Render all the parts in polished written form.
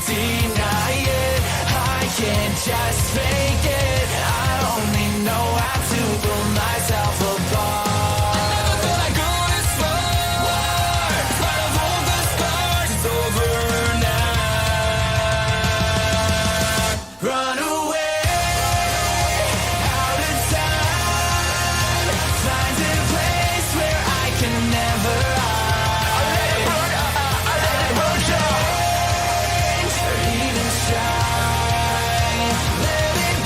can't deny it. I can't just fake it. I only know how to pull myself apart. I never thought I'd go this far. Spite of all the scars, it's over now. Run away, out of time. Find a place where I can never hide. I let it burn down. Or even try. Let it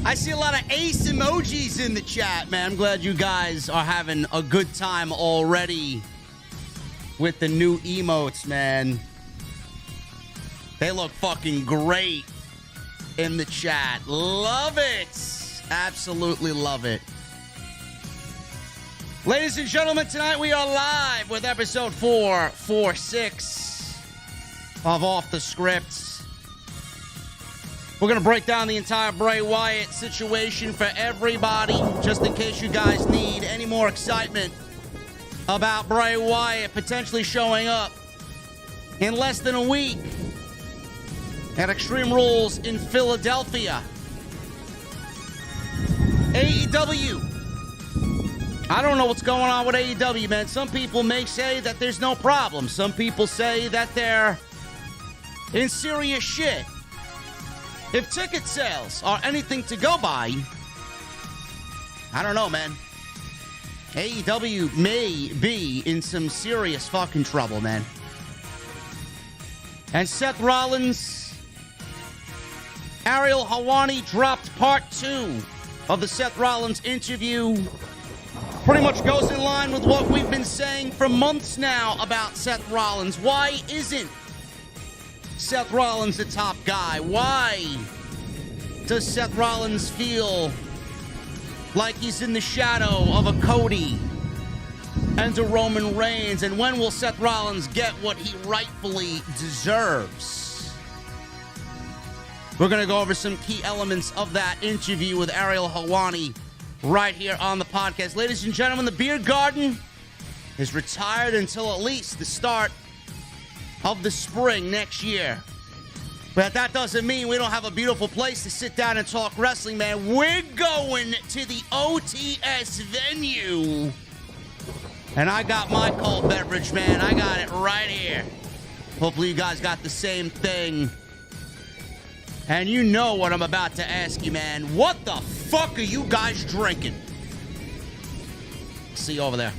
I see a lot of ace emojis in the chat, man. I'm glad you guys are having a good time already with the new emotes, man. They look fucking great in the chat. Love it. Absolutely love it. Ladies and gentlemen, tonight we are live with episode 446 of Off the Script. We're going to break down the entire Bray Wyatt situation for everybody, just in case you guys need any more excitement about Bray Wyatt potentially showing up in less than a week at Extreme Rules in Philadelphia. AEW. I don't know what's going on with AEW, man. Some people may say that there's no problem. Some people say that they're in serious shit. If ticket sales are anything to go by, I don't know, man. AEW may be in some serious fucking trouble, man. And Seth Rollins, Ariel Helwani dropped part 2 of the Seth Rollins interview. Pretty much goes in line with what we've been saying for months now about Seth Rollins. Why isn't Seth Rollins the top guy? Why does Seth Rollins feel like he's in the shadow of a Cody and a Roman Reigns? And when will Seth Rollins get what he rightfully deserves? We're going to go over some key elements of that interview with Ariel Helwani right here on the podcast. Ladies and gentlemen, the Beer Garden is retired until at least the start of the spring next year. But that doesn't mean we don't have a beautiful place to sit down and talk wrestling, man. We're going to the OTS venue. And I got my cold beverage, man. I got it right here. Hopefully you guys got the same thing. And you know what I'm about to ask you, man. What the fuck are you guys drinking? See you over there.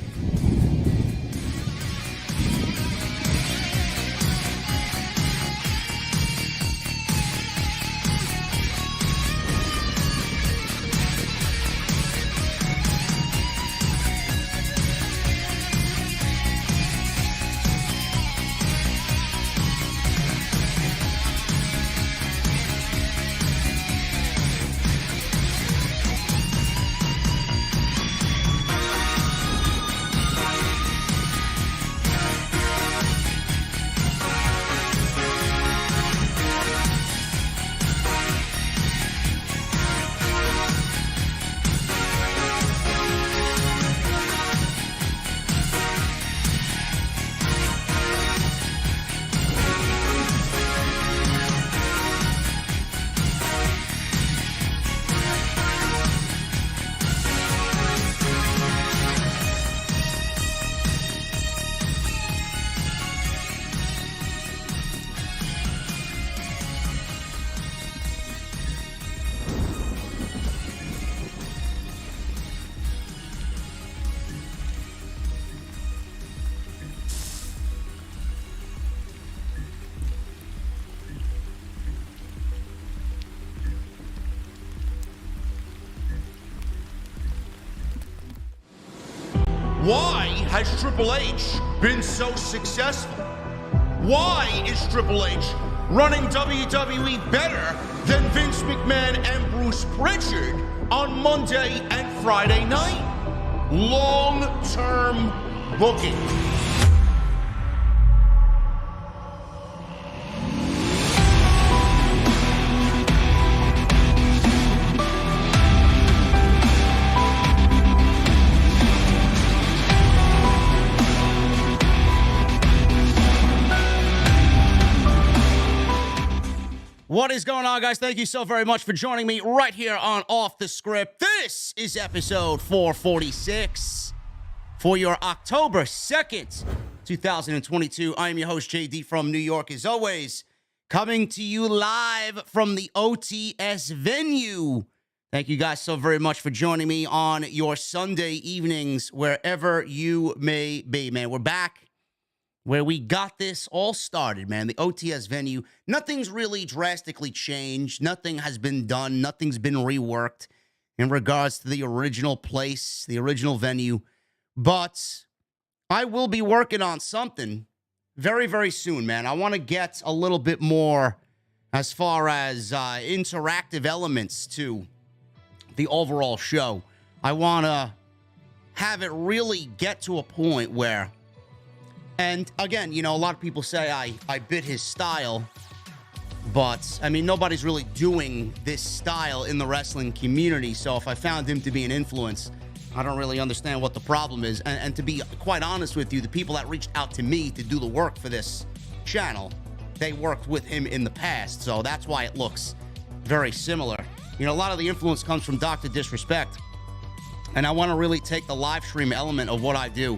Why has Triple H been so successful? Why is Triple H running WWE better than Vince McMahon and Bruce Pritchard on Monday and Friday night? Long-term booking. What is going on, guys? Thank you so very much for joining me right here on Off the Script. This is episode 446 for your October 2nd, 2022. I am your host, JD, from New York, as always, coming to you live from the OTS venue. Thank you guys so very much for joining me on your Sunday evenings, wherever you may be, man. We're back where we got this all started, man. The OTS venue, nothing's really drastically changed. Nothing has been done. Nothing's been reworked in regards to the original place, the original venue. But I will be working on something very, very soon, man. I want to get a little bit more as far as interactive elements to the overall show. I want to have it really get to a point where, and again, you know, a lot of people say I bit his style, but I mean, nobody's really doing this style in the wrestling community. So if I found him to be an influence, I don't really understand what the problem is. And to be quite honest with you, the people that reached out to me to do the work for this channel, they worked with him in the past. So that's why it looks very similar. You know, a lot of the influence comes from Dr. Disrespect. And I want to really take the live stream element of what I do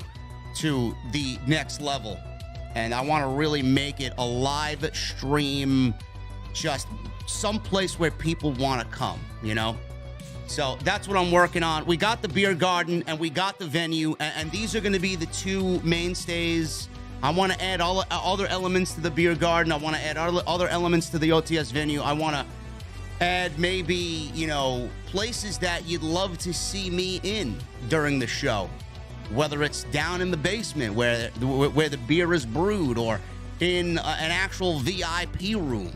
to the next level. And I want to really make it a live stream, just someplace where people want to come, you know? So that's what I'm working on. We got the beer garden and we got the venue, and these are going to be the two mainstays. I want to add all other elements to the beer garden. I want to add other elements to the OTS venue. I want to add maybe, you know, places that you'd love to see me in during the show, whether it's down in the basement where the beer is brewed, or in an actual VIP room,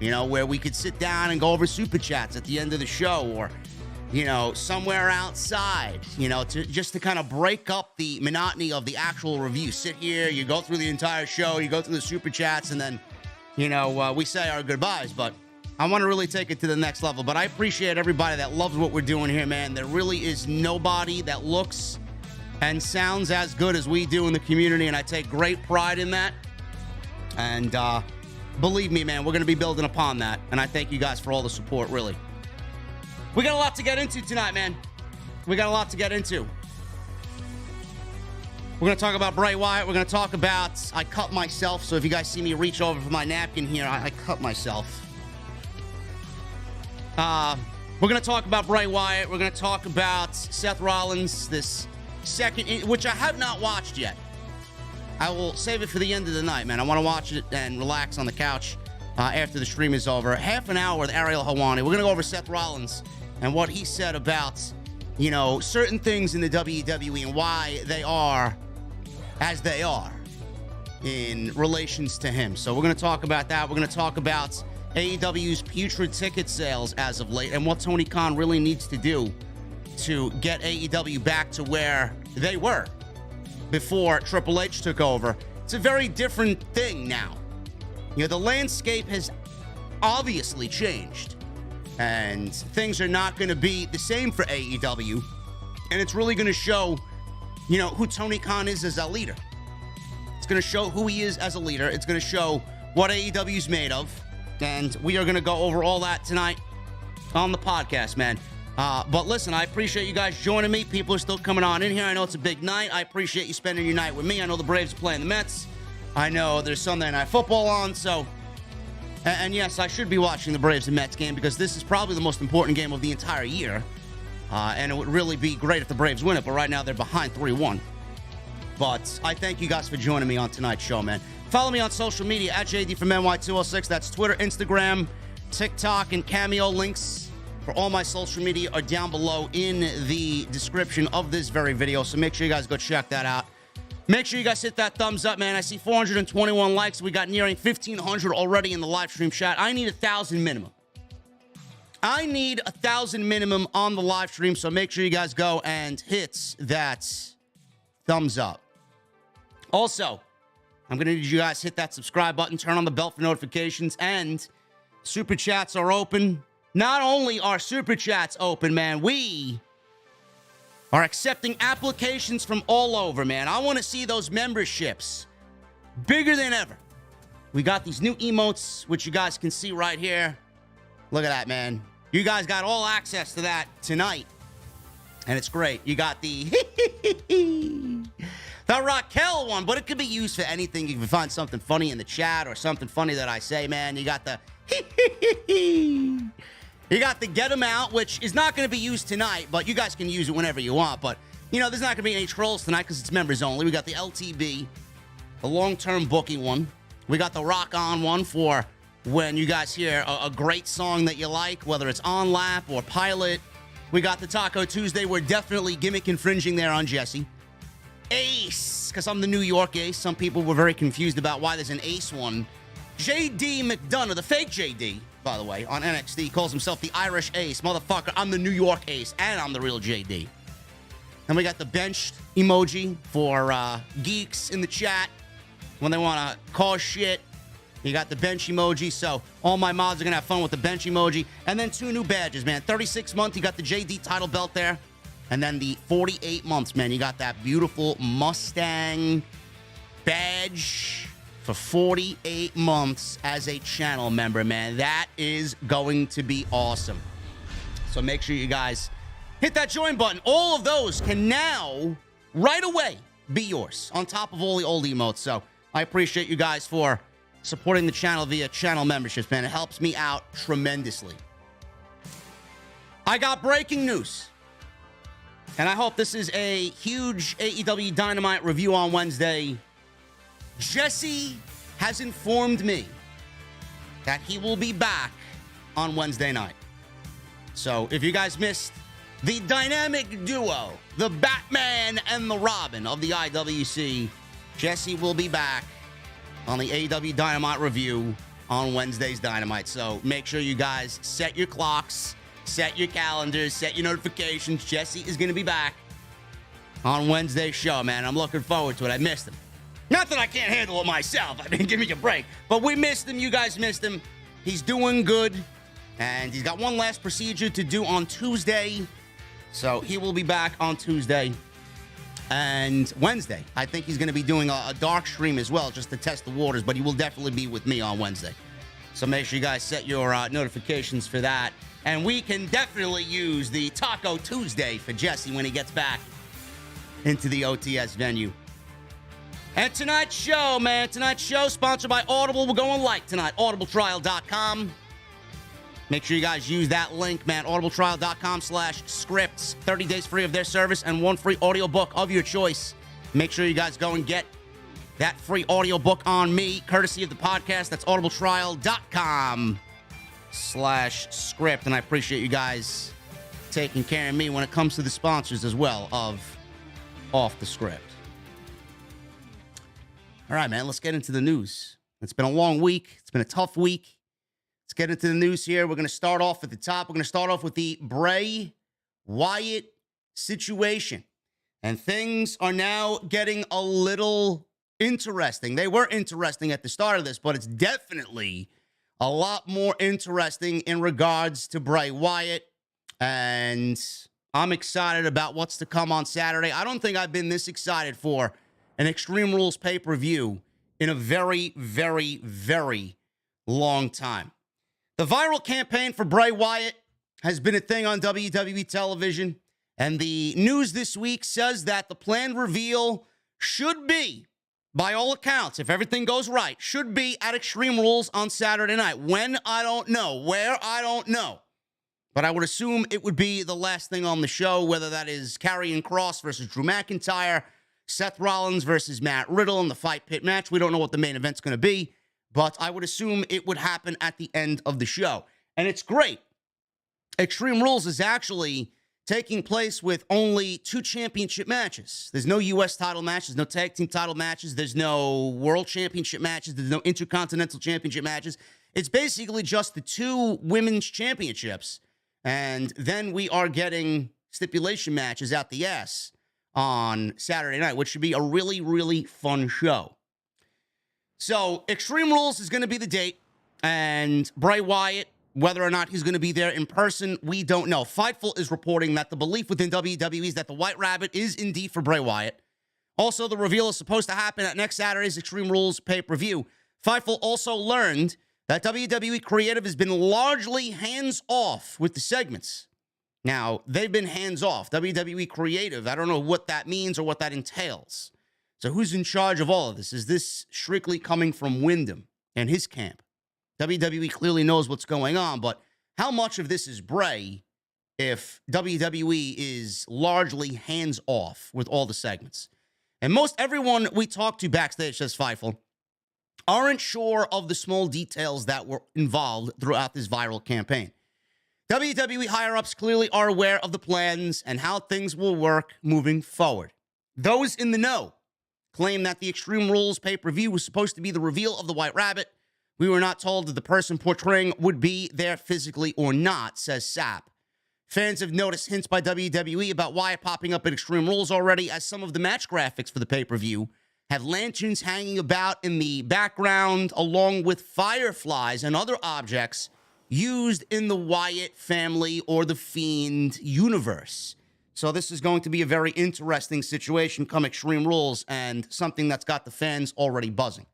you know, where we could sit down and go over super chats at the end of the show, or, you know, somewhere outside, you know, to kind of break up the monotony of the actual review. Sit here, you go through the entire show, you go through the super chats, and then, you know, we say our goodbyes. But I want to really take it to the next level. But I appreciate everybody that loves what we're doing here, man. There really is nobody that looks and sounds as good as we do in the community, and I take great pride in that. And believe me, man, we're going to be building upon that. And I thank you guys for all the support, really. We got a lot to get into tonight, man. We got a lot to get into. We're going to talk about Bray Wyatt. We're going to talk about I cut myself. So if you guys see me reach over for my napkin here, I cut myself. We're going to talk about Bray Wyatt. We're going to talk about Seth Rollins, this second, which I have not watched yet. I will save it for the end of the night, man. I want to watch it and relax on the couch after the stream is over. Half an hour with Ariel Helwani. We're going to go over Seth Rollins and what he said about, you know, certain things in the WWE and why they are as they are in relations to him. So we're going to talk about that. We're going to talk about AEW's putrid ticket sales as of late and what Tony Khan really needs to do to get AEW back to where they were before Triple H took over. It's a very different thing now. You know, the landscape has obviously changed, and things are not going to be the same for AEW, and it's really going to show, you know, who Tony Khan is as a leader. It's going to show who he is as a leader. It's going to show what AEW is made of, and we are going to go over all that tonight on the podcast, man. But listen, I appreciate you guys joining me. People are still coming on in here. I know it's a big night. I appreciate you spending your night with me. I know the Braves are playing the Mets. I know there's Sunday Night Football on, so... And yes, I should be watching the Braves and Mets game because this is probably the most important game of the entire year. And it would really be great if the Braves win it, but right now they're behind 3-1. But I thank you guys for joining me on tonight's show, man. Follow me on social media at JD from NY206. That's Twitter, Instagram, TikTok, and Cameo. Links for all my social media are down below in the description of this very video, so make sure you guys go check that out. Make sure you guys hit that thumbs up, man. I see 421 likes. We got nearing 1,500 already in the live stream chat. I need 1,000 minimum. I need 1,000 minimum on the live stream, so make sure you guys go and hit that thumbs up. Also, I'm going to need you guys to hit that subscribe button, turn on the bell for notifications, and super chats are open. Not only are super chats open, man, we are accepting applications from all over, man. I want to see those memberships bigger than ever. We got these new emotes, which you guys can see right here. Look at that, man. You guys got all access to that tonight, and it's great. You got the the Raquel one, but it could be used for anything. You can find something funny in the chat or something funny that I say, man. You got the you got the Get 'em Out, which is not going to be used tonight, but you guys can use it whenever you want. But, you know, there's not going to be any trolls tonight because it's members only. We got the LTB. the long-term booking one. We got the Rock On one for when you guys hear a great song that you like, whether it's On Lap or Pilot. We got the Taco Tuesday. We're definitely gimmick infringing there on Jesse. Ace, because I'm the New York Ace. Some people were very confused about why there's an Ace one. JD McDonough, the fake JD, by the way, on NXT, calls himself the Irish Ace. Motherfucker, I'm the New York Ace, and I'm the real JD. And we got the benched emoji for geeks in the chat when they want to cause shit. You got the bench emoji, so all my mods are going to have fun with the bench emoji. And then 2 new badges, man. 36 month, you got the JD title belt there. And then the 48 months, man, you got that beautiful Mustang badge for 48 months as a channel member, man. That is going to be awesome. So make sure you guys hit that join button. All of those can now, right away, be yours on top of all the old emotes. So I appreciate you guys for supporting the channel via channel memberships, man. It helps me out tremendously. I got breaking news. And I hope this is a huge AEW Dynamite review on Wednesday. Jesse has informed me that he will be back on Wednesday night. So if you guys missed the dynamic duo, the Batman and the Robin of the IWC, Jesse will be back on the AEW Dynamite review on Wednesday's Dynamite. So make sure you guys set your clocks, set your calendars, set your notifications. Jesse is going to be back on Wednesday's show, man. I'm looking forward to it. I missed him. Not that I can't handle it myself. I mean, give me a break. But we missed him. You guys missed him. He's doing good. And he's got one last procedure to do on Tuesday. So he will be back on Tuesday. And Wednesday, I think he's going to be doing a dark stream as well, just to test the waters. But he will definitely be with me on Wednesday. So make sure you guys set your notifications for that. And we can definitely use the Taco Tuesday for Jesse when he gets back into the OTS venue. And tonight's show, man. Tonight's show sponsored by Audible. We're going light tonight. audibletrial.com. Make sure you guys use that link, man. audibletrial.com/scripts. 30 days free of their service and 1 free audiobook of your choice. Make sure you guys go and get that free audiobook on me, courtesy of the podcast. That's audibletrial.com/script. And I appreciate you guys taking care of me when it comes to the sponsors as well of Off the Script. All right, man, let's get into the news. It's been a long week. It's been a tough week. Let's get into the news here. We're going to start off at the top. We're going to start off with the Bray Wyatt situation. And things are now getting a little interesting. They were interesting at the start of this, but it's definitely a lot more interesting in regards to Bray Wyatt. And I'm excited about what's to come on Saturday. I don't think I've been this excited for an Extreme Rules pay-per-view in a very, very, very long time. The viral campaign for Bray Wyatt has been a thing on WWE television, and the news this week says that the planned reveal should be, by all accounts, if everything goes right, should be at Extreme Rules on Saturday night. When, I don't know. Where, I don't know. But I would assume it would be the last thing on the show, whether that is Karrion Kross versus Drew McIntyre, Seth Rollins versus Matt Riddle in the Fight Pit match. We don't know what the main event's going to be, but I would assume it would happen at the end of the show. And it's great. Extreme Rules is actually taking place with only 2 championship matches. There's no U.S. title matches, no tag team title matches, there's no world championship matches, there's no intercontinental championship matches. It's basically just the 2 women's championships. And then we are getting stipulation matches out the ass on Saturday night, which should be a really, really fun show. So Extreme Rules is going to be the date, and Bray Wyatt, whether or not he's going to be there in person, we don't know. Fightful is reporting that the belief within WWE is that the White Rabbit is indeed for Bray Wyatt. Also, the reveal is supposed to happen at next Saturday's Extreme Rules pay-per-view. Fightful also learned that WWE Creative has been largely hands-off with the segments. Now, they've been hands-off. WWE Creative, I don't know what that means or what that entails. So who's in charge of all of this? Is this strictly coming from Wyndham and his camp? WWE clearly knows what's going on, but how much of this is Bray if WWE is largely hands-off with all the segments? And most everyone we talk to backstage, says Feifel, aren't sure of the small details that were involved throughout this viral campaign. WWE higher-ups clearly are aware of the plans and how things will work moving forward. Those in the know claim that the Extreme Rules pay-per-view was supposed to be the reveal of the White Rabbit. We were not told that the person portraying would be there physically or not, says Sapp. Fans have noticed hints by WWE about Wyatt popping up at Extreme Rules already, as some of the match graphics for the pay-per-view have lanterns hanging about in the background, along with fireflies and other objects used in the Wyatt family or the Fiend universe. So this is going to be a very interesting situation come Extreme Rules, and something that's got the fans already buzzing.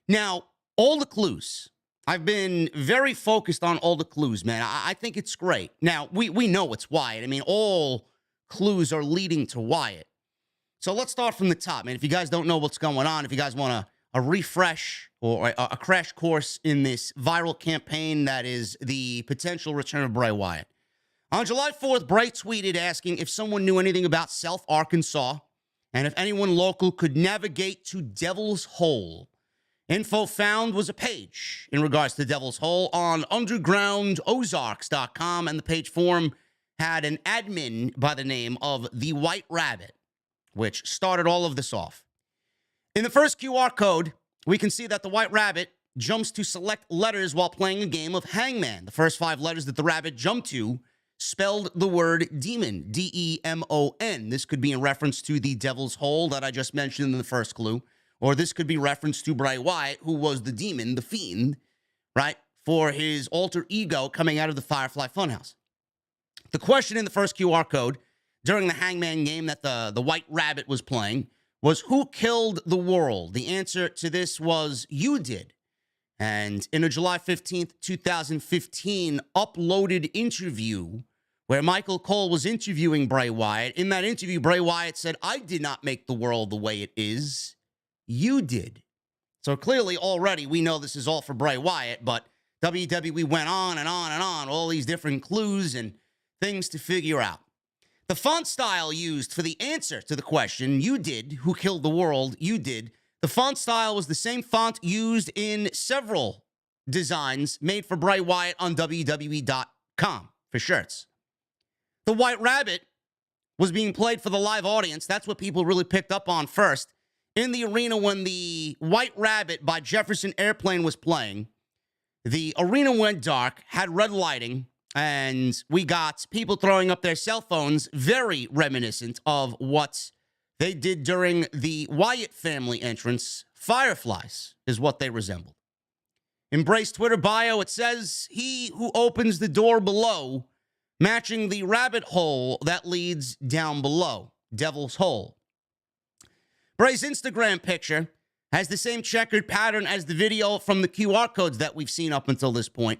Now, all the clues. I've been very focused on all the clues, man. I think it's great. Now, we know it's Wyatt. I mean, all clues are leading to Wyatt. So let's start from the top, man. If you guys don't know what's going on, if you guys want a refresh or a crash course in this viral campaign that is the potential return of Bray Wyatt. On July 4th, Bray tweeted asking if someone knew anything about South Arkansas and if anyone local could navigate to Devil's Hole. Info found was a page in regards to Devil's Hole on undergroundozarks.com, and the page form had an admin by the name of the White Rabbit, which started all of this off. In the first QR code, we can see that the White Rabbit jumps to select letters while playing a game of Hangman. The first 5 letters that the rabbit jumped to spelled the word demon, D-E-M-O-N. This could be in reference to the Devil's Hole that I just mentioned in the first clue, or this could be reference to Bray Wyatt, who was the demon, the Fiend, right, for his alter ego coming out of the Firefly Funhouse. The question in the first QR code during the Hangman game that the White Rabbit was playing was, who killed the world? The answer to this was, you did. And in a July 15th, 2015 uploaded interview where Michael Cole was interviewing Bray Wyatt, in that interview, Bray Wyatt said, I did not make the world the way it is. You did. So clearly already we know this is all for Bray Wyatt, but WWE went on and on and on, all these different clues and things to figure out. The font style used for the answer to the question, you did, who killed the world, you did. The font style was the same font used in several designs made for Bray Wyatt on WWE.com for shirts. The White Rabbit was being played for the live audience. That's what people really picked up on first. In the arena, when the White Rabbit by Jefferson Airplane was playing, the arena went dark, had red lighting, and we got people throwing up their cell phones, very reminiscent of what they did during the Wyatt family entrance. Fireflies is what they resembled. In Bray's Twitter bio, it says, he who opens the door below, matching the rabbit hole that leads down below, Devil's Hole. Bray's Instagram picture has the same checkered pattern as the video from the QR codes that we've seen up until this point.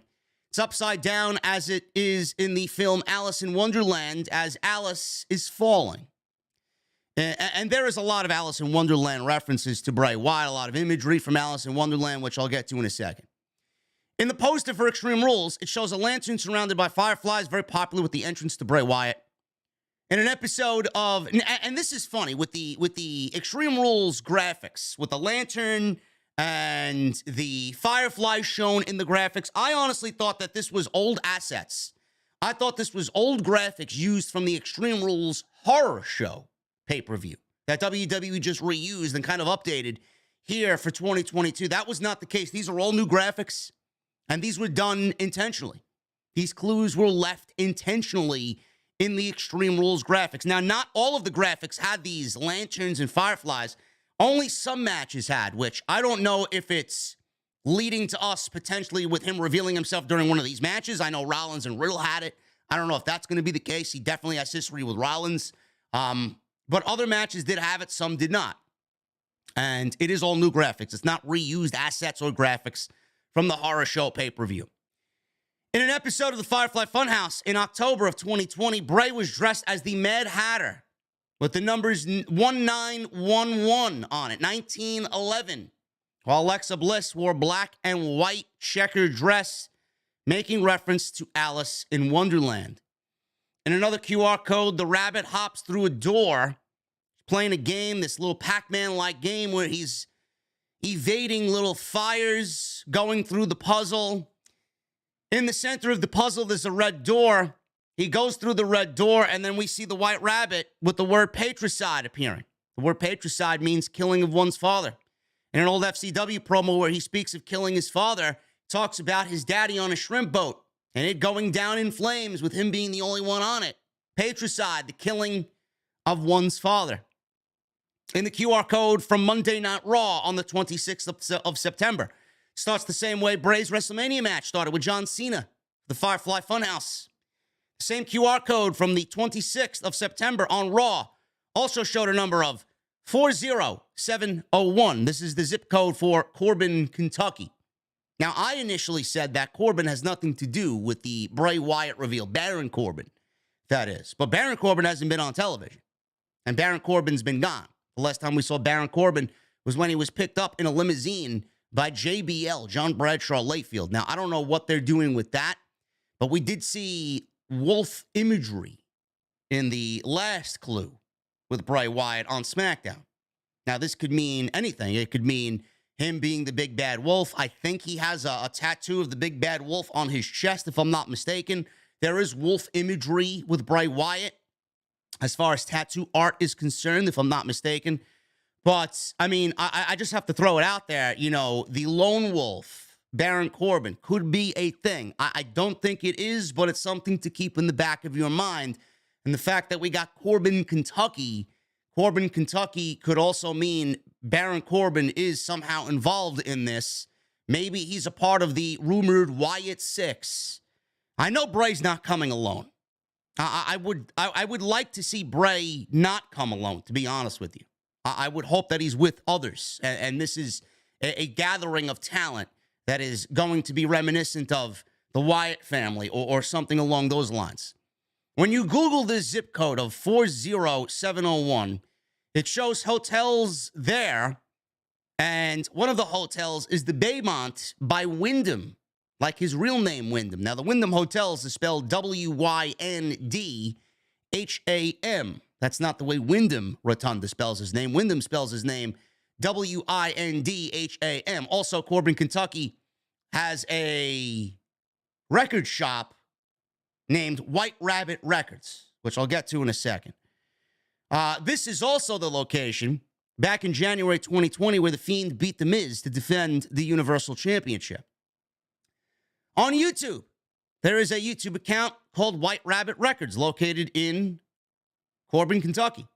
It's upside down as it is in the film Alice in Wonderland, as Alice is falling. And there is a lot of Alice in Wonderland references to Bray Wyatt, a lot of imagery from Alice in Wonderland, which I'll get to in a second. In the poster for Extreme Rules, it shows a lantern surrounded by fireflies, very popular with the entrance to Bray Wyatt. In an episode of, and this is funny, with the Extreme Rules graphics, with the lantern and the fireflies shown in the graphics, I honestly thought that this was old assets. I thought this was old graphics used from the Extreme Rules horror show pay-per-view that WWE just reused and kind of updated here for 2022. That was not the case. These are all new graphics, and these were done intentionally. These clues were left intentionally in the Extreme Rules graphics. Now, not all of the graphics had these lanterns and fireflies. Only some matches had, which I don't know if it's leading to us potentially with him revealing himself during one of these matches. I know Rollins and Riddle had it. I don't know if that's going to be the case. He definitely has history with Rollins. But other matches did have it, some did not. And it is all new graphics. It's not reused assets or graphics from the horror show pay-per-view. In an episode of the Firefly Funhouse in October of 2020, Bray was dressed as the Mad Hatter with the numbers 1911 on it, 1911, while Alexa Bliss wore black and white checkered dress, making reference to Alice in Wonderland. In another QR code, the rabbit hops through a door, playing a game, this little Pac-Man-like game where he's evading little fires, going through the puzzle. In the center of the puzzle, there's a red door. He goes through the red door, and then we see the White Rabbit with the word patricide appearing. The word patricide means killing of one's father. In an old FCW promo where he speaks of killing his father, talks about his daddy on a shrimp boat and it going down in flames with him being the only one on it. Patricide, the killing of one's father. In the QR code from Monday Night Raw on the 26th of September, starts the same way Bray's WrestleMania match started with John Cena, the Firefly Funhouse. Same QR code from the 26th of September on Raw also showed a number of 40701. This is the zip code for Corbin, Kentucky. Now, I initially said that Corbin has nothing to do with the Bray Wyatt reveal. Baron Corbin, that is. But Baron Corbin hasn't been on television. And Baron Corbin's been gone. The last time we saw Baron Corbin was when he was picked up in a limousine by JBL, John Bradshaw Layfield. Now, I don't know what they're doing with that, but we did see wolf imagery in the last clue with Bray Wyatt on SmackDown. Now, this could mean anything. It could mean him being the big bad wolf. I think he has a tattoo of the big bad wolf on his chest, if I'm not mistaken. There is wolf imagery with Bray Wyatt as far as tattoo art is concerned, if I'm not mistaken. But, I mean, I just have to throw it out there. You know, the lone wolf, Baron Corbin, could be a thing. I don't think it is, but it's something to keep in the back of your mind. And the fact that we got Corbin, Kentucky could also mean Baron Corbin is somehow involved in this. Maybe he's a part of the rumored Wyatt Six. I know Bray's not coming alone. I would like to see Bray not come alone, to be honest with you. I would hope that he's with others. And this is a gathering of talent that is going to be reminiscent of the Wyatt family or something along those lines. When you Google this zip code of 40701, it shows hotels there. And one of the hotels is the Baymont by Wyndham, like his real name, Wyndham. Now, the Wyndham Hotels is spelled Wyndham. That's not the way Wyndham Rotunda spells his name. Wyndham spells his name Windham. Also, Corbin, Kentucky has a record shop named White Rabbit Records, which I'll get to in a second. This is also the location back in January 2020 where The Fiend beat The Miz to defend the Universal Championship. On YouTube, there is a YouTube account called White Rabbit Records located in Corbin, Kentucky.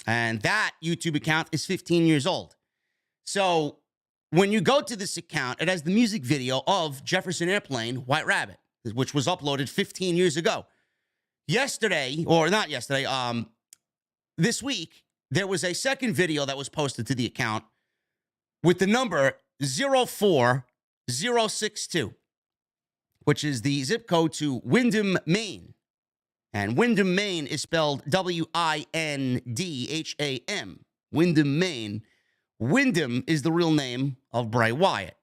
And that YouTube account is 15 years old. So when you go to this account, it has the music video of Jefferson Airplane, White Rabbit, which was uploaded 15 years ago. This week, there was a second video that was posted to the account with the number 04062, which is the zip code to Windham, Maine. And Windham, Maine is spelled Windham. Windham, Maine. Windham is the real name of Bray Wyatt.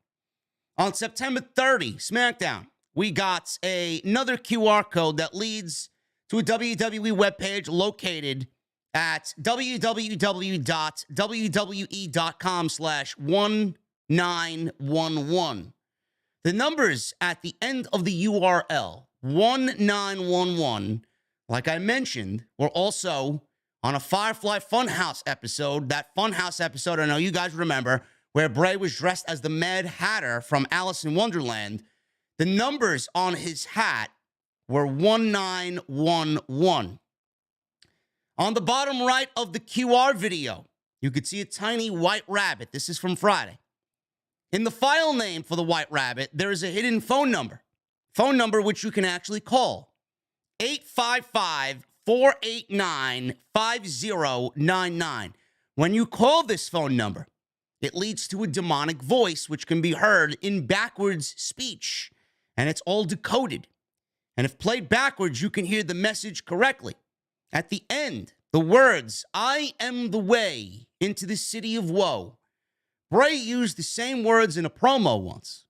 On September 30, SmackDown, we got another QR code that leads to a WWE webpage located at www.wwe.com/1911. The numbers at the end of the URL, 1911, like I mentioned, were also on a Firefly Funhouse episode. That Funhouse episode, I know you guys remember, where Bray was dressed as the Mad Hatter from Alice in Wonderland. The numbers on his hat were 1911. On the bottom right of the QR video, you could see a tiny white rabbit. This is from Friday. In the file name for the White Rabbit, there is a hidden phone number which you can actually call. 855-489-5099. When you call this phone number, it leads to a demonic voice which can be heard in backwards speech, and it's all decoded. And if played backwards, you can hear the message correctly. At the end, the words, "I am the way into the city of woe." Bray used the same words in a promo once.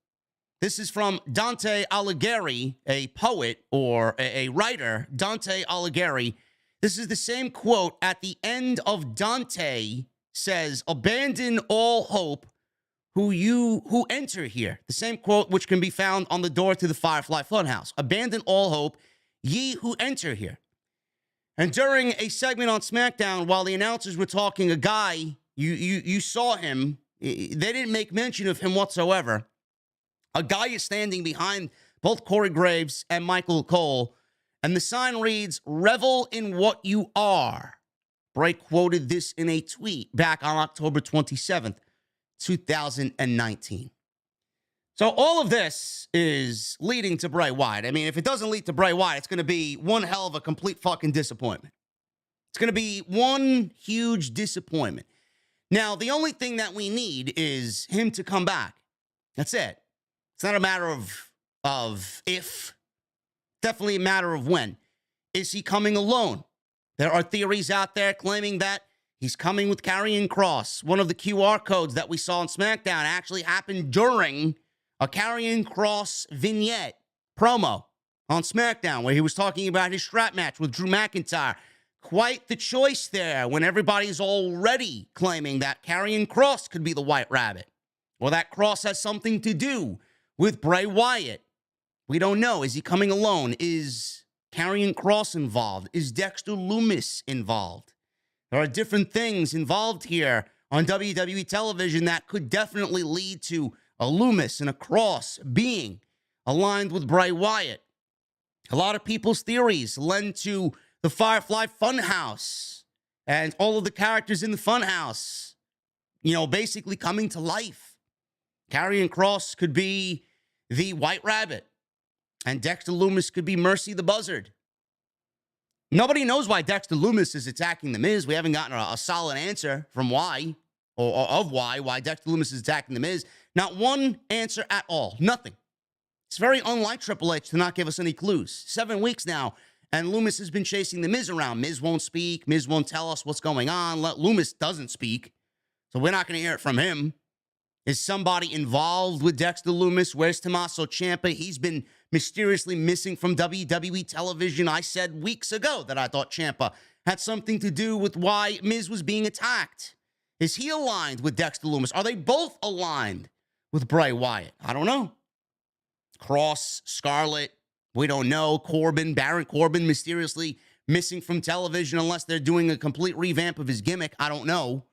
This is from Dante Alighieri, a poet or a writer. Dante Alighieri This is the same quote at the end of Dante says, abandon all hope who enter here. The same quote which can be found on the door to the Firefly Funhouse. Abandon all hope, ye who enter here. And during a segment on SmackDown, while the announcers were talking, a guy, you saw him, they didn't make mention of him whatsoever. A guy is standing behind both Corey Graves and Michael Cole, and the sign reads, revel in what you are. Bray quoted this in a tweet back on October 27th, 2019. So all of this is leading to Bray Wyatt. I mean, if it doesn't lead to Bray Wyatt, it's going to be one hell of a complete fucking disappointment. It's going to be one huge disappointment. Now, the only thing that we need is him to come back. That's it. It's not a matter of if, definitely a matter of when. Is he coming alone? There are theories out there claiming that he's coming with Karrion Kross. One of the QR codes that we saw on SmackDown actually happened during a Karrion Kross vignette promo on SmackDown where he was talking about his strap match with Drew McIntyre. Quite the choice there when everybody's already claiming that Karrion Kross could be the White Rabbit. Or that Kross has something to do with Bray Wyatt. We don't know. Is he coming alone? Is Karrion Kross involved? Is Dexter Lumis involved? There are different things involved here on WWE television that could definitely lead to a Lumis and a Kross being aligned with Bray Wyatt. A lot of people's theories lend to the Firefly Funhouse and all of the characters in the Funhouse, basically coming to life. Karrion Kross could be the White Rabbit, and Dexter Lumis could be Mercy the Buzzard. Nobody knows why Dexter Lumis is attacking The Miz. We haven't gotten a solid answer from why, or of why Dexter Lumis is attacking The Miz. Not one answer at all. Nothing. It's very unlike Triple H to not give us any clues. 7 weeks now, and Lumis has been chasing The Miz around. Miz won't speak. Miz won't tell us what's going on. Lumis doesn't speak, so we're not going to hear it from him. Is somebody involved with Dexter Lumis? Where's Tommaso Ciampa? He's been mysteriously missing from WWE television. I said weeks ago that I thought Ciampa had something to do with why Miz was being attacked. Is he aligned with Dexter Lumis? Are they both aligned with Bray Wyatt? I don't know. Kross, Scarlett, we don't know. Baron Corbin mysteriously missing from television unless they're doing a complete revamp of his gimmick. I don't know.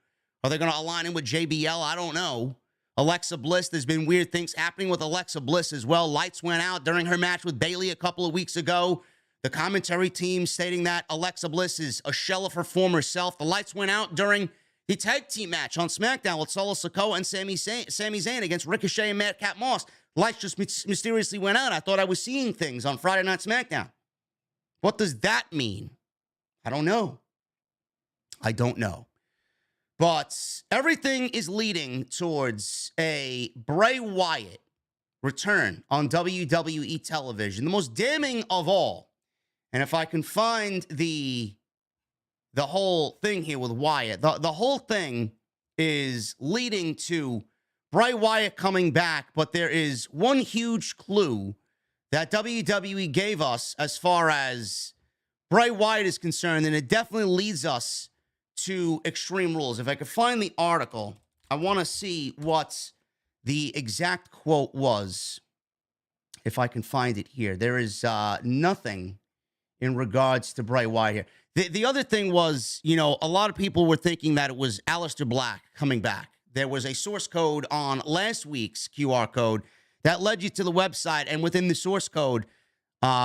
Are they going to align him with JBL? I don't know. Alexa Bliss, there's been weird things happening with Alexa Bliss as well. Lights went out during her match with Bayley a couple of weeks ago. The commentary team stating that Alexa Bliss is a shell of her former self. The lights went out during the tag team match on SmackDown with Solo Sikoa and Sami Zayn against Ricochet and Madcap Moss. Lights just mysteriously went out. I thought I was seeing things on Friday Night SmackDown. What does that mean? I don't know. But everything is leading towards a Bray Wyatt return on WWE television. The most damning of all. And if I can find the whole thing here with Wyatt, the whole thing is leading to Bray Wyatt coming back. But there is one huge clue that WWE gave us as far as Bray Wyatt is concerned. And it definitely leads us to Extreme Rules. If I could find the article, I want to see what the exact quote was. If I can find it here. There is nothing in regards to Bray Wyatt here. The other thing was, a lot of people were thinking that it was Aleister Black coming back. There was a source code on last week's QR code that led you to the website, and within the source code,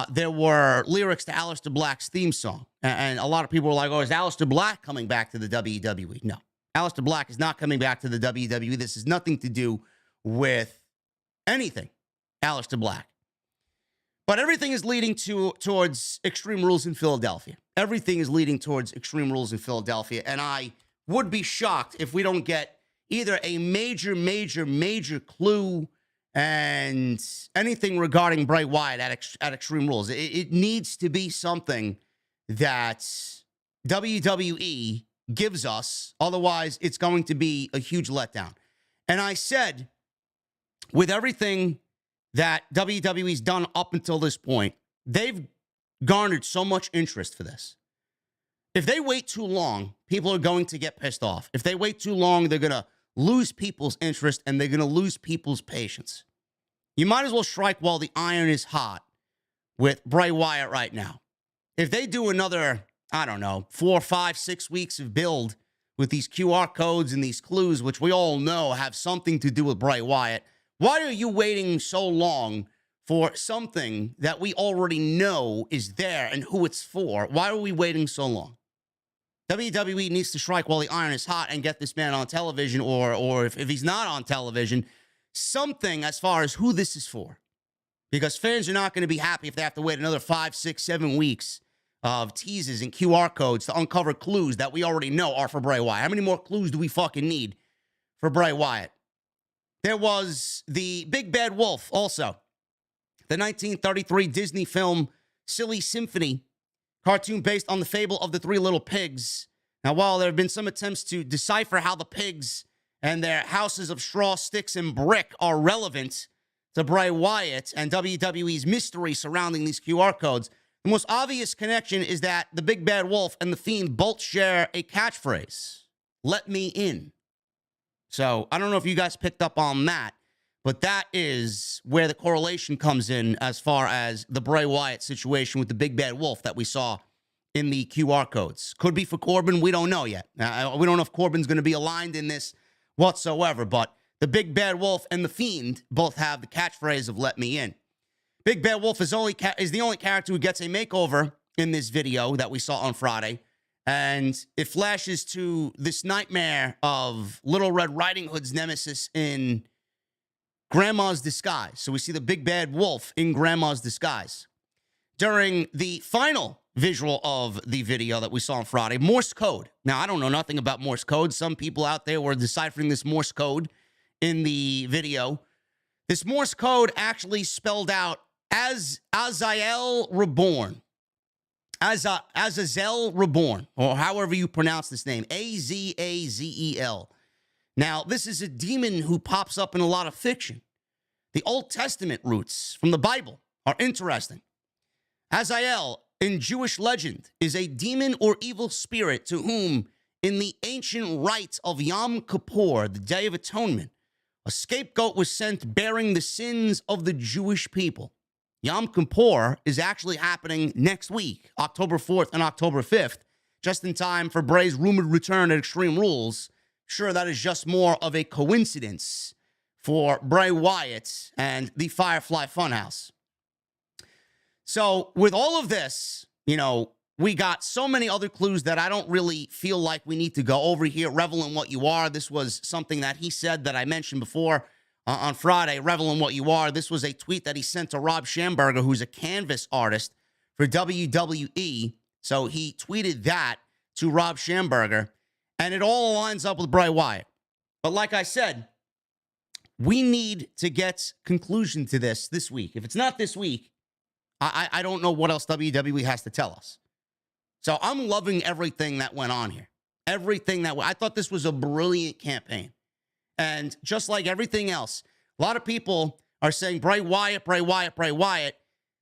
there were lyrics to Aleister Black's theme song. And a lot of people were like, is Aleister Black coming back to the WWE? No. Aleister Black is not coming back to the WWE. This has nothing to do with anything Aleister Black. But everything is leading towards Extreme Rules in Philadelphia. Everything is leading towards Extreme Rules in Philadelphia. And I would be shocked if we don't get either a major clue and anything regarding Bray Wyatt at Extreme Rules. It needs to be something that WWE gives us. Otherwise, it's going to be a huge letdown. And I said, with everything that WWE's done up until this point, they've garnered so much interest for this. If they wait too long, people are going to get pissed off. If they wait too long, they're going to lose people's interest and they're going to lose people's patience. You might as well strike while the iron is hot with Bray Wyatt right now. If they do another, 4, 5, 6 weeks of build with these QR codes and these clues, which we all know have something to do with Bray Wyatt, why are you waiting so long for something that we already know is there and who it's for? Why are we waiting so long? WWE needs to strike while the iron is hot and get this man on television, or if he's not on television, something as far as who this is for. Because fans are not going to be happy if they have to wait another 5, 6, 7 weeks of teases and QR codes to uncover clues that we already know are for Bray Wyatt. How many more clues do we fucking need for Bray Wyatt? There was the Big Bad Wolf also. The 1933 Disney film Silly Symphony, cartoon based on the fable of the Three Little Pigs. Now, while there have been some attempts to decipher how the pigs and their houses of straw, sticks, and brick are relevant to Bray Wyatt and WWE's mystery surrounding these QR codes, the most obvious connection is that the Big Bad Wolf and the Fiend both share a catchphrase, "Let me in." So I don't know if you guys picked up on that, but that is where the correlation comes in as far as the Bray Wyatt situation with the Big Bad Wolf that we saw in the QR codes. Could be for Corbin. We don't know yet. We don't know if Corbin's going to be aligned in this whatsoever, but the Big Bad Wolf and the Fiend both have the catchphrase of "Let me in." Big Bad Wolf is the only character who gets a makeover in this video that we saw on Friday. And it flashes to this nightmare of Little Red Riding Hood's nemesis in Grandma's disguise. So we see the Big Bad Wolf in Grandma's disguise. During the final visual of the video that we saw on Friday, Morse code. Now, I don't know nothing about Morse code. Some people out there were deciphering this Morse code in the video. This Morse code actually spelled out Azazel Reborn. Azazel Reborn, or however you pronounce this name, Azazel. Now, this is a demon who pops up in a lot of fiction. The Old Testament roots from the Bible are interesting. Azazel, in Jewish legend, is a demon or evil spirit to whom, in the ancient rite of Yom Kippur, the Day of Atonement, a scapegoat was sent bearing the sins of the Jewish people. Yom Kippur is actually happening next week, October 4th and October 5th, just in time for Bray's rumored return at Extreme Rules. Sure, that is just more of a coincidence for Bray Wyatt and the Firefly Funhouse. So with all of this, we got so many other clues that I don't really feel like we need to go over here. Revel in what you are. This was something that he said that I mentioned before on Friday. Revel in what you are. This was a tweet that he sent to Rob Schamberger, who's a canvas artist for WWE. So he tweeted that to Rob Schamberger, and it all lines up with Bray Wyatt. But like I said, we need to get conclusion to this week. If it's not this week, I don't know what else WWE has to tell us. So I'm loving everything that went on here. I thought this was a brilliant campaign. And just like everything else, a lot of people are saying Bray Wyatt, Bray Wyatt, Bray Wyatt.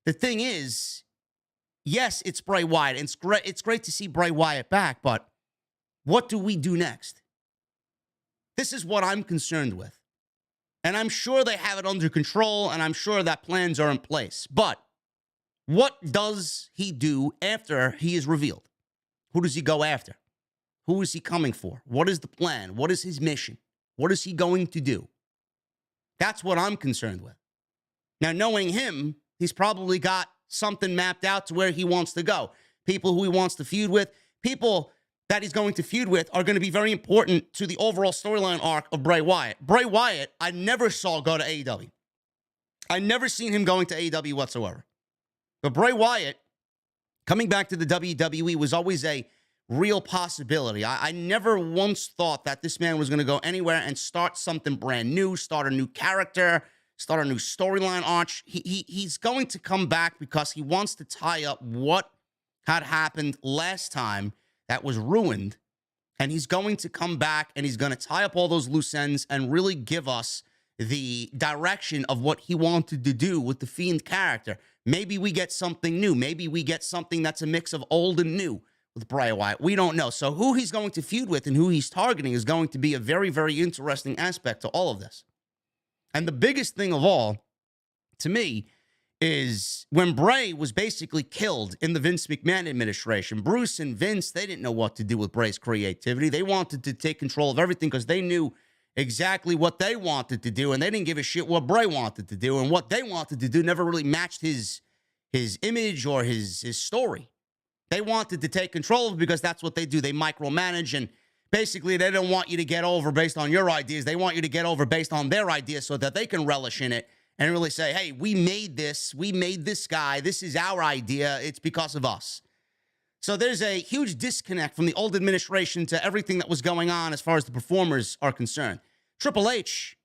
The thing is, yes, it's Bray Wyatt. It's great to see Bray Wyatt back, but what do we do next? This is what I'm concerned with. And I'm sure they have it under control, and I'm sure that plans are in place. But what does he do after he is revealed? Who does he go after? Who is he coming for? What is the plan? What is his mission? What is he going to do? That's what I'm concerned with. Now, knowing him, he's probably got something mapped out to where he wants to go. People who he wants to feud with, people that he's going to feud with are going to be very important to the overall storyline arc of Bray Wyatt. Bray Wyatt, I never saw go to AEW. I never seen him going to AEW whatsoever. But Bray Wyatt, coming back to the WWE, was always a real possibility. I never once thought that this man was going to go anywhere and start something brand new, start a new character, start a new storyline arch. He's going to come back because he wants to tie up what had happened last time that was ruined. And he's going to come back and he's going to tie up all those loose ends and really give us the direction of what he wanted to do with the Fiend character. Maybe we get something new. Maybe we get something that's a mix of old and new. with Bray Wyatt. We don't know. So who he's going to feud with and who he's targeting is going to be a very, very interesting aspect to all of this. And the biggest thing of all, to me, is when Bray was basically killed in the Vince McMahon administration, Bruce and Vince, they didn't know what to do with Bray's creativity. They wanted to take control of everything because they knew exactly what they wanted to do, and they didn't give a shit what Bray wanted to do, and what they wanted to do never really matched his image or his story. They wanted to take control of it because that's what they do. They micromanage, and basically they don't want you to get over based on your ideas. They want you to get over based on their ideas so that they can relish in it and really say, hey, we made this guy, this is our idea, it's because of us. So there's a huge disconnect from the old administration to everything that was going on as far as the performers are concerned. Triple H,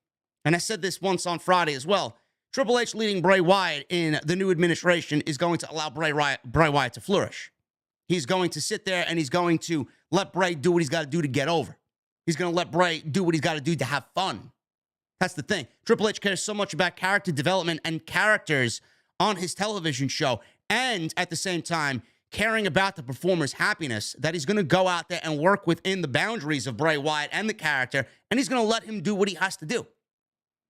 and I said this once on Friday as well, Triple H leading Bray Wyatt in the new administration is going to allow Bray Wyatt to flourish. He's going to sit there and he's going to let Bray do what he's got to do to get over. He's going to let Bray do what he's got to do to have fun. That's the thing. Triple H cares so much about character development and characters on his television show, and at the same time, caring about the performer's happiness, that he's going to go out there and work within the boundaries of Bray Wyatt and the character, and he's going to let him do what he has to do.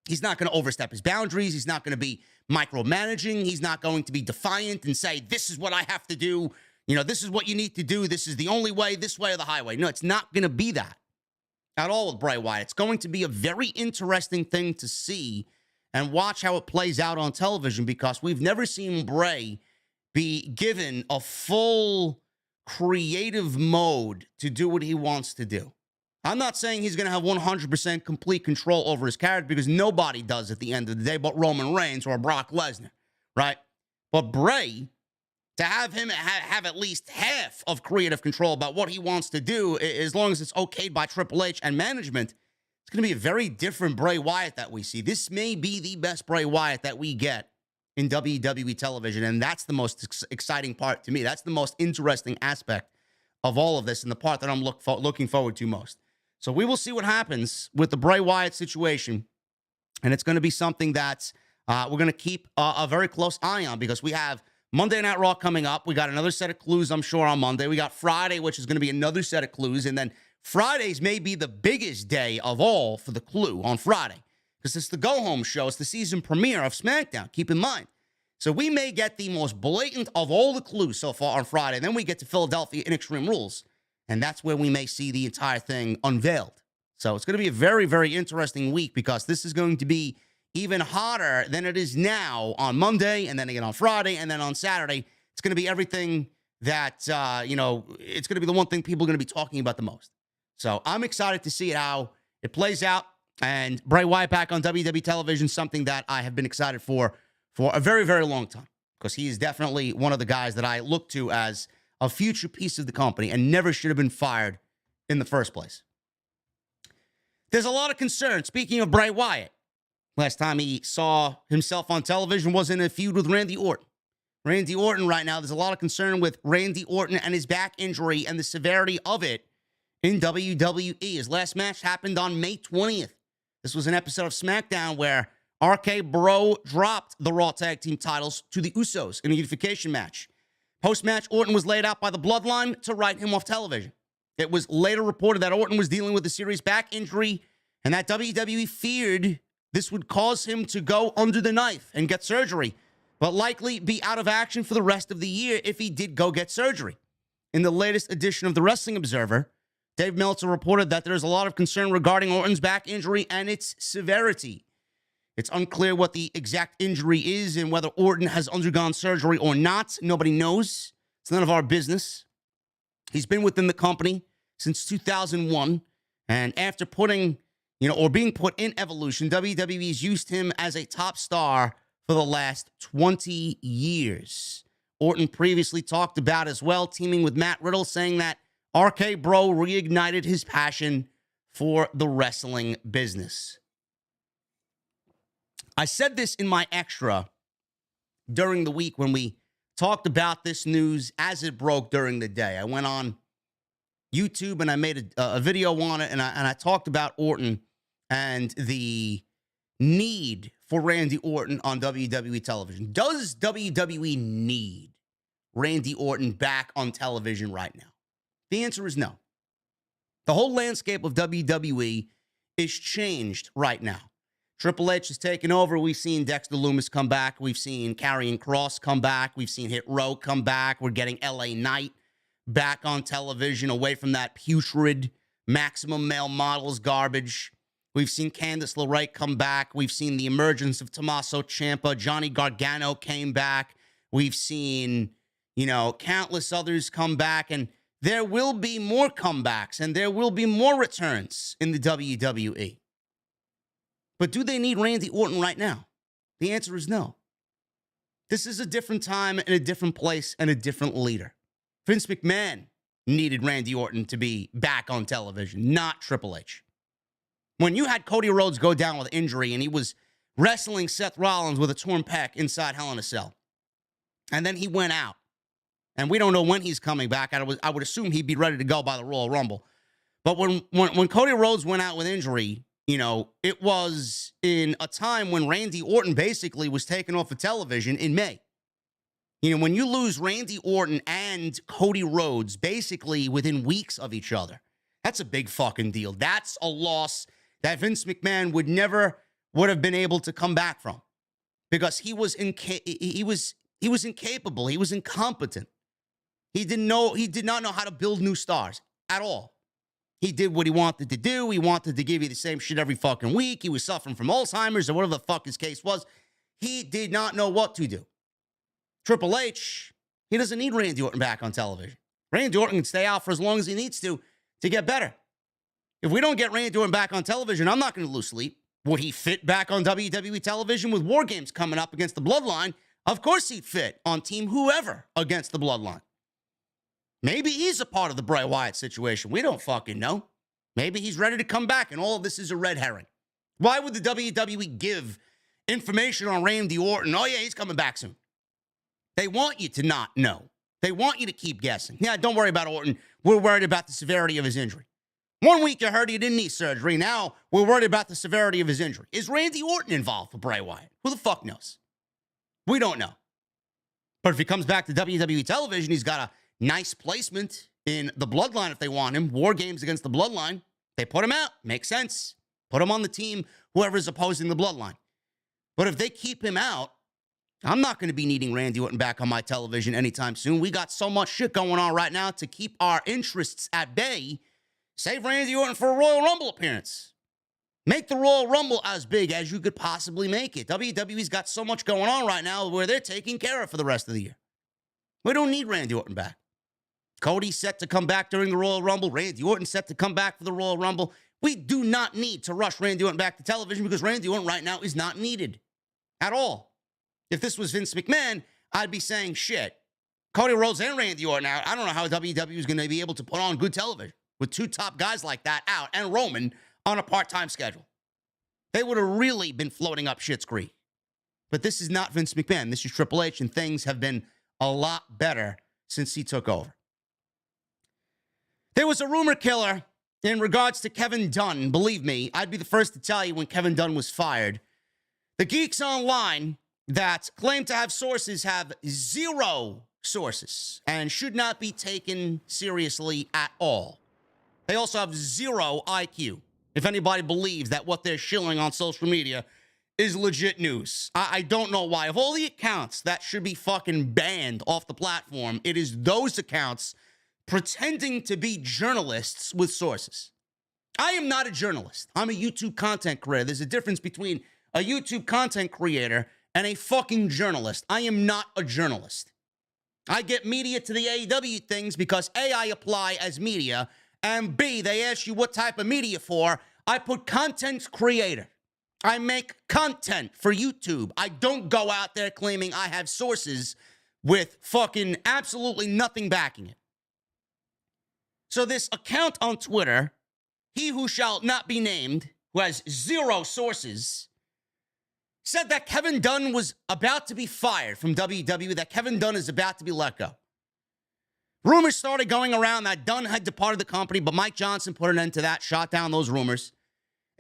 He's not going to overstep his boundaries. He's not going to be micromanaging. He's not going to be defiant and say, this is what I have to do. You know, this is what you need to do. This is the only way, this way or the highway. No, it's not going to be that at all with Bray Wyatt. It's going to be a very interesting thing to see and watch how it plays out on television, because we've never seen Bray be given a full creative mode to do what he wants to do. I'm not saying he's going to have 100% complete control over his character, because nobody does at the end of the day but Roman Reigns or Brock Lesnar, right? But Bray, to have him have at least half of creative control about what he wants to do, as long as it's okayed by Triple H and management, it's going to be a very different Bray Wyatt that we see. This may be the best Bray Wyatt that we get in WWE television, and that's the most exciting part to me. That's the most interesting aspect of all of this, and the part that I'm looking forward to most. So we will see what happens with the Bray Wyatt situation, and it's going to be something that we're going to keep a very close eye on, because we have Monday Night Raw coming up. We got another set of clues, I'm sure, on Monday. We got Friday, which is going to be another set of clues. And then Fridays may be the biggest day of all for the clue on Friday, because it's the go-home show. It's the season premiere of SmackDown. Keep in mind. So we may get the most blatant of all the clues so far on Friday. Then we get to Philadelphia in Extreme Rules. And that's where we may see the entire thing unveiled. So it's going to be a very, very interesting week, because this is going to be even hotter than it is now on Monday, and then again on Friday, and then on Saturday. It's going to be everything that, it's going to be the one thing people are going to be talking about the most. So I'm excited to see how it plays out. And Bray Wyatt back on WWE television, something that I have been excited for a very, very long time, because he is definitely one of the guys that I look to as a future piece of the company and never should have been fired in the first place. There's a lot of concern. Speaking of Bray Wyatt, last time he saw himself on television was in a feud with Randy Orton. Randy Orton right now, there's a lot of concern with Randy Orton and his back injury and the severity of it in WWE. His last match happened on May 20th. This was an episode of SmackDown where RK Bro dropped the Raw Tag Team titles to the Usos in a unification match. Post-match, Orton was laid out by the Bloodline to write him off television. It was later reported that Orton was dealing with a serious back injury and that WWE feared this would cause him to go under the knife and get surgery, but likely be out of action for the rest of the year if he did go get surgery. In the latest edition of the Wrestling Observer, Dave Meltzer reported that there's a lot of concern regarding Orton's back injury and its severity. It's unclear what the exact injury is and whether Orton has undergone surgery or not. Nobody knows. It's none of our business. He's been within the company since 2001, and after being put in Evolution, WWE's used him as a top star for the last 20 years. Orton previously talked about as well teaming with Matt Riddle, saying that RK Bro reignited his passion for the wrestling business. I said this in my extra during the week when we talked about this news as it broke during the day. I went on YouTube and I made a video on it, and I talked about Orton and the need for Randy Orton on WWE television. Does WWE need Randy Orton back on television right now? The answer is no. The whole landscape of WWE is changed right now. Triple H has taken over. We've seen Dexter Lumis come back. We've seen Karrion Kross come back. We've seen Hit Row come back. We're getting LA Knight back on television, away from that putrid Maximum Male Models garbage. We've seen Candice LeRae come back. We've seen the emergence of Tommaso Ciampa. Johnny Gargano came back. We've seen, countless others come back. And there will be more comebacks and there will be more returns in the WWE. But do they need Randy Orton right now? The answer is no. This is a different time and a different place and a different leader. Vince McMahon needed Randy Orton to be back on television, not Triple H. When you had Cody Rhodes go down with injury and he was wrestling Seth Rollins with a torn pec inside Hell in a Cell, and then he went out, and we don't know when he's coming back. I would assume he'd be ready to go by the Royal Rumble. But when Cody Rhodes went out with injury, it was in a time when Randy Orton basically was taken off of television in May. When you lose Randy Orton and Cody Rhodes basically within weeks of each other, that's a big fucking deal. That's a loss that Vince McMahon would have been able to come back from, because he was incapable. He was incompetent. He did not know how to build new stars at all. He did what he wanted to do. He wanted to give you the same shit every fucking week. He was suffering from Alzheimer's or whatever the fuck his case was. He did not know what to do. Triple H, he doesn't need Randy Orton back on television. Randy Orton can stay out for as long as he needs to get better. If we don't get Randy Orton back on television, I'm not going to lose sleep. Would he fit back on WWE television with War Games coming up against the Bloodline? Of course he'd fit on Team Whoever against the Bloodline. Maybe he's a part of the Bray Wyatt situation. We don't fucking know. Maybe he's ready to come back and all of this is a red herring. Why would the WWE give information on Randy Orton? Oh yeah, he's coming back soon. They want you to not know. They want you to keep guessing. Yeah, don't worry about Orton. We're worried about the severity of his injury. 1 week you heard he didn't need surgery. Now we're worried about the severity of his injury. Is Randy Orton involved with Bray Wyatt? Who the fuck knows? We don't know. But if he comes back to WWE television, he's got a nice placement in the Bloodline if they want him. War Games against the Bloodline. They put him out. Makes sense. Put him on the team, whoever's opposing the Bloodline. But if they keep him out, I'm not going to be needing Randy Orton back on my television anytime soon. We got so much shit going on right now to keep our interests at bay. Save Randy Orton for a Royal Rumble appearance. Make the Royal Rumble as big as you could possibly make it. WWE's got so much going on right now where they're taking care of for the rest of the year. We don't need Randy Orton back. Cody's set to come back during the Royal Rumble. Randy Orton set to come back for the Royal Rumble. We do not need to rush Randy Orton back to television because Randy Orton right now is not needed at all. If this was Vince McMahon, I'd be saying, shit, Cody Rhodes and Randy Orton out. I don't know how WWE is going to be able to put on good television with two top guys like that out and Roman on a part-time schedule. They would have really been floating up shit's creek. But this is not Vince McMahon. This is Triple H, and things have been a lot better since he took over. There was a rumor killer in regards to Kevin Dunn. Believe me, I'd be the first to tell you when Kevin Dunn was fired. The geeks online that claim to have sources have zero sources and should not be taken seriously at all. They also have zero IQ. If anybody believes that what they're shilling on social media is legit news. I don't know why. Of all the accounts that should be fucking banned off the platform, it is those accounts pretending to be journalists with sources. I am not a journalist. I'm a YouTube content creator. There's a difference between a YouTube content creator and a fucking journalist. I am not a journalist. I get media to the AEW things because A, I apply as media, and B, they ask you what type of media for. I put content creator. I make content for YouTube. I don't go out there claiming I have sources with fucking absolutely nothing backing it. So this account on Twitter, he who shall not be named, who has zero sources, said that Kevin Dunn was about to be fired from WWE, that Kevin Dunn is about to be let go. Rumors started going around that Dunn had departed the company, but Mike Johnson put an end to that, shot down those rumors.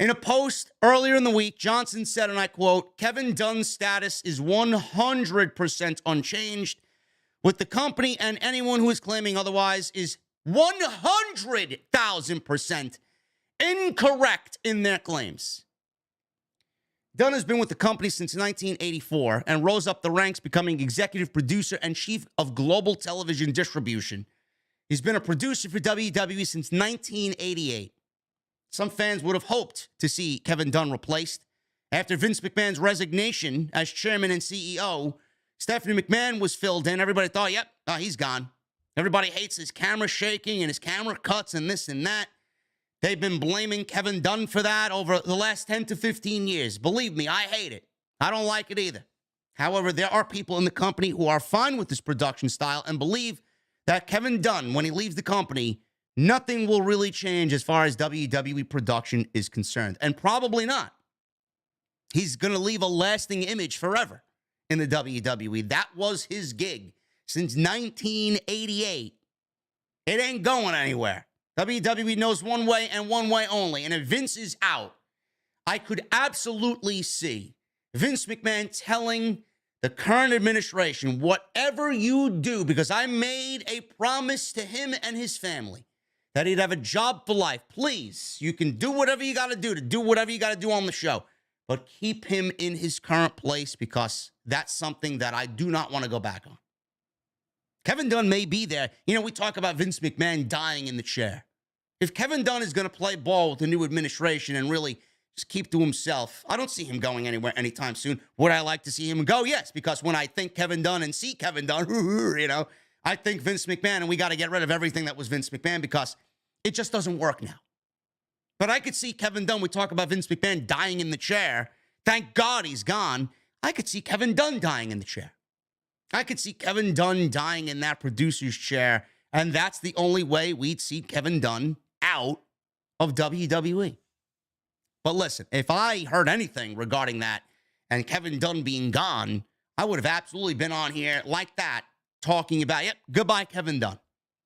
In a post earlier in the week, Johnson said, and I quote, Kevin Dunn's status is 100% unchanged with the company, and anyone who is claiming otherwise is 100,000% incorrect in their claims. Dunn has been with the company since 1984 and rose up the ranks, becoming executive producer and chief of global television distribution. He's been a producer for WWE since 1988. Some fans would have hoped to see Kevin Dunn replaced. After Vince McMahon's resignation as chairman and CEO, Stephanie McMahon was filled in. Everybody thought, yep, he's gone. Everybody hates his camera shaking and his camera cuts and this and that. They've been blaming Kevin Dunn for that over the last 10 to 15 years. Believe me, I hate it. I don't like it either. However, there are people in the company who are fine with this production style and believe that Kevin Dunn, when he leaves the company, nothing will really change as far as WWE production is concerned. And probably not. He's going to leave a lasting image forever in the WWE. That was his gig since 1988. It ain't going anywhere. WWE knows one way and one way only. And if Vince is out, I could absolutely see Vince McMahon telling the current administration, whatever you do, because I made a promise to him and his family that he'd have a job for life. Please, you can do whatever you got to do whatever you got to do on the show, but keep him in his current place because that's something that I do not want to go back on. Kevin Dunn may be there. You know, we talk about Vince McMahon dying in the chair. If Kevin Dunn is going to play ball with the new administration and really just keep to himself, I don't see him going anywhere anytime soon. Would I like to see him go? Yes, because when I think Kevin Dunn and see Kevin Dunn, you know, I think Vince McMahon, and we got to get rid of everything that was Vince McMahon because it just doesn't work now. But I could see Kevin Dunn. We talk about Vince McMahon dying in the chair. Thank God he's gone. I could see Kevin Dunn dying in the chair. I could see Kevin Dunn dying in that producer's chair, and that's the only way we'd see Kevin Dunn out of WWE. But listen, if I heard anything regarding that and Kevin Dunn being gone, I would have absolutely been on here like that, talking about, yep, goodbye, Kevin Dunn.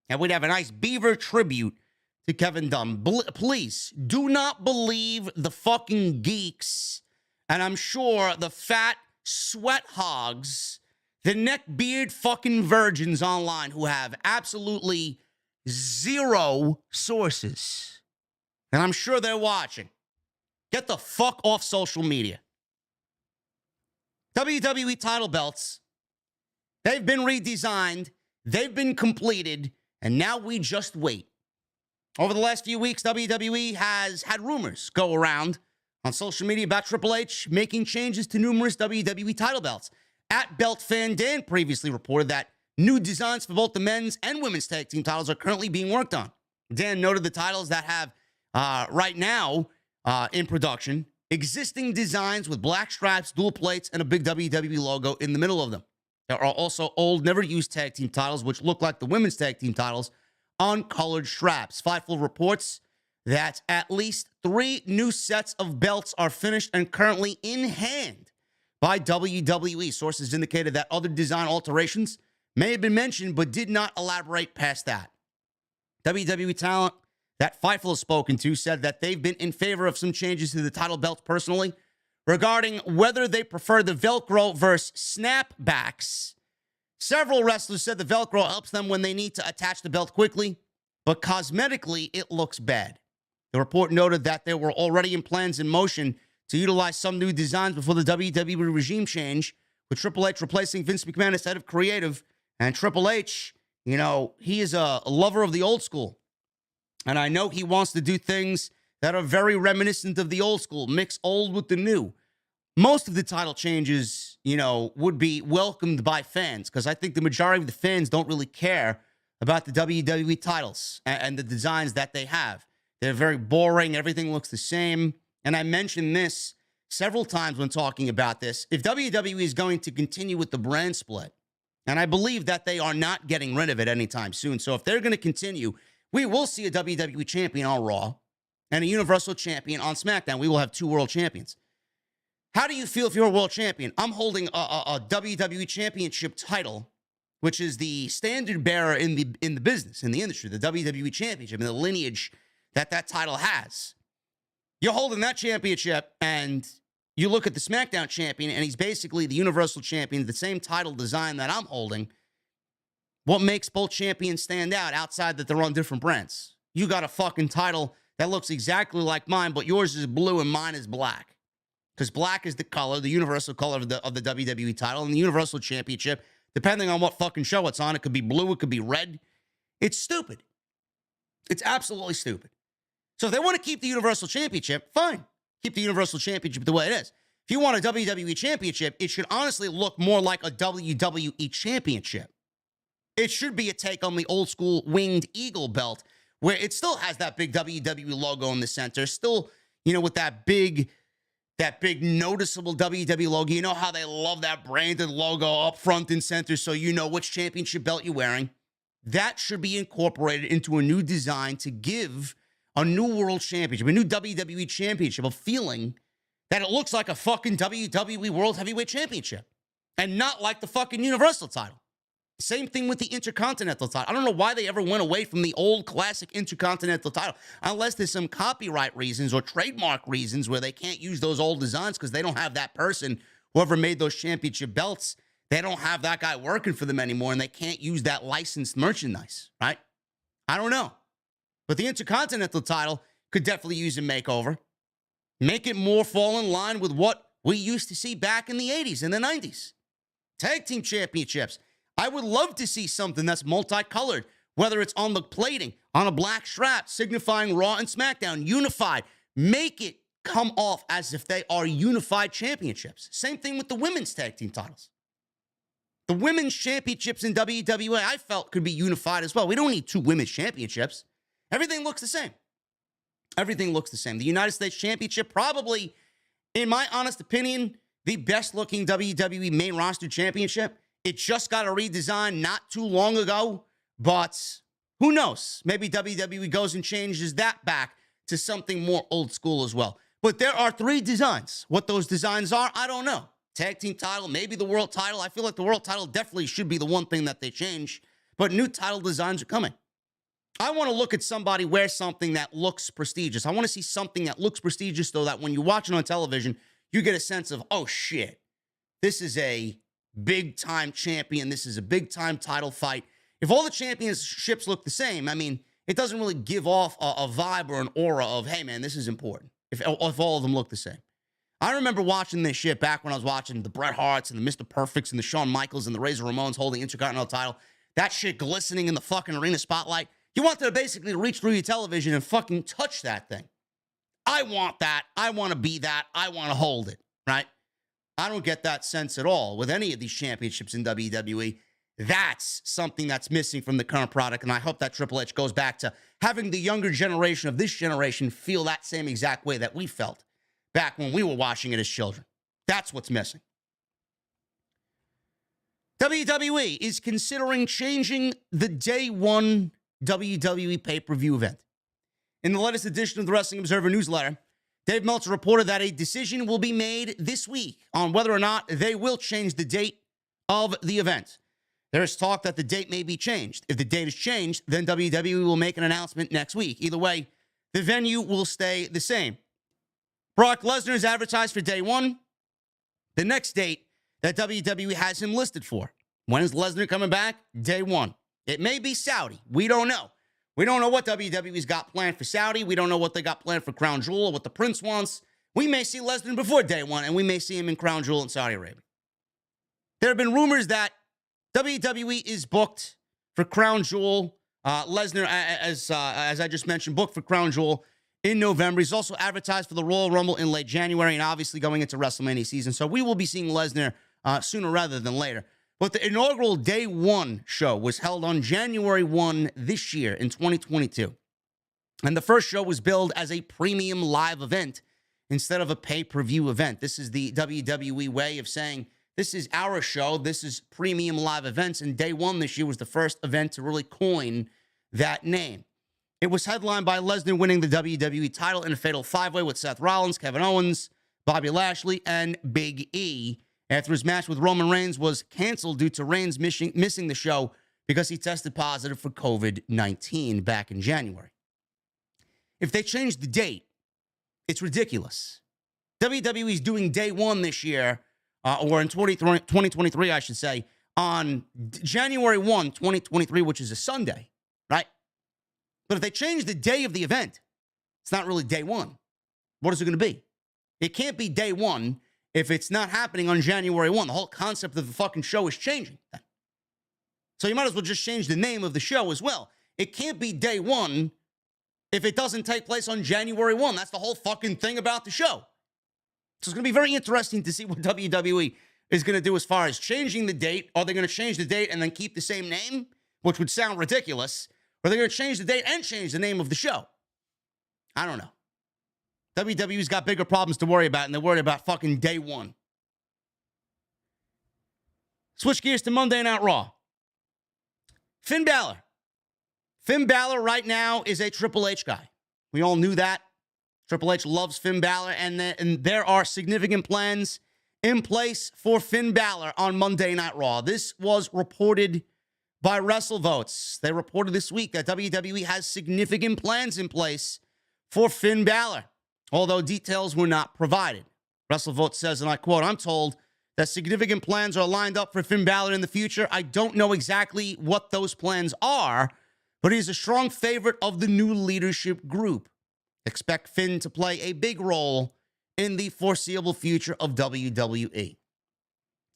And we'd have a nice Beaver tribute to Kevin Dunn. Please, do not believe the fucking geeks, and I'm sure the fat sweat hogs, the neckbeard fucking virgins online who have absolutely zero sources. And I'm sure they're watching. Get the fuck off social media. WWE title belts, they've been redesigned, they've been completed, and now we just wait. Over the last few weeks, WWE has had rumors go around on social media about Triple H making changes to numerous WWE title belts. At Belt Fan Dan previously reported that new designs for both the men's and women's tag team titles are currently being worked on. Dan noted the titles that have right now in production existing designs with black stripes, dual plates, and a big WWE logo in the middle of them. There are also old, never-used tag team titles, which look like the women's tag team titles, on colored straps. Fightful reports that at least 3 new sets of belts are finished and currently in hand by WWE. Sources indicated that other design alterations may have been mentioned, but did not elaborate past that. WWE talent that Fightful has spoken to said that they've been in favor of some changes to the title belts personally. Regarding whether they prefer the Velcro versus snapbacks, several wrestlers said the Velcro helps them when they need to attach the belt quickly, but cosmetically, it looks bad. The report noted that there were already plans in motion to utilize some new designs before the WWE regime change, with Triple H replacing Vince McMahon as head of creative. And Triple H, you know, he is a lover of the old school. And I know he wants to do things that are very reminiscent of the old school, mix old with the new. Most of the title changes, you know, would be welcomed by fans because I think the majority of the fans don't really care about the WWE titles and the designs that they have. They're very boring. Everything looks the same. And I mentioned this several times when talking about this. If WWE is going to continue with the brand split, and I believe that they are not getting rid of it anytime soon. So if they're going to continue, we will see a WWE champion on Raw and a Universal champion on SmackDown. We will have 2 world champions. How do you feel if you're a world champion? I'm holding a WWE championship title, which is the standard bearer in the business, in the industry, the WWE championship, and the lineage that title has. You're holding that championship, and you look at the SmackDown champion, and he's basically the Universal champion, the same title design that I'm holding. What makes both champions stand out outside that they're on different brands? You got a fucking title that looks exactly like mine, but yours is blue and mine is black. Because black is the color, the universal color of the WWE title, and the Universal Championship, depending on what fucking show it's on, it could be blue, it could be red. It's stupid. It's absolutely stupid. So if they want to keep the Universal Championship, fine. Keep the Universal Championship the way it is. If you want a WWE Championship, it should honestly look more like a WWE Championship. It should be a take on the old school winged eagle belt, where it still has that big WWE logo in the center, still, with that big noticeable WWE logo. You know how they love that branded logo up front and center so you know which championship belt you're wearing. That should be incorporated into a new design to give a new world championship, a new WWE championship, a feeling that it looks like a fucking WWE World Heavyweight Championship and not like the fucking Universal title. Same thing with the Intercontinental title. I don't know why they ever went away from the old classic Intercontinental title, unless there's some copyright reasons or trademark reasons where they can't use those old designs because they don't have that person, whoever made those championship belts, they don't have that guy working for them anymore, and they can't use that licensed merchandise, right? I don't know. But the Intercontinental title could definitely use a makeover. Make it more fall in line with what we used to see back in the 80s and the 90s. Tag team championships. I would love to see something that's multicolored, whether it's on the plating, on a black strap, signifying Raw and SmackDown, unified. Make it come off as if they are unified championships. Same thing with the women's tag team titles. The women's championships in WWE, I felt, could be unified as well. We don't need two women's championships. Everything looks the same. Everything looks the same. The United States Championship, probably, in my honest opinion, the best-looking WWE main roster championship. It just got a redesign not too long ago, but who knows? Maybe WWE goes and changes that back to something more old school as well. But there are three designs. What those designs are, I don't know. Tag team title, maybe the world title. I feel like the world title definitely should be the one thing that they change, but new title designs are coming. I want to look at somebody wear something that looks prestigious. I want to see something that looks prestigious so that when you watch it on television, you get a sense of, oh shit, this is a big-time champion. This is a big-time title fight. If all the championships look the same, I mean, it doesn't really give off a vibe or an aura of, hey, man, this is important, if all of them look the same. I remember watching this shit back when I was watching the Bret Harts and the Mr. Perfects and the Shawn Michaels and the Razor Ramones holding Intercontinental title. That shit glistening in the fucking arena spotlight. You want to basically reach through your television and fucking touch that thing. I want that. I want to be that. I want to hold it, right? I don't get that sense at all with any of these championships in WWE. That's something that's missing from the current product, and I hope that Triple H goes back to having the younger generation of this generation feel that same exact way that we felt back when we were watching it as children. That's what's missing. WWE is considering changing the day one WWE pay-per-view event. In the latest edition of the Wrestling Observer newsletter, Dave Meltzer reported that a decision will be made this week on whether or not they will change the date of the event. There is talk that the date may be changed. If the date is changed, then WWE will make an announcement next week. Either way, the venue will stay the same. Brock Lesnar is advertised for day one, the next date that WWE has him listed for. When is Lesnar coming back? Day one. It may be Saudi. We don't know. We don't know what WWE's got planned for Saudi. We don't know what they got planned for Crown Jewel or what the Prince wants. We may see Lesnar before day one, and we may see him in Crown Jewel in Saudi Arabia. There have been rumors that WWE is booked for Crown Jewel. Lesnar, as I just mentioned, booked for Crown Jewel in November. He's also advertised for the Royal Rumble in late January and obviously going into WrestleMania season. So we will be seeing Lesnar sooner rather than later. But the inaugural Day 1 show was held on January 1 this year in 2022. And the first show was billed as a premium live event instead of a pay-per-view event. This is the WWE way of saying, this is our show, this is premium live events, and Day 1 this year was the first event to really coin that name. It was headlined by Lesnar winning the WWE title in a fatal five-way with Seth Rollins, Kevin Owens, Bobby Lashley, and Big E, after his match with Roman Reigns was canceled due to Reigns missing the show because he tested positive for COVID-19 back in January. If they change the date, it's ridiculous. WWE is doing Day 1 this year, or in 2023, I should say, on January 1, 2023, which is a Sunday, right? But if they change the day of the event, it's not really day one. What is it going to be? It can't be day one if it's not happening on January 1. The whole concept of the fucking show is changing. So you might as well just change the name of the show as well. It can't be day one if it doesn't take place on January 1. That's the whole fucking thing about the show. So it's going to be very interesting to see what WWE is going to do as far as changing the date. Are they going to change the date and then keep the same name, which would sound ridiculous? Or are they going to change the date and change the name of the show? I don't know. WWE's got bigger problems to worry about, and they're worried about fucking day one. Switch gears to Monday Night Raw. Finn Balor. Finn Balor right now is a Triple H guy. We all knew that. Triple H loves Finn Balor, and there are significant plans in place for Finn Balor on Monday Night Raw. This was reported by WrestleVotes. They reported this week that WWE has significant plans in place for Finn Balor, although details were not provided. WrestleVotes says, and I quote, "I'm told that significant plans are lined up for Finn Balor in the future. I don't know exactly what those plans are, but he's a strong favorite of the new leadership group. Expect Finn to play a big role in the foreseeable future of WWE."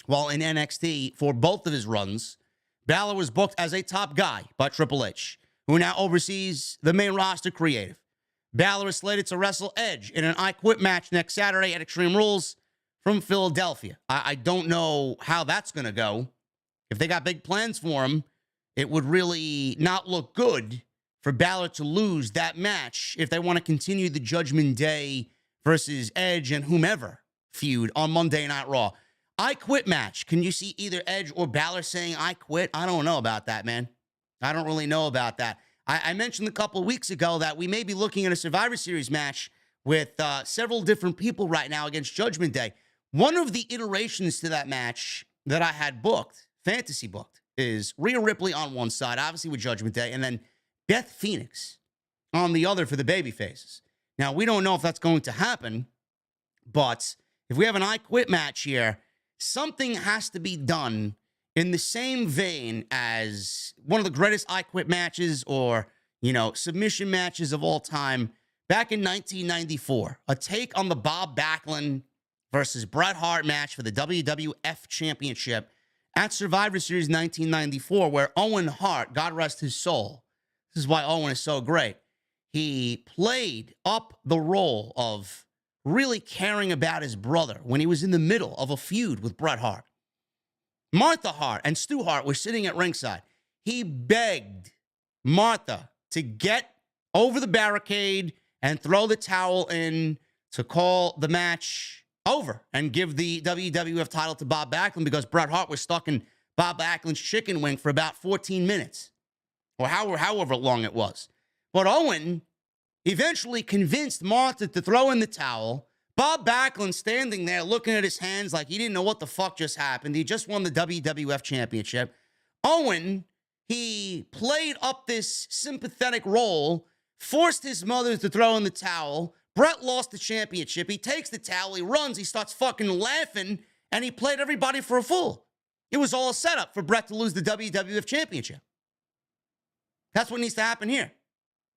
While in NXT, for both of his runs, Balor was booked as a top guy by Triple H, who now oversees the main roster creative. Balor is slated to wrestle Edge in an I Quit match next Saturday at Extreme Rules from Philadelphia. I don't know how that's going to go. If they got big plans for him, it would really not look good for Balor to lose that match if they want to continue the Judgment Day versus Edge and whomever feud on Monday Night Raw. I Quit match. Can you see either Edge or Balor saying I quit? I don't know about that, man. I don't really know about that. I mentioned a couple of weeks ago that we may be looking at a Survivor Series match with several different people right now against Judgment Day. One of the iterations to that match that I had booked, fantasy booked, is Rhea Ripley on one side, obviously with Judgment Day, and then Beth Phoenix on the other for the baby faces. Now, we don't know if that's going to happen, but if we have an I Quit match here, something has to be done in the same vein as one of the greatest I Quit matches or, submission matches of all time back in 1994. A take on the Bob Backlund versus Bret Hart match for the WWF Championship at Survivor Series 1994, where Owen Hart, God rest his soul, this is why Owen is so great, he played up the role of really caring about his brother when he was in the middle of a feud with Bret Hart. Martha Hart and Stu Hart were sitting at ringside. He begged Martha to get over the barricade and throw the towel in to call the match over and give the WWF title to Bob Backlund because Bret Hart was stuck in Bob Backlund's chicken wing for about 14 minutes or however long it was. But Owen eventually convinced Martha to throw in the towel. Bob Backlund standing there looking at his hands like he didn't know what the fuck just happened. He just won the WWF Championship. Owen, he played up this sympathetic role, forced his mother to throw in the towel. Bret lost the championship. He takes the towel, he runs, he starts fucking laughing, and he played everybody for a fool. It was all a setup for Bret to lose the WWF Championship. That's what needs to happen here.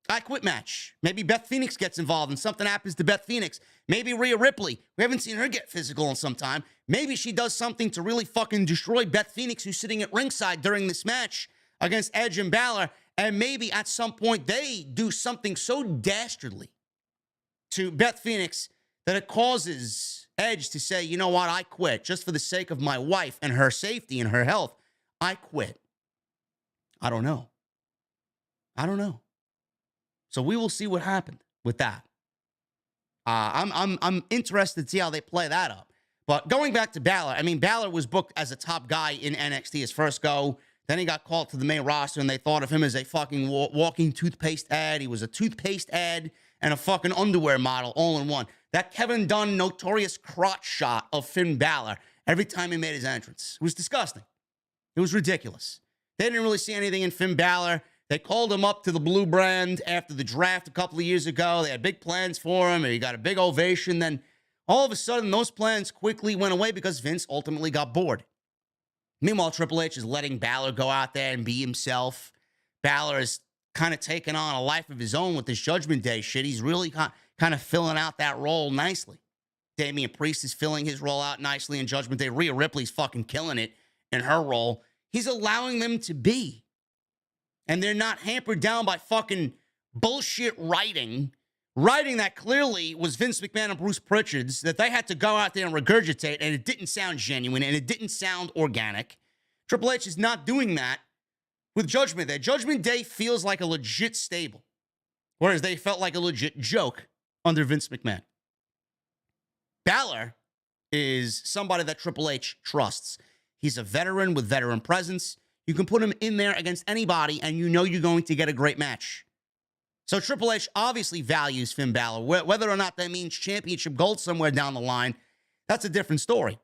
I Quit match. Maybe Beth Phoenix gets involved and something happens to Beth Phoenix. Maybe Rhea Ripley. We haven't seen her get physical in some time. Maybe she does something to really fucking destroy Beth Phoenix, who's sitting at ringside during this match against Edge and Balor. And maybe at some point they do something so dastardly to Beth Phoenix that it causes Edge to say, you know what, I quit. Just for the sake of my wife and her safety and her health, I quit. I don't know. So we will see what happened with that. I'm interested to see how they play that up. But going back to Balor, Balor was booked as a top guy in NXT his first go. Then he got called to the main roster, and they thought of him as a fucking walking toothpaste ad. He was a toothpaste ad and a fucking underwear model all in one. That Kevin Dunn notorious crotch shot of Finn Balor every time he made his entrance. It was disgusting. It was ridiculous. They didn't really see anything in Finn Balor. They called him up to the blue brand after the draft a couple of years ago. They had big plans for him, and he got a big ovation. Then all of a sudden, those plans quickly went away because Vince ultimately got bored. Meanwhile, Triple H is letting Balor go out there and be himself. Balor is kind of taking on a life of his own with this Judgment Day shit. He's really kind of filling out that role nicely. Damian Priest is filling his role out nicely in Judgment Day. Rhea Ripley's fucking killing it in her role. He's allowing them to be. And they're not hampered down by fucking bullshit writing that clearly was Vince McMahon and Bruce Pritchard's, that they had to go out there and regurgitate, and it didn't sound genuine, and it didn't sound organic. Triple H is not doing that with Judgment Day. Judgment Day feels like a legit stable, whereas they felt like a legit joke under Vince McMahon. Balor is somebody that Triple H trusts. He's a veteran with veteran presence. You can put him in there against anybody, and you know you're going to get a great match. So Triple H obviously values Finn Balor. Whether or not that means championship gold somewhere down the line, that's a different story.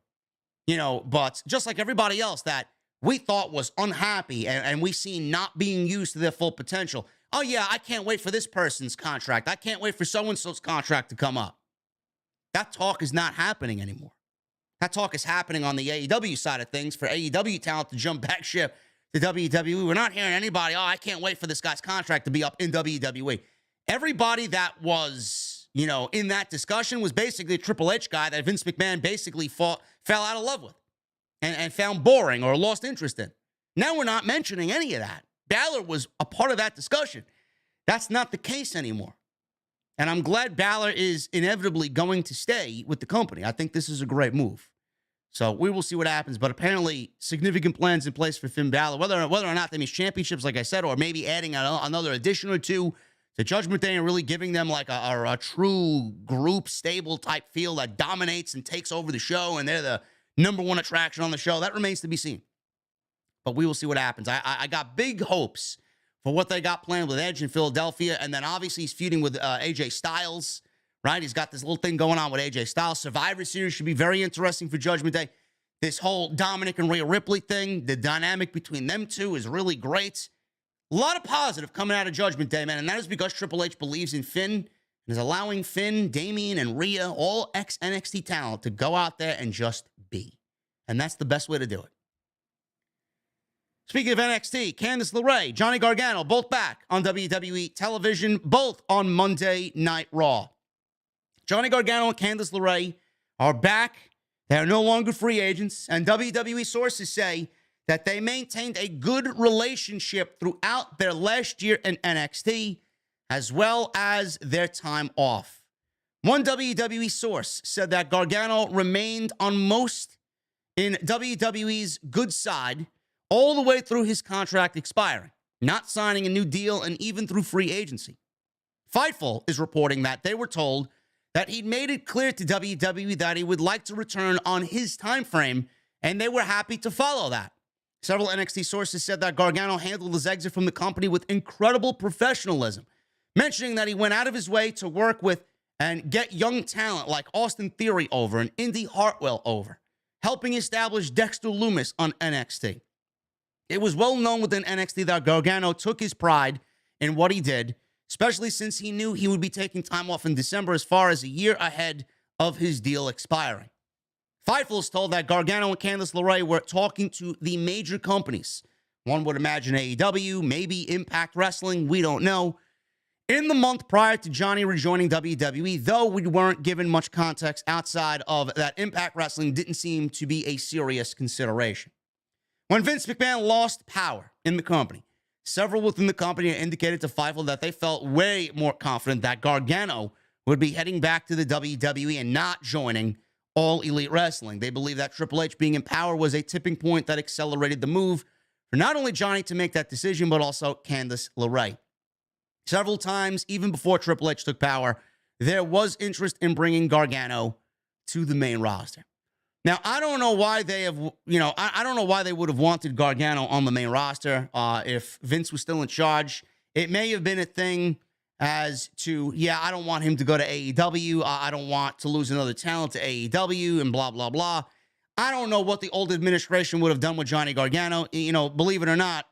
But just like everybody else that we thought was unhappy and we seen not being used to their full potential. Oh, yeah, I can't wait for this person's contract. I can't wait for so-and-so's contract to come up. That talk is not happening anymore. That talk is happening on the AEW side of things for AEW talent to jump back ship to WWE. We're not hearing anybody, oh, I can't wait for this guy's contract to be up in WWE. Everybody that was, in that discussion was basically a Triple H guy that Vince McMahon basically fell out of love with and found boring or lost interest in. Now we're not mentioning any of that. Balor was a part of that discussion. That's not the case anymore. And I'm glad Balor is inevitably going to stay with the company. I think this is a great move. So we will see what happens. But apparently, significant plans in place for Finn Balor. Whether or not that means championships, like I said, or maybe adding another addition or two to Judgment Day and really giving them like a true group, stable type feel that dominates and takes over the show, and they're the number one attraction on the show. That remains to be seen. But we will see what happens. I got big hopes for what they got planned with Edge in Philadelphia. And then obviously he's feuding with AJ Styles, right? He's got this little thing going on with AJ Styles. Survivor Series should be very interesting for Judgment Day. This whole Dominic and Rhea Ripley thing, the dynamic between them two is really great. A lot of positive coming out of Judgment Day, man. And that is because Triple H believes in Finn and is allowing Finn, Damian, and Rhea, all ex-NXT talent, to go out there and just be. And that's the best way to do it. Speaking of NXT, Candice LeRae, Johnny Gargano, both back on WWE television, both on Monday Night Raw. Johnny Gargano and Candice LeRae are back. They are no longer free agents, and WWE sources say that they maintained a good relationship throughout their last year in NXT, as well as their time off. One WWE source said that Gargano remained on most in WWE's good side all the way through his contract expiring, not signing a new deal, and even through free agency. Fightful is reporting that they were told that he'd made it clear to WWE that he would like to return on his time frame, and they were happy to follow that. Several NXT sources said that Gargano handled his exit from the company with incredible professionalism, mentioning that he went out of his way to work with and get young talent like Austin Theory over and Indy Hartwell over, helping establish Dexter Lumis on NXT. It was well known within NXT that Gargano took his pride in what he did, especially since he knew he would be taking time off in December as far as a year ahead of his deal expiring. Fightful is told that Gargano and Candice LeRae were talking to the major companies. One would imagine AEW, maybe Impact Wrestling, we don't know. In the month prior to Johnny rejoining WWE, though we weren't given much context outside of that, Impact Wrestling didn't seem to be a serious consideration. When Vince McMahon lost power in the company, several within the company indicated to Fightful that they felt way more confident that Gargano would be heading back to the WWE and not joining All Elite Wrestling. They believe that Triple H being in power was a tipping point that accelerated the move for not only Johnny to make that decision, but also Candice LeRae. Several times, even before Triple H took power, there was interest in bringing Gargano to the main roster. Now, I don't know why they have, I don't know why they would have wanted Gargano on the main roster if Vince was still in charge. It may have been a thing as to, I don't want him to go to AEW. I don't want to lose another talent to AEW and blah, blah, blah. I don't know what the old administration would have done with Johnny Gargano. Believe it or not,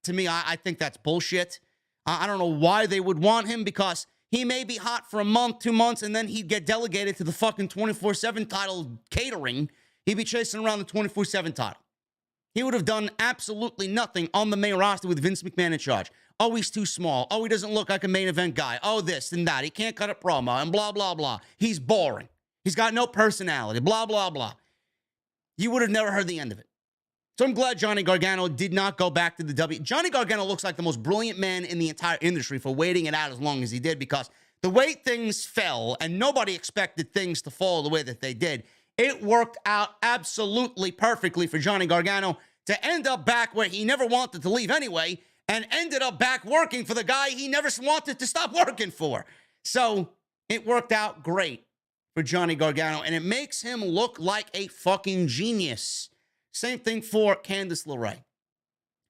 to me, I think that's bullshit. I don't know why they would want him, because he may be hot for a month, 2 months, and then he'd get delegated to the fucking 24/7 title catering. He'd be chasing around the 24/7 title. He would have done absolutely nothing on the main roster with Vince McMahon in charge. Oh, he's too small. Oh, he doesn't look like a main event guy. Oh, this and that. He can't cut a promo and blah, blah, blah. He's boring. He's got no personality, blah, blah, blah. You would have never heard the end of it. So I'm glad Johnny Gargano did not go back to the W. Johnny Gargano looks like the most brilliant man in the entire industry for waiting it out as long as he did, because the way things fell, and nobody expected things to fall the way that they did, it worked out absolutely perfectly for Johnny Gargano to end up back where he never wanted to leave anyway, and ended up back working for the guy he never wanted to stop working for. So it worked out great for Johnny Gargano, and it makes him look like a fucking genius. Same thing for Candice LeRae.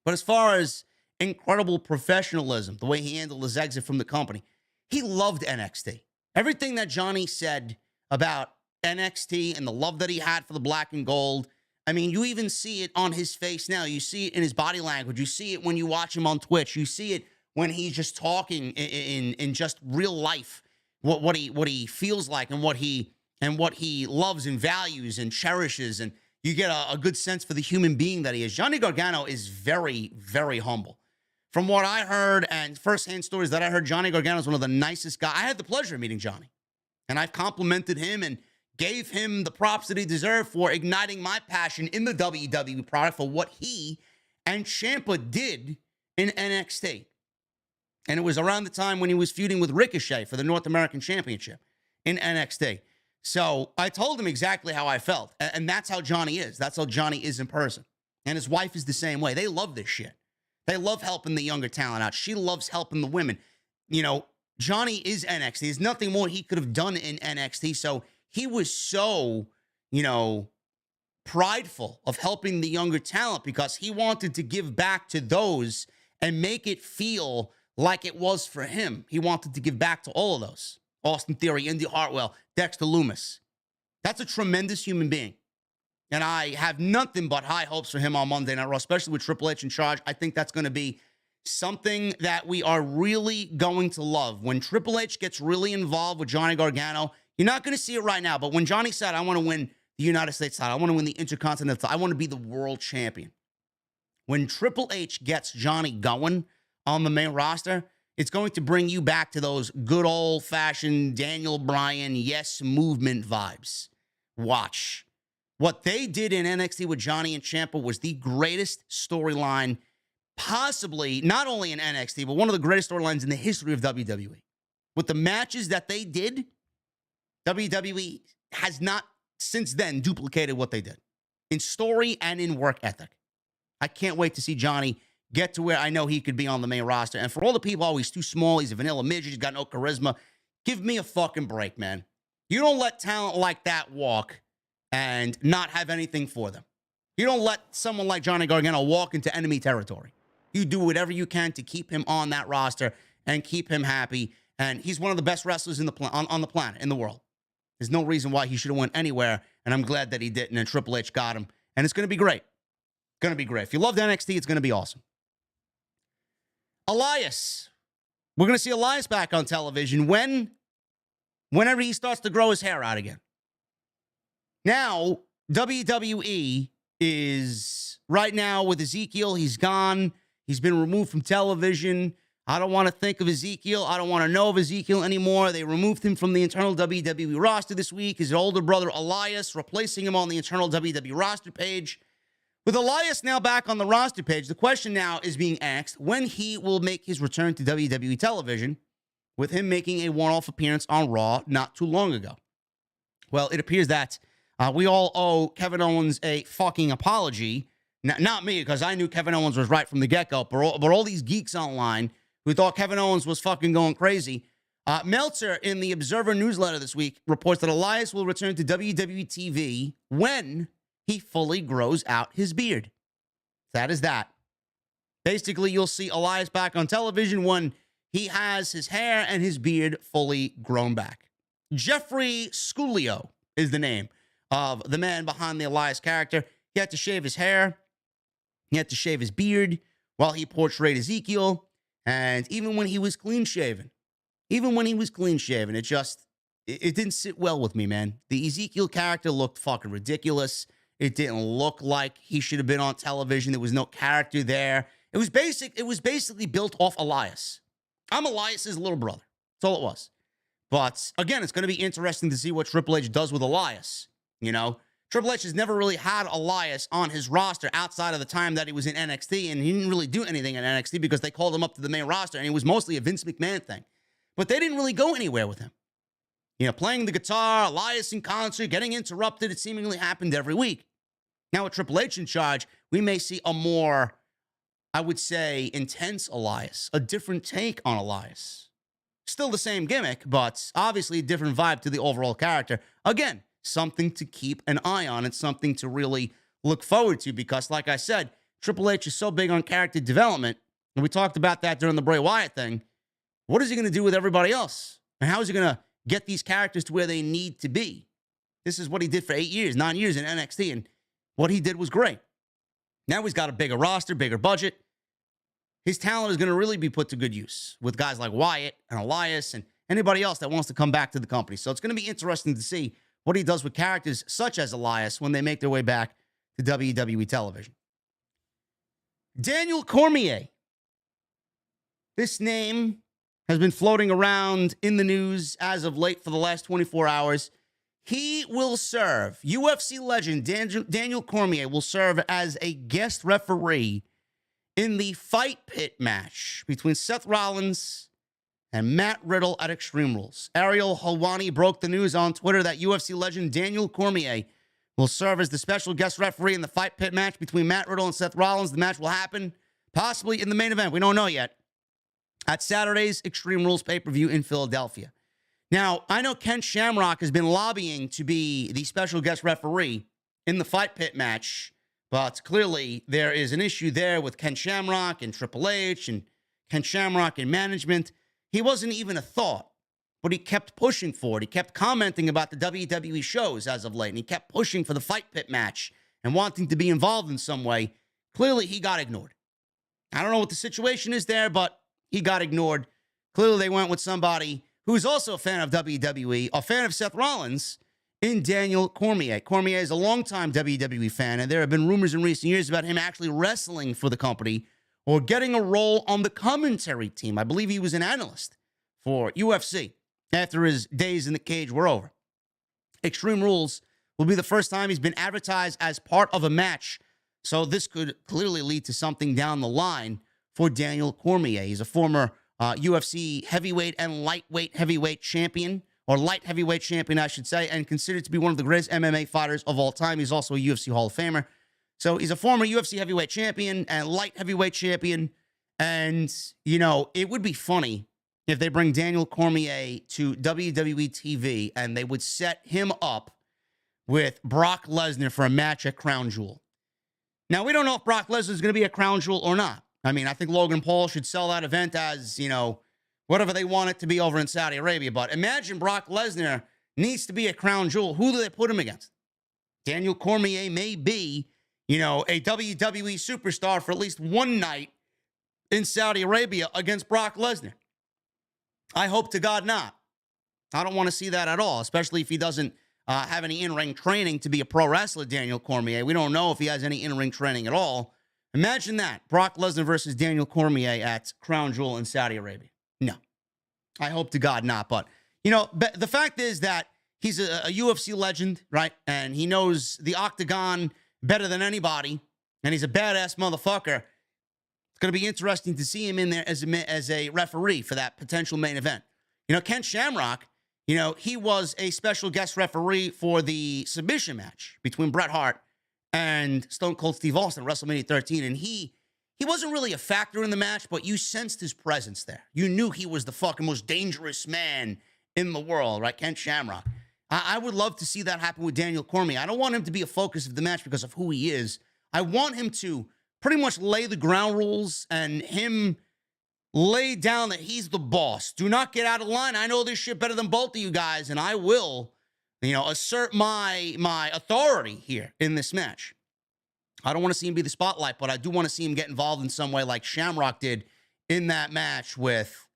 But as far as incredible professionalism, the way he handled his exit from the company, he loved NXT. Everything that Johnny said about NXT and the love that he had for the black and gold, I mean, you even see it on his face now. You see it in his body language. You see it when you watch him on Twitch. You see it when he's just talking in just real life, what he feels like and what he loves and values and cherishes, and you get a good sense for the human being that he is. Johnny Gargano is very, very humble. From what I heard and firsthand stories that I heard, Johnny Gargano is one of the nicest guys. I had the pleasure of meeting Johnny, and I've complimented him and gave him the props that he deserved for igniting my passion in the WWE product for what he and Ciampa did in NXT. And it was around the time when he was feuding with Ricochet for the North American Championship in NXT. So I told him exactly how I felt. And that's how Johnny is. That's how Johnny is in person. And his wife is the same way. They love this shit. They love helping the younger talent out. She loves helping the women. You know, Johnny is NXT. There's nothing more he could have done in NXT. So he was so, prideful of helping the younger talent because he wanted to give back to those and make it feel like it was for him. He wanted to give back to all of those. Austin Theory, Indy Hartwell, Dexter Lumis. That's a tremendous human being. And I have nothing but high hopes for him on Monday Night Raw, especially with Triple H in charge. I think that's going to be something that we are really going to love. When Triple H gets really involved with Johnny Gargano, you're not going to see it right now, but when Johnny said, I want to win the United States title, I want to win the Intercontinental title, I want to be the world champion. When Triple H gets Johnny going on the main roster, it's going to bring you back to those good old-fashioned Daniel Bryan, yes, movement vibes. Watch. What they did in NXT with Johnny and Ciampa was the greatest storyline, possibly, not only in NXT, but one of the greatest storylines in the history of WWE. With the matches that they did, WWE has not since then duplicated what they did in story and in work ethic. I can't wait to see Johnny get to where I know he could be on the main roster. And for all the people, oh, he's too small, he's a vanilla midget, he's got no charisma, give me a fucking break, man. You don't let talent like that walk and not have anything for them. You don't let someone like Johnny Gargano walk into enemy territory. You do whatever you can to keep him on that roster and keep him happy. And he's one of the best wrestlers in the on the planet, in the world. There's no reason why he should have went anywhere, and I'm glad that he didn't, and Triple H got him. And it's going to be great. Going to be great. If you loved NXT, it's going to be awesome. Elias. We're going to see Elias back on television whenever he starts to grow his hair out again. Now, WWE is right now with Ezekiel. He's gone. He's been removed from television. I don't want to think of Ezekiel. I don't want to know of Ezekiel anymore. They removed him from the internal WWE roster this week. His older brother, Elias, replacing him on the internal WWE roster page. With Elias now back on the roster page, the question now is being asked when he will make his return to WWE television, with him making a one-off appearance on Raw not too long ago. Well, it appears that we all owe Kevin Owens a fucking apology. Not me, because I knew Kevin Owens was right from the get-go, but all these geeks online who thought Kevin Owens was fucking going crazy. Meltzer, in the Observer newsletter this week, reports that Elias will return to WWE TV when he fully grows out his beard. That is that. Basically, you'll see Elias back on television when he has his hair and his beard fully grown back. Jeffrey Sculio is the name of the man behind the Elias character. He had to shave his hair. He had to shave his beard while he portrayed Ezekiel. And even when he was clean-shaven, it didn't sit well with me, man. The Ezekiel character looked fucking ridiculous. It didn't look like he should have been on television. There was no character there. It was basically built off Elias. I'm Elias's little brother. That's all it was. But again, it's going to be interesting to see what Triple H does with Elias. You know, Triple H has never really had Elias on his roster outside of the time that he was in NXT, and he didn't really do anything in NXT because they called him up to the main roster, and it was mostly a Vince McMahon thing. But they didn't really go anywhere with him. You know, playing the guitar, Elias in concert, getting interrupted, it seemingly happened every week. Now with Triple H in charge, we may see a more, I would say, intense Elias, a different take on Elias. Still the same gimmick, but obviously a different vibe to the overall character. Again, something to keep an eye on and something to really look forward to because, like I said, Triple H is so big on character development, and we talked about that during the Bray Wyatt thing. What is he going to do with everybody else? And how is he going to get these characters to where they need to be? This is what he did for 8 years, 9 years in NXT, and what he did was great. Now he's got a bigger roster, bigger budget. His talent is going to really be put to good use with guys like Wyatt and Elias and anybody else that wants to come back to the company. So it's going to be interesting to see what he does with characters such as Elias when they make their way back to WWE television. Daniel Cormier. This name has been floating around in the news as of late for the last 24 hours. He will serve, UFC legend Daniel Cormier will serve as a guest referee in the Fight Pit match between Seth Rollins and Matt Riddle at Extreme Rules. Ariel Helwani broke the news on Twitter that UFC legend Daniel Cormier will serve as the special guest referee in the Fight Pit match between Matt Riddle and Seth Rollins. The match will happen possibly in the main event. We don't know yet. At Saturday's Extreme Rules pay-per-view in Philadelphia. Now, I know Ken Shamrock has been lobbying to be the special guest referee in the Fight Pit match, but clearly there is an issue there with Ken Shamrock and Triple H and Ken Shamrock and management. He wasn't even a thought, but he kept pushing for it. He kept commenting about the WWE shows as of late, and he kept pushing for the Fight Pit match and wanting to be involved in some way. Clearly, he got ignored. I don't know what the situation is there, but he got ignored. Clearly, they went with somebody who's also a fan of WWE, a fan of Seth Rollins, in Daniel Cormier. Cormier is a longtime WWE fan, and there have been rumors in recent years about him actually wrestling for the company or getting a role on the commentary team. I believe he was an analyst for UFC after his days in the cage were over. Extreme Rules will be the first time he's been advertised as part of a match, so this could clearly lead to something down the line for Daniel Cormier. He's a former UFC heavyweight and lightweight heavyweight champion, or light heavyweight champion, I should say, and considered to be one of the greatest MMA fighters of all time. He's also a UFC Hall of Famer. So he's a former UFC heavyweight champion and light heavyweight champion. And, you know, it would be funny if they bring Daniel Cormier to WWE TV and they would set him up with Brock Lesnar for a match at Crown Jewel. Now, we don't know if Brock Lesnar is going to be at Crown Jewel or not. I mean, I think Logan Paul should sell that event as, you know, whatever they want it to be over in Saudi Arabia. But imagine Brock Lesnar needs to be at Crown Jewel. Who do they put him against? Daniel Cormier may be, you know, a WWE superstar for at least one night in Saudi Arabia against Brock Lesnar. I hope to God not. I don't want to see that at all, especially if he doesn't have any in-ring training to be a pro wrestler, Daniel Cormier. We don't know if he has any in-ring training at all. Imagine that. Brock Lesnar versus Daniel Cormier at Crown Jewel in Saudi Arabia. No. I hope to God not. But, you know, the fact is that he's a UFC legend, right? And he knows the octagon better than anybody. And he's a badass motherfucker. It's going to be interesting to see him in there as a referee for that potential main event. You know, Ken Shamrock, you know, he was a special guest referee for the submission match between Bret Hart and Stone Cold Steve Austin at WrestleMania 13. And he wasn't really a factor in the match, but you sensed his presence there. You knew he was the fucking most dangerous man in the world, right? Ken Shamrock. I would love to see that happen with Daniel Cormier. I don't want him to be a focus of the match because of who he is. I want him to pretty much lay the ground rules and him lay down that he's the boss. Do not get out of line. I know this shit better than both of you guys, and I will, you know, assert my authority here in this match. I don't want to see him be the spotlight, but I do want to see him get involved in some way like Shamrock did in that match with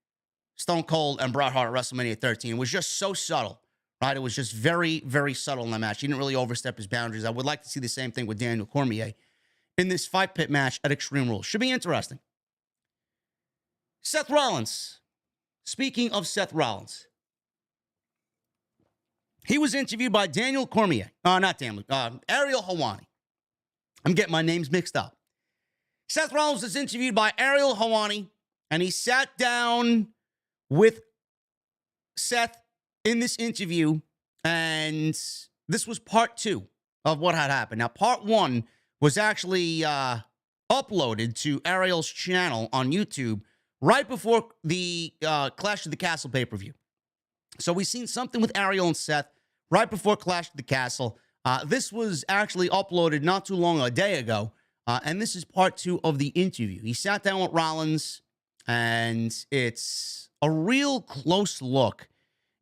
Stone Cold and Bret Hart at WrestleMania 13. It was just so subtle. right? It was just very, very subtle in that match. He didn't really overstep his boundaries. I would like to see the same thing with Daniel Cormier in this fight pit match at Extreme Rules. Should be interesting. Seth Rollins. Speaking of Seth Rollins, he was interviewed by Daniel Cormier. Ariel Helwani. I'm getting my names mixed up. Seth Rollins was interviewed by Ariel Helwani, and he sat down with Seth in this interview, and this was part 2 of what had happened. Now, part 1 was actually uploaded to Ariel's channel on YouTube right before the Clash of the Castle pay-per-view. So we've seen something with Ariel and Seth right before Clash of the Castle. This was actually uploaded not too long, a day ago, and this is part 2 of the interview. He sat down with Rollins, and it's a real close look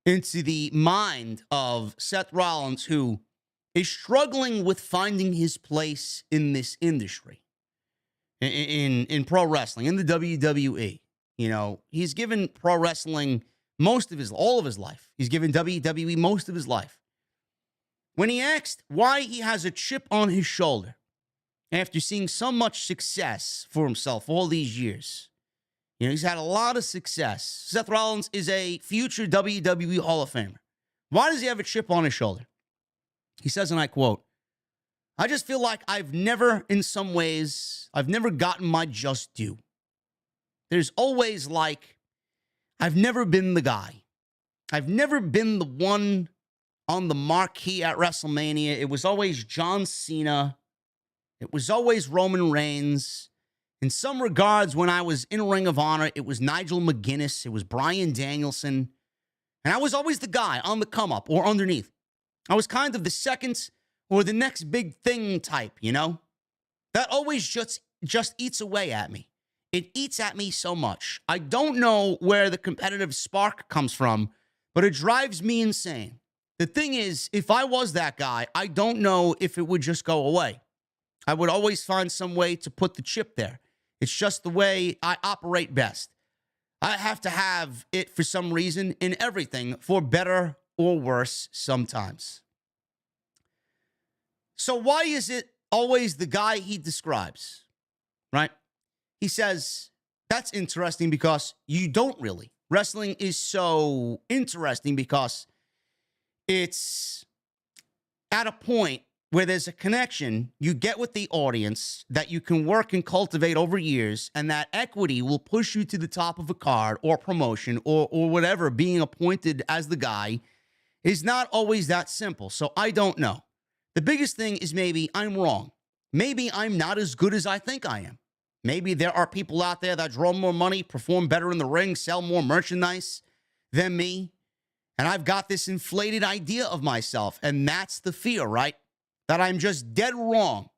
into the mind of Seth Rollins, who is struggling with finding his place in this industry, in pro wrestling, in the WWE. You know, he's given pro wrestling all of his life. He's given WWE most of his life. When he asked why he has a chip on his shoulder after seeing so much success for himself all these years, you know, he's had a lot of success. Seth Rollins is a future WWE Hall of Famer. Why does he have a chip on his shoulder? He says, and I quote, "I just feel like I've never gotten my just due. There's always I've never been the guy. I've never been the one on the marquee at WrestleMania. It was always John Cena. It was always Roman Reigns. In some regards, when I was in Ring of Honor, it was Nigel McGuinness. It was Bryan Danielson. And I was always the guy on the come-up or underneath. I was kind of the second or the next big thing type, you know? That always just eats away at me. It eats at me so much. I don't know where the competitive spark comes from, but it drives me insane. The thing is, if I was that guy, I don't know if it would just go away. I would always find some way to put the chip there. It's just the way I operate best. I have to have it for some reason in everything, for better or worse sometimes. So why is it always the guy he describes, right? He says, that's interesting because you don't really. Wrestling is so interesting because it's at a point where there's a connection you get with the audience that you can work and cultivate over years, and that equity will push you to the top of a card or promotion or whatever. Being appointed as the guy is not always that simple. So I don't know. The biggest thing is maybe I'm wrong. Maybe I'm not as good as I think I am. Maybe there are people out there that draw more money, perform better in the ring, sell more merchandise than me. And I've got this inflated idea of myself. And that's the fear, right? That I'm just dead wrong.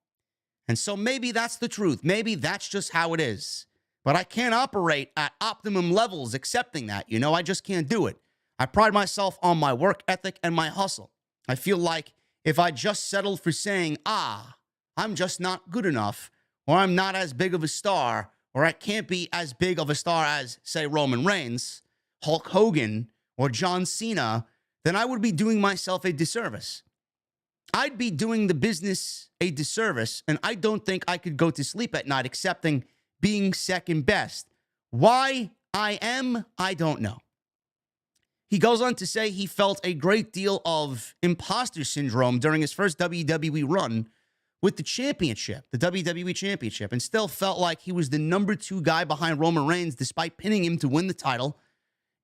And so maybe that's the truth. Maybe that's just how it is. But I can't operate at optimum levels accepting that. You know, I just can't do it. I pride myself on my work ethic and my hustle. I feel like if I just settled for saying, I'm just not good enough, or I'm not as big of a star, or I can't be as big of a star as, say, Roman Reigns, Hulk Hogan, or John Cena, then I would be doing myself a disservice. I'd be doing the business a disservice, and I don't think I could go to sleep at night accepting being second best. Why I am, I don't know. He goes on to say he felt a great deal of imposter syndrome during his first WWE run with the championship, the WWE Championship, and still felt like he was the number 2 guy behind Roman Reigns despite pinning him to win the title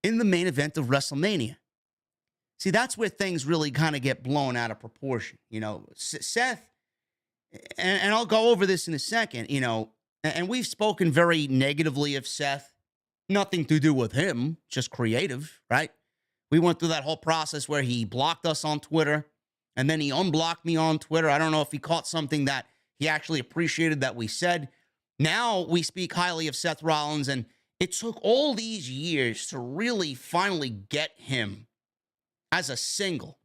in the main event of WrestleMania. See, that's where things really kind of get blown out of proportion. You know, Seth, and I'll go over this in a second, you know, and we've spoken very negatively of Seth. Nothing to do with him, just creative, right? We went through that whole process where he blocked us on Twitter, and then he unblocked me on Twitter. I don't know if he caught something that he actually appreciated that we said. Now we speak highly of Seth Rollins, and it took all these years to really finally get him as a single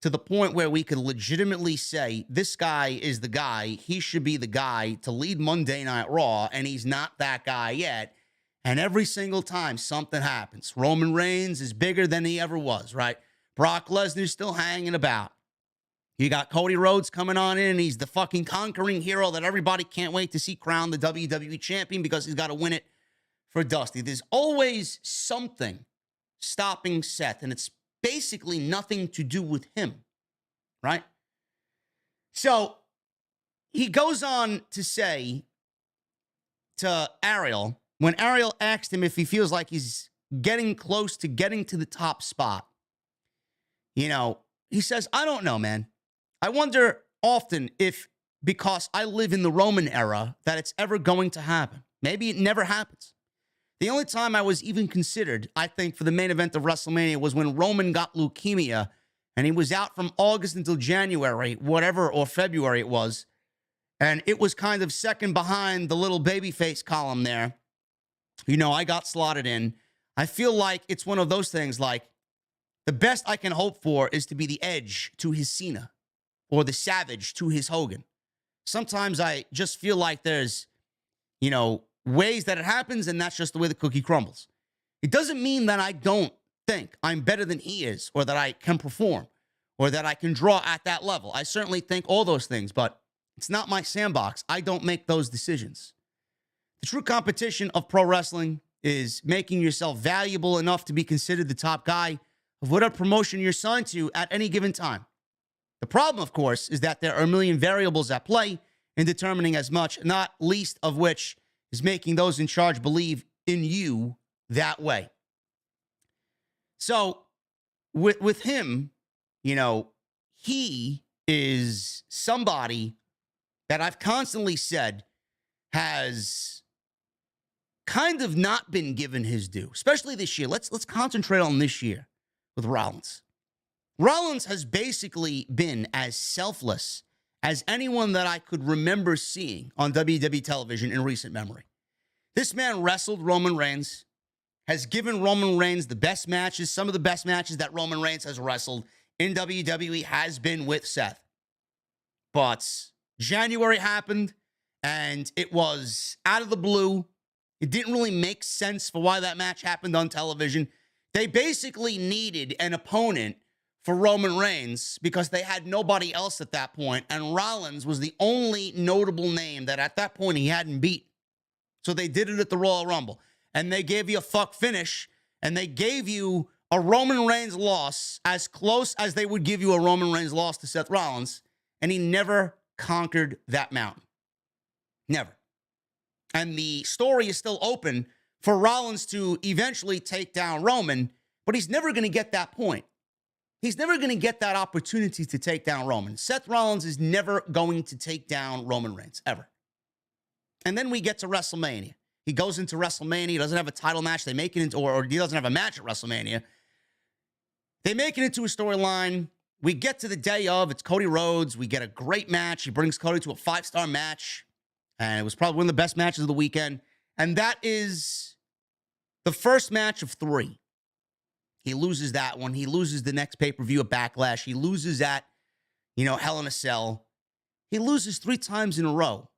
to the point where we could legitimately say, this guy is the guy. He should be the guy to lead Monday Night Raw, and he's not that guy yet. And every single time something happens, Roman Reigns is bigger than he ever was, right? Brock Lesnar's still hanging about. You got Cody Rhodes coming on in. He's the fucking conquering hero that everybody can't wait to see crowned the WWE champion because he's got to win it for Dusty. There's always something stopping Seth, and it's basically nothing to do with him, right? So he goes on to say to Ariel, when Ariel asked him if he feels like he's getting close to getting to the top spot, you know, he says, I don't know, man. I wonder often if, because I live in the Roman era, that it's ever going to happen. Maybe it never happens. The only time I was even considered, I think, for the main event of WrestleMania was when Roman got leukemia and he was out from August until January, whatever, or February it was. And it was kind of second behind the little babyface column there. You know, I got slotted in. I feel like it's one of those things like the best I can hope for is to be the Edge to his Cena or the Savage to his Hogan. Sometimes I just feel like there's, you know, ways that it happens, and that's just the way the cookie crumbles. It doesn't mean that I don't think I'm better than he is, or that I can perform, or that I can draw at that level. I certainly think all those things, but it's not my sandbox. I don't make those decisions. The true competition of pro wrestling is making yourself valuable enough to be considered the top guy of whatever promotion you're signed to at any given time. The problem, of course, is that there are a million variables at play in determining as much, not least of which is making those in charge believe in you that way. So with him, you know, he is somebody that I've constantly said has kind of not been given his due, especially this year. Let's concentrate on this year with Rollins. Rollins has basically been as selfless as anyone that I could remember seeing on WWE television in recent memory. This man wrestled Roman Reigns, has given Roman Reigns the best matches. Some of the best matches that Roman Reigns has wrestled in WWE has been with Seth. But January happened, and it was out of the blue. It didn't really make sense for why that match happened on television. They basically needed an opponent for Roman Reigns because they had nobody else at that point, and Rollins was the only notable name that at that point he hadn't beat. So they did it at the Royal Rumble, and they gave you a fuck finish, and they gave you a Roman Reigns loss as close as they would give you a Roman Reigns loss to Seth Rollins, and he never conquered that mountain. Never. And the story is still open for Rollins to eventually take down Roman, but he's never going to get that point. He's never going to get that opportunity to take down Roman. Seth Rollins is never going to take down Roman Reigns, ever. And then we get to WrestleMania. He goes into WrestleMania. He doesn't have a title match. They make it into, or he doesn't have a match at WrestleMania. They make it into a storyline. We get to the day of. It's Cody Rhodes. We get a great match. He brings Cody to a 5-star match. And it was probably one of the best matches of the weekend. And that is the first match of 3. He loses that one. He loses the next pay-per-view at Backlash. He loses at, Hell in a Cell. He loses 3 times in a row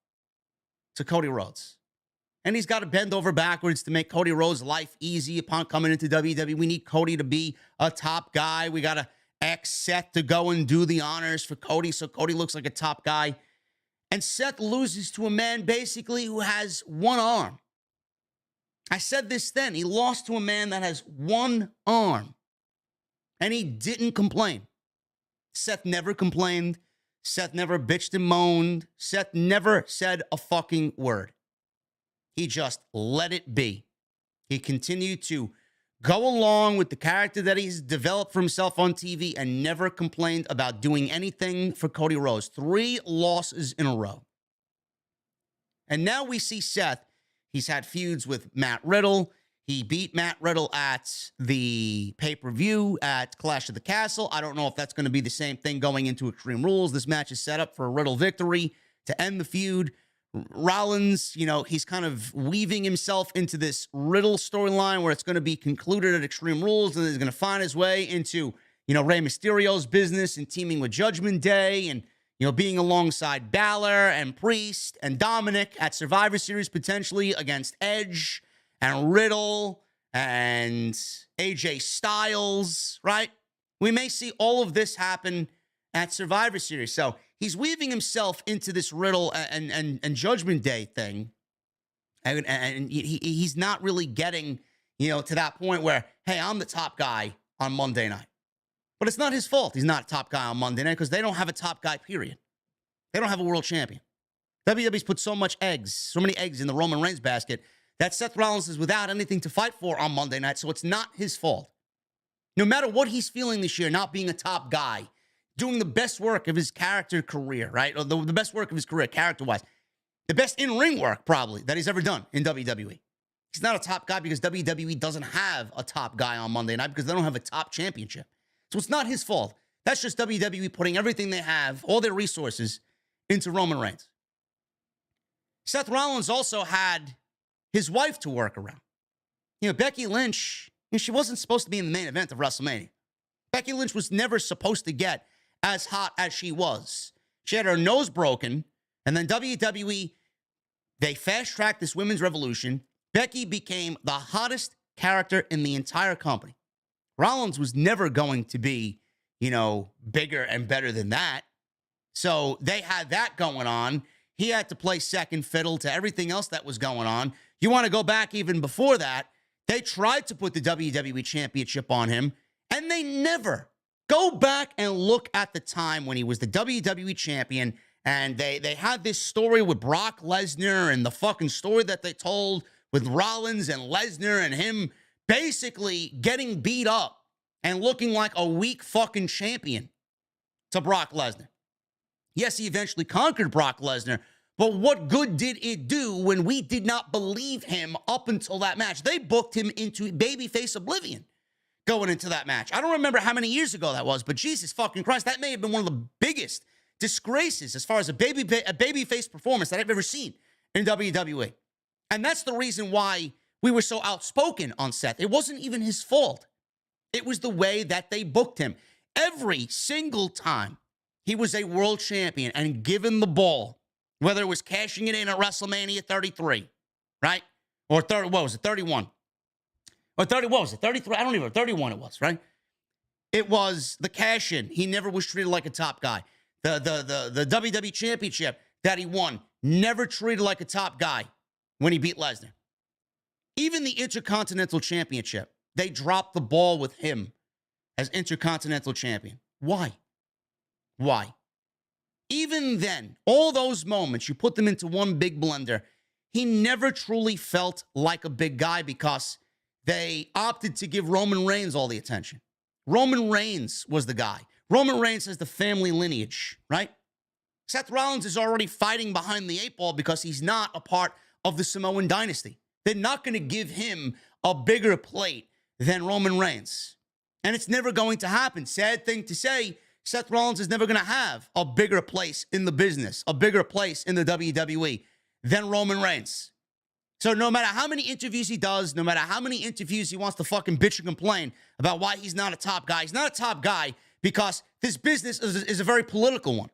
to Cody Rhodes. And he's got to bend over backwards to make Cody Rhodes' life easy upon coming into WWE. We need Cody to be a top guy. We got to ask Seth to go and do the honors for Cody so Cody looks like a top guy. And Seth loses to a man basically who has one arm. I said this then. He lost to a man that has one arm. And he didn't complain. Seth never complained. Seth never bitched and moaned. Seth never said a fucking word. He just let it be. He continued to go along with the character that he's developed for himself on TV and never complained about doing anything for Cody Rhodes. 3 losses in a row. And now we see Seth. He's had feuds with Matt Riddle. He beat Matt Riddle at the pay-per-view at Clash of the Castle. I don't know if that's going to be the same thing going into Extreme Rules. This match is set up for a Riddle victory to end the feud. Rollins, he's kind of weaving himself into this Riddle storyline where it's going to be concluded at Extreme Rules, and he's going to find his way into, Rey Mysterio's business and teaming with Judgment Day and, being alongside Balor and Priest and Dominic at Survivor Series potentially against Edge and Riddle and AJ Styles, right? We may see all of this happen at Survivor Series. So he's weaving himself into this riddle and Judgment Day thing. And he's not really getting, to that point where, hey, I'm the top guy on Monday night. But it's not his fault he's not a top guy on Monday night because they don't have a top guy, period. They don't have a world champion. WWE's put so many eggs in the Roman Reigns basket that Seth Rollins is without anything to fight for on Monday night, so it's not his fault. No matter what he's feeling this year, not being a top guy, doing the best work of his character career, right? Or the best work of his career, character-wise. The best in-ring work, probably, that he's ever done in WWE. He's not a top guy because WWE doesn't have a top guy on Monday night because they don't have a top championship. So it's not his fault. That's just WWE putting everything they have, all their resources, into Roman Reigns. Seth Rollins also had his wife to work around. Becky Lynch, she wasn't supposed to be in the main event of WrestleMania. Becky Lynch was never supposed to get as hot as she was. She had her nose broken, and then WWE, they fast-tracked this women's revolution. Becky became the hottest character in the entire company. Rollins was never going to be, bigger and better than that. So they had that going on. He had to play second fiddle to everything else that was going on. You want to go back even before that, they tried to put the WWE Championship on him, and they never. Go back and look at the time when he was the WWE Champion, and they had this story with Brock Lesnar and the fucking story that they told with Rollins and Lesnar and him basically getting beat up and looking like a weak fucking champion to Brock Lesnar. Yes, he eventually conquered Brock Lesnar, but what good did it do when we did not believe him up until that match? They booked him into babyface oblivion going into that match. I don't remember how many years ago that was, but Jesus fucking Christ, that may have been one of the biggest disgraces as far as a babyface performance that I've ever seen in WWE. And that's the reason why we were so outspoken on Seth. It wasn't even his fault. It was the way that they booked him. Every single time he was a world champion and given the ball, whether it was cashing it in at WrestleMania 33, right? Or 30, what was it, 31? Or 30, what was it, 33? I don't even know, 31 it was, right? It was the cash-in. He never was treated like a top guy. The WWE Championship that he won, never treated like a top guy when he beat Lesnar. Even the Intercontinental Championship, they dropped the ball with him as Intercontinental Champion. Why? Why? Even then, all those moments, you put them into one big blender, he never truly felt like a big guy because they opted to give Roman Reigns all the attention. Roman Reigns was the guy. Roman Reigns has the family lineage, right? Seth Rollins is already fighting behind the eight ball because he's not a part of the Samoan dynasty. They're not going to give him a bigger plate than Roman Reigns. And it's never going to happen. Sad thing to say, Seth Rollins is never going to have a bigger place in the business, a bigger place in the WWE than Roman Reigns. So no matter how many interviews he does, no matter how many interviews he wants to fucking bitch and complain about why he's not a top guy, he's not a top guy because this business is a very political one.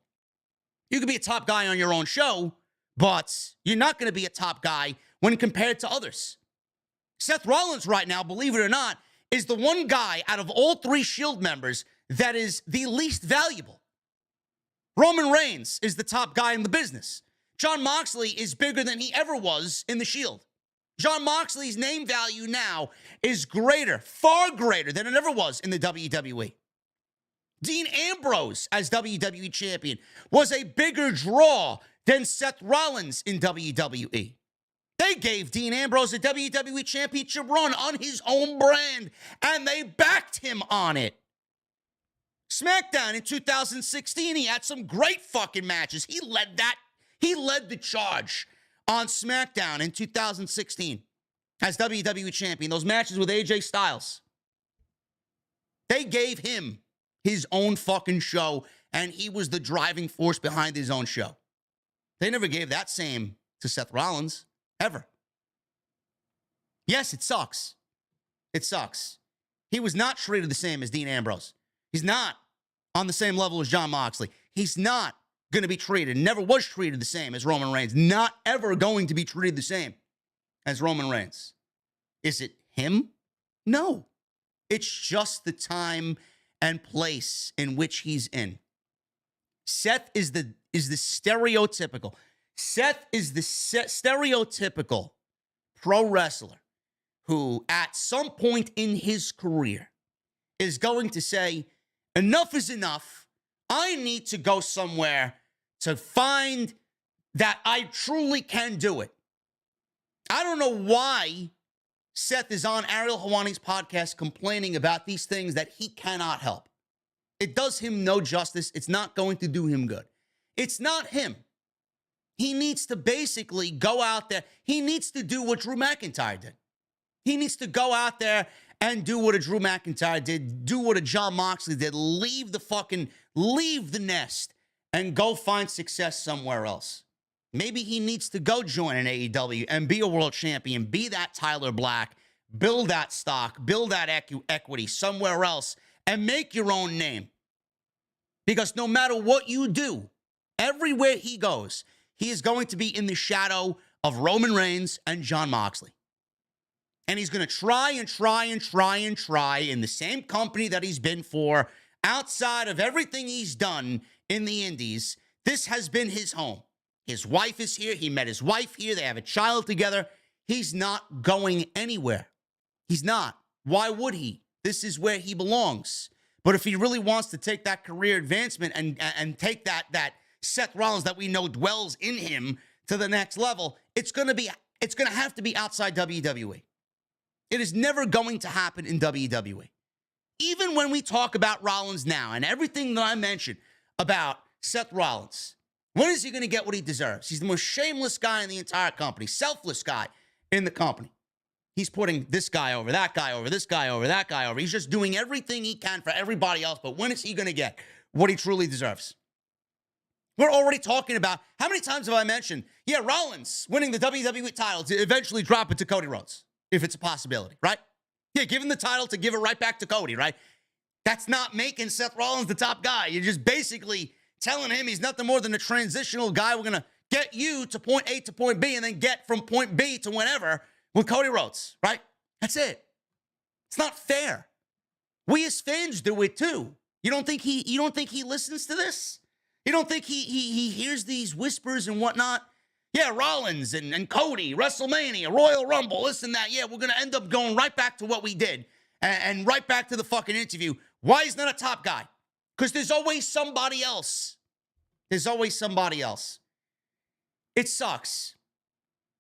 You could be a top guy on your own show, but you're not going to be a top guy when compared to others. Seth Rollins right now, believe it or not, is the one guy out of all three Shield members that is the least valuable. Roman Reigns is the top guy in the business. Jon Moxley is bigger than he ever was in the Shield. Jon Moxley's name value now is greater, far greater than it ever was in the WWE. Dean Ambrose as WWE Champion was a bigger draw than Seth Rollins in WWE. They gave Dean Ambrose a WWE Championship run on his own brand, and they backed him on it. SmackDown in 2016, he had some great fucking matches. He led the charge on SmackDown in 2016 as WWE Champion. Those matches with AJ Styles. They gave him his own fucking show, and he was the driving force behind his own show. They never gave that same to Seth Rollins, ever. Yes, it sucks. It sucks. He was not treated the same as Dean Ambrose. He's not on the same level as Jon Moxley. He's not going to be treated, never was treated the same as Roman Reigns. Not ever going to be treated the same as Roman Reigns. Is it him? No. It's just the time and place in which he's in. Seth is the stereotypical. Seth is the stereotypical pro wrestler who at some point in his career is going to say, enough is enough. I need to go somewhere to find that I truly can do it. I don't know why Seth is on Ariel Helwani's podcast complaining about these things that he cannot help. It does him no justice. It's not going to do him good. It's not him. He needs to basically go out there. He needs to do what Drew McIntyre did. He needs to go out there and do what a Drew McIntyre did, do what a Jon Moxley did, leave the nest and go find success somewhere else. Maybe he needs to go join an AEW and be a world champion, be that Tyler Black, build that stock, build that equity somewhere else, and make your own name. Because no matter what you do, everywhere he goes, he is going to be in the shadow of Roman Reigns and Jon Moxley. And he's going to try and try and try and try in the same company that he's been for, outside of everything he's done in the indies. This has been his home. His wife is here. He met his wife here. They have a child together. He's not going anywhere. He's not. Why would he? This is where he belongs. But if he really wants to take that career advancement and take that Seth Rollins that we know dwells in him to the next level, it's going to have to be outside WWE. It is never going to happen in WWE. Even when we talk about Rollins now and everything that I mentioned about Seth Rollins, when is he going to get what he deserves? He's the most shameless guy in the entire company, selfless guy in the company. He's putting this guy over, that guy over, this guy over, that guy over. He's just doing everything he can for everybody else. But when is he going to get what he truly deserves? We're already talking about, how many times have I mentioned, Rollins winning the WWE title to eventually drop it to Cody Rhodes, if it's a possibility, right? Give him the title to give it right back to Cody, right? That's not making Seth Rollins the top guy. You're just basically telling him he's nothing more than a transitional guy. We're going to get you to point A to point B and then get from point B to whenever with Cody Rhodes, right? That's it. It's not fair. We as fans do it too. You don't think he listens to this? You don't think he hears these whispers and whatnot? Rollins and Cody, WrestleMania, Royal Rumble, this and that. We're going to end up going right back to what we did and right back to the fucking interview. Why he's not a top guy? Because there's always somebody else. There's always somebody else. It sucks.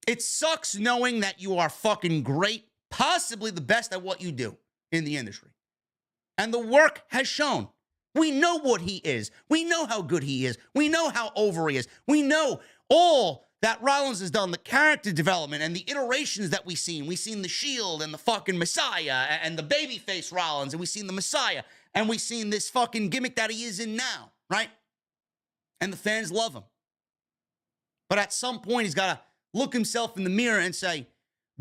It sucks knowing that you are fucking great, possibly the best at what you do in the industry. And the work has shown. We know what he is. We know how good he is. We know how over he is. We know all that Rollins has done, the character development and the iterations that we've seen. We've seen the Shield and the fucking Messiah and the babyface Rollins, and we've seen the Messiah, and we've seen this fucking gimmick that he is in now, right? And the fans love him. But at some point, he's got to look himself in the mirror and say,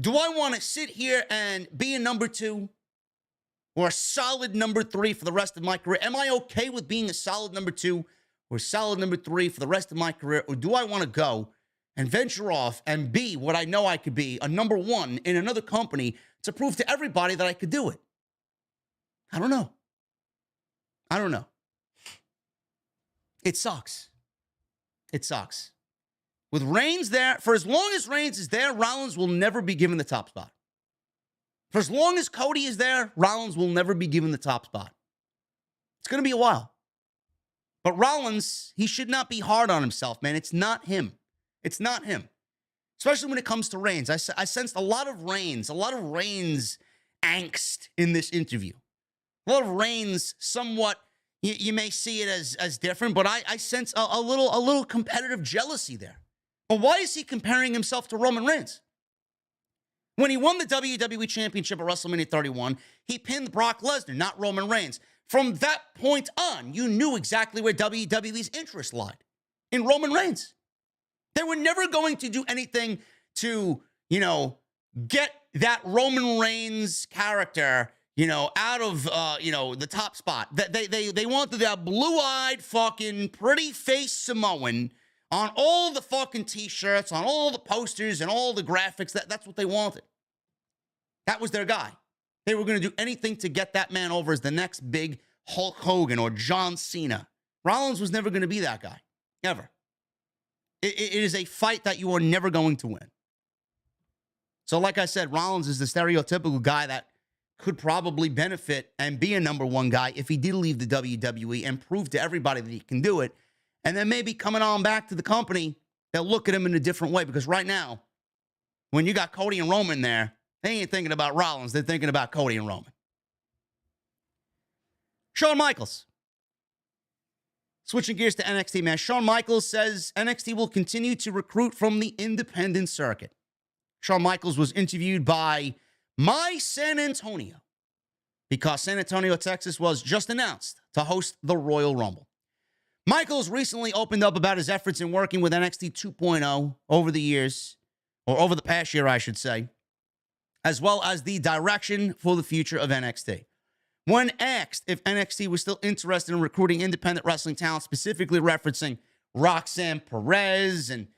do I want to sit here and be a number 2 or a solid number 3 for the rest of my career? Am I okay with being a solid number 2 or a solid number 3 for the rest of my career? Or do I want to go and venture off and be what I know I could be, a number 1 in another company, to prove to everybody that I could do it? I don't know. It sucks. It sucks. With Reigns there, for as long as Reigns is there, Rollins will never be given the top spot. For as long as Cody is there, Rollins will never be given the top spot. It's going to be a while. But Rollins, he should not be hard on himself, man. It's not him. It's not him. Especially when it comes to Reigns. I sensed a lot of Reigns angst in this interview. A lot of Reigns somewhat, you may see it as different, but I sense a little competitive jealousy there. But why is he comparing himself to Roman Reigns? When he won the WWE Championship at WrestleMania 31, he pinned Brock Lesnar, not Roman Reigns. From that point on, you knew exactly where WWE's interest lied. In Roman Reigns. They were never going to do anything to, get that Roman Reigns character, out of, the top spot. They wanted that blue-eyed, fucking, pretty-faced Samoan on all the fucking T-shirts, on all the posters, and all the graphics. That's what they wanted. That was their guy. They were going to do anything to get that man over as the next big Hulk Hogan or John Cena. Rollins was never going to be that guy, ever. It is a fight that you are never going to win. So like I said, Rollins is the stereotypical guy that could probably benefit and be a number one guy if he did leave the WWE and prove to everybody that he can do it. And then maybe coming on back to the company, they'll look at him in a different way. Because right now, when you got Cody and Roman there, they ain't thinking about Rollins. They're thinking about Cody and Roman. Shawn Michaels. Switching gears to NXT, man. Shawn Michaels says NXT will continue to recruit from the independent circuit. Shawn Michaels was interviewed by My San Antonio because San Antonio, Texas was just announced to host the Royal Rumble. Michaels recently opened up about his efforts in working with NXT 2.0 over the years, or over the past year, I should say, as well as the direction for the future of NXT. When asked if NXT was still interested in recruiting independent wrestling talent, specifically referencing Roxanne Perez and,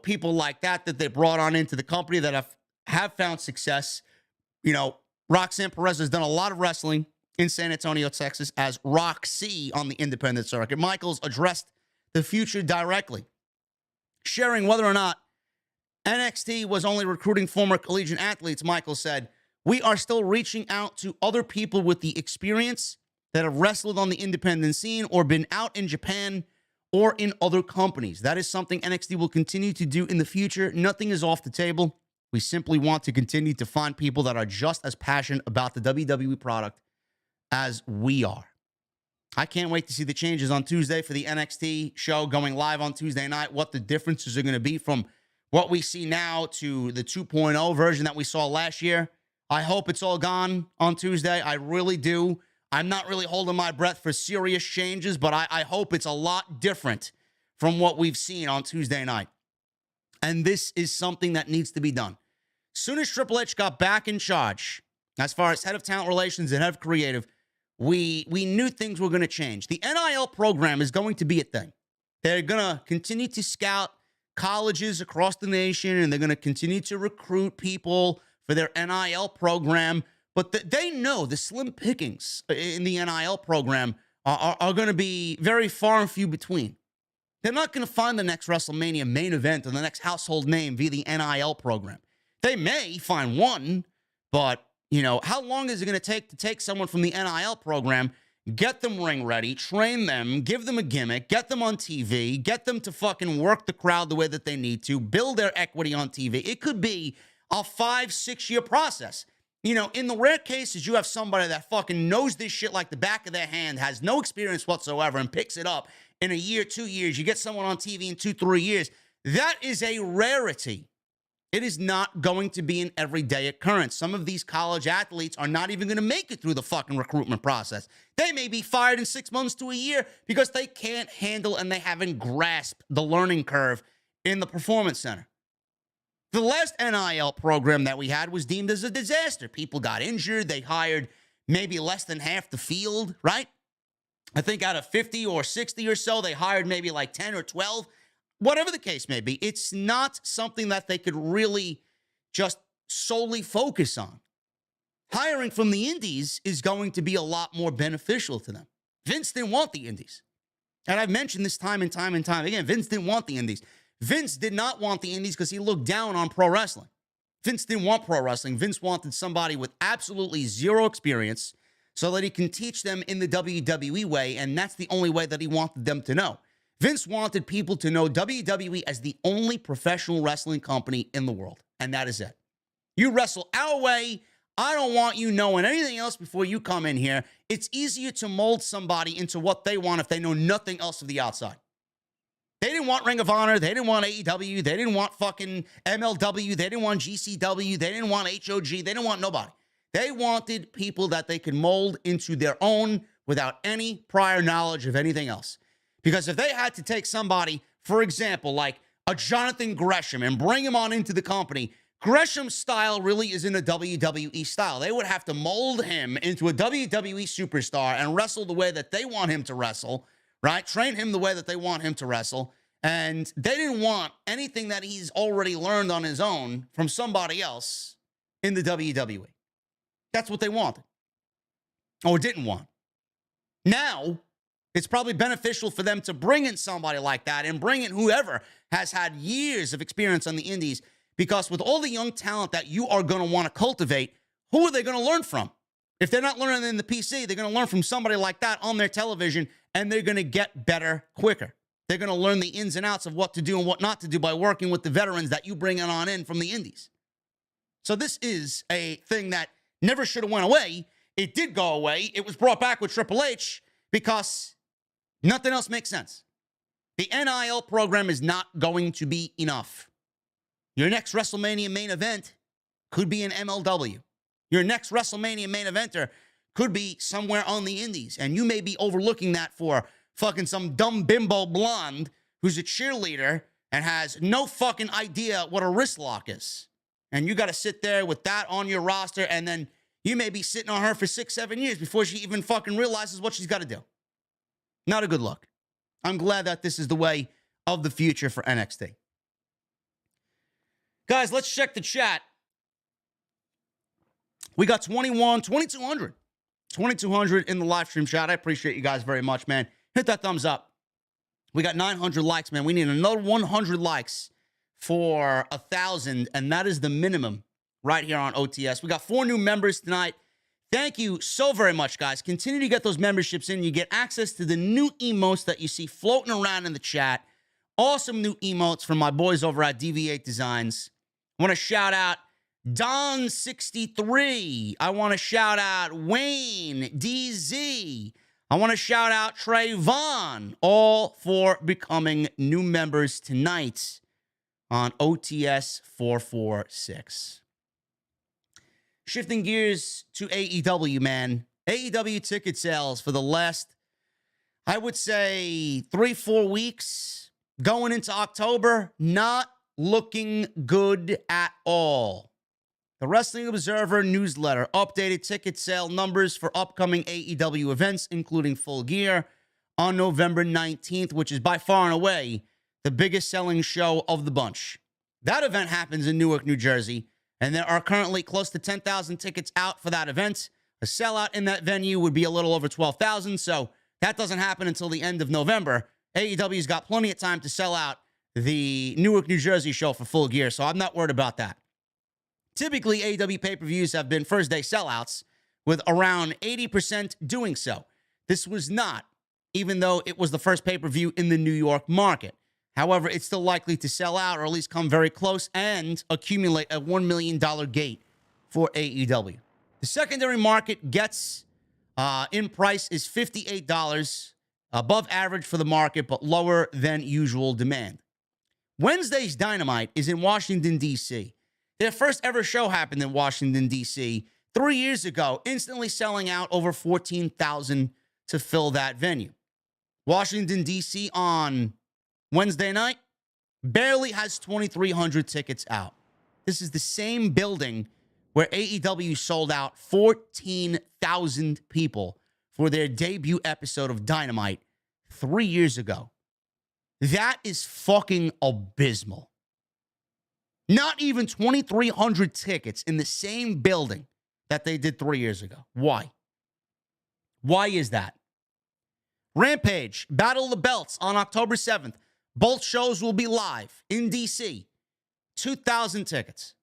people like that they brought on into the company that have found success. Roxanne Perez has done a lot of wrestling in San Antonio, Texas, as Roxy on the independent circuit. Michaels addressed the future directly, sharing whether or not NXT was only recruiting former collegiate athletes. Michaels said, "We are still reaching out to other people with the experience that have wrestled on the independent scene or been out in Japan or in other companies. That is something NXT will continue to do in the future. Nothing is off the table. We simply want to continue to find people that are just as passionate about the WWE product as we are." I can't wait to see the changes on Tuesday for the NXT show going live on Tuesday night, what the differences are going to be from what we see now to the 2.0 version that we saw last year. I hope it's all gone on Tuesday. I really do. I'm not really holding my breath for serious changes, but I hope it's a lot different from what we've seen on Tuesday night. And this is something that needs to be done. Soon as Triple H got back in charge, as far as head of talent relations and head of creative, we knew things were going to change. The NIL program is going to be a thing. They're going to continue to scout colleges across the nation, and they're going to continue to recruit people for their NIL program. But they know the slim pickings in the NIL program are going to be very far and few between. They're not going to find the next WrestleMania main event or the next household name via the NIL program. They may find one, but, how long is it going to take someone from the NIL program, get them ring ready, train them, give them a gimmick, get them on TV, get them to fucking work the crowd the way that they need to, build their equity on TV? It could be a 5-6 year process. In the rare cases, you have somebody that fucking knows this shit like the back of their hand, has no experience whatsoever, and picks it up in a year, 2 years. You get someone on TV in 2-3 years. That is a rarity. It is not going to be an everyday occurrence. Some of these college athletes are not even going to make it through the fucking recruitment process. They may be fired in 6 months to a year because they can't handle and they haven't grasped the learning curve in the Performance Center. The last NIL program that we had was deemed as a disaster. People got injured. They hired maybe less than half the field, right? I think out of 50 or 60 or so, they hired maybe like 10 or 12. Whatever the case may be, it's not something that they could really just solely focus on. Hiring from the indies is going to be a lot more beneficial to them. Vince didn't want the indies. And I've mentioned this time and time and time again. Vince didn't want the indies. Vince did not want the indies because he looked down on pro wrestling. Vince didn't want pro wrestling. Vince wanted somebody with absolutely zero experience so that he can teach them in the WWE way, and that's the only way that he wanted them to know. Vince wanted people to know WWE as the only professional wrestling company in the world, and that is it. You wrestle our way. I don't want you knowing anything else before you come in here. It's easier to mold somebody into what they want if they know nothing else of the outside. They didn't want Ring of Honor. They didn't want AEW. They didn't want fucking MLW. They didn't want GCW. They didn't want HOG. They didn't want nobody. They wanted people that they could mold into their own without any prior knowledge of anything else. Because if they had to take somebody, for example, like a Jonathan Gresham and bring him on into the company, Gresham's style really isn't a WWE style. They would have to mold him into a WWE superstar and wrestle the way that they want him to wrestle, right? Train him the way that they want him to wrestle. And they didn't want anything that he's already learned on his own from somebody else in the WWE. That's what they wanted. Or didn't want. Now, it's probably beneficial for them to bring in somebody like that and bring in whoever has had years of experience on the indies, because with all the young talent that you are going to want to cultivate, who are they going to learn from? If they're not learning in the PC, they're going to learn from somebody like that on their television, and they're going to get better quicker. They're going to learn the ins and outs of what to do and what not to do by working with the veterans that you bring on in from the indies. So this is a thing that never should have went away. It did go away. It was brought back with Triple H because nothing else makes sense. The NIL program is not going to be enough. Your next WrestleMania main event could be an MLW. Your next WrestleMania main eventer could be somewhere on the indies, and you may be overlooking that for fucking some dumb bimbo blonde who's a cheerleader and has no fucking idea what a wrist lock is. And you got to sit there with that on your roster, and then you may be sitting on her for 6-7 years before she even fucking realizes what she's got to do. Not a good look. I'm glad that this is the way of the future for NXT. Guys, let's check the chat. We got 2,200 in the live stream chat. I appreciate you guys very much, man. Hit that thumbs up. We got 900 likes, man. We need another 100 likes for 1,000, and that is the minimum right here on OTS. We got 4 new members tonight. Thank you so very much, guys. Continue to get those memberships in. You get access to the new emotes that you see floating around in the chat. Awesome new emotes from my boys over at DV8 Designs. I want to shout out Don63. I want to shout out Wayne DZ. I want to shout out Trayvon, all for becoming new members tonight on OTS 446. Shifting gears to AEW, man. AEW ticket sales for the last, I would say, 3-4 weeks going into October, not looking good at all. The Wrestling Observer newsletter updated ticket sale numbers for upcoming AEW events, including Full Gear, on November 19th, which is by far and away the biggest selling show of the bunch. That event happens in Newark, New Jersey, and there are currently close to 10,000 tickets out for that event. A sellout in that venue would be a little over 12,000, so that doesn't happen until the end of November. AEW's got plenty of time to sell out the Newark, New Jersey show for Full Gear, so I'm not worried about that. Typically, AEW pay-per-views have been first-day sellouts, with around 80% doing so. This was not, even though it was the first pay-per-view in the New York market. However, it's still likely to sell out, or at least come very close, and accumulate a $1 million gate for AEW. The secondary market gets in price is $58, above average for the market, but lower than usual demand. Wednesday's Dynamite is in Washington, D.C. Their first ever show happened in Washington, D.C. 3 years ago, instantly selling out over 14,000 to fill that venue. Washington, D.C. on Wednesday night barely has 2,300 tickets out. This is the same building where AEW sold out 14,000 people for their debut episode of Dynamite 3 years ago. That is fucking abysmal. Not even 2,300 tickets in the same building that they did 3 years ago. Why? Why is that? Rampage, Battle of the Belts on October 7th. Both shows will be live in D.C. 2,000 tickets.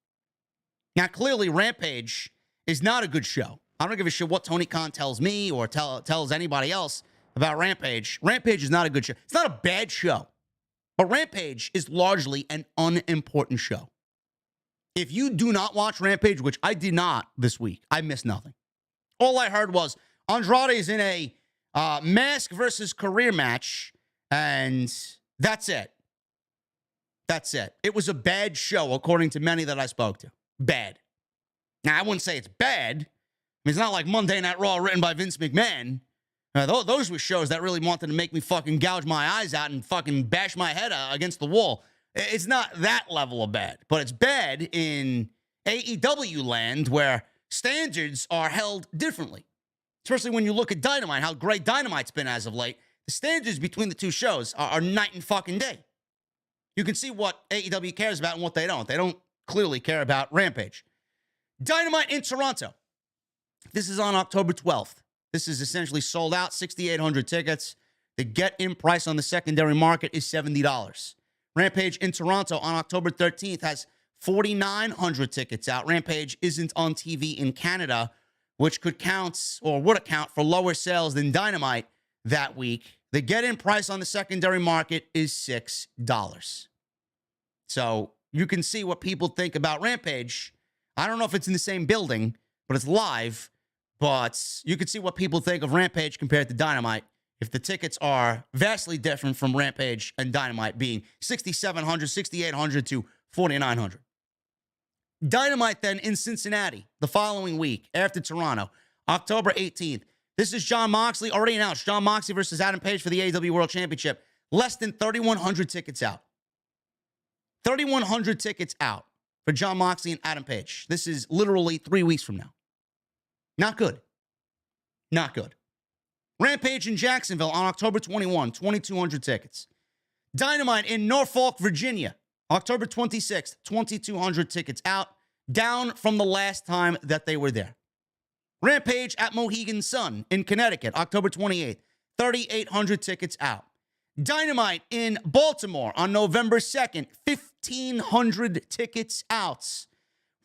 Now, clearly, Rampage is not a good show. I don't give a shit what Tony Khan tells me or tells anybody else about Rampage. Rampage is not a good show. It's not a bad show. But Rampage is largely an unimportant show. If you do not watch Rampage, which I did not this week, I missed nothing. All I heard was Andrade is in a mask versus career match, and that's it. That's it. It was a bad show, according to many that I spoke to. Bad. Now, I wouldn't say it's bad. I mean, it's not like Monday Night Raw written by Vince McMahon. Those were shows that really wanted to make me fucking gouge my eyes out and fucking bash my head against the wall. It's not that level of bad, but it's bad in AEW land where standards are held differently. Especially when you look at Dynamite, how great Dynamite's been as of late. The standards between the two shows are night and fucking day. You can see what AEW cares about and what they don't. They don't clearly care about Rampage. Dynamite in Toronto. This is on October 12th. This is essentially sold out, 6,800 tickets. The get-in price on the secondary market is $70. Rampage in Toronto on October 13th has 4,900 tickets out. Rampage isn't on TV in Canada, which could count or would account for lower sales than Dynamite that week. The get-in price on the secondary market is $6. So you can see what people think about Rampage. I don't know if it's in the same building, but it's live. But you can see what people think of Rampage compared to Dynamite. If the tickets are vastly different from Rampage and Dynamite being 6,700, 6,800 to 4,900. Dynamite then in Cincinnati the following week after Toronto, October 18th. This is Jon Moxley, already announced. Jon Moxley versus Adam Page for the AEW World Championship. Less than 3,100 tickets out. 3,100 tickets out for Jon Moxley and Adam Page. This is literally 3 weeks from now. Not good. Not good. Rampage in Jacksonville on October 21, 2,200 tickets. Dynamite in Norfolk, Virginia, October 26th, 2,200 tickets out, down from the last time that they were there. Rampage at Mohegan Sun in Connecticut, October 28th, 3,800 tickets out. Dynamite in Baltimore on November 2nd, 1,500 tickets out.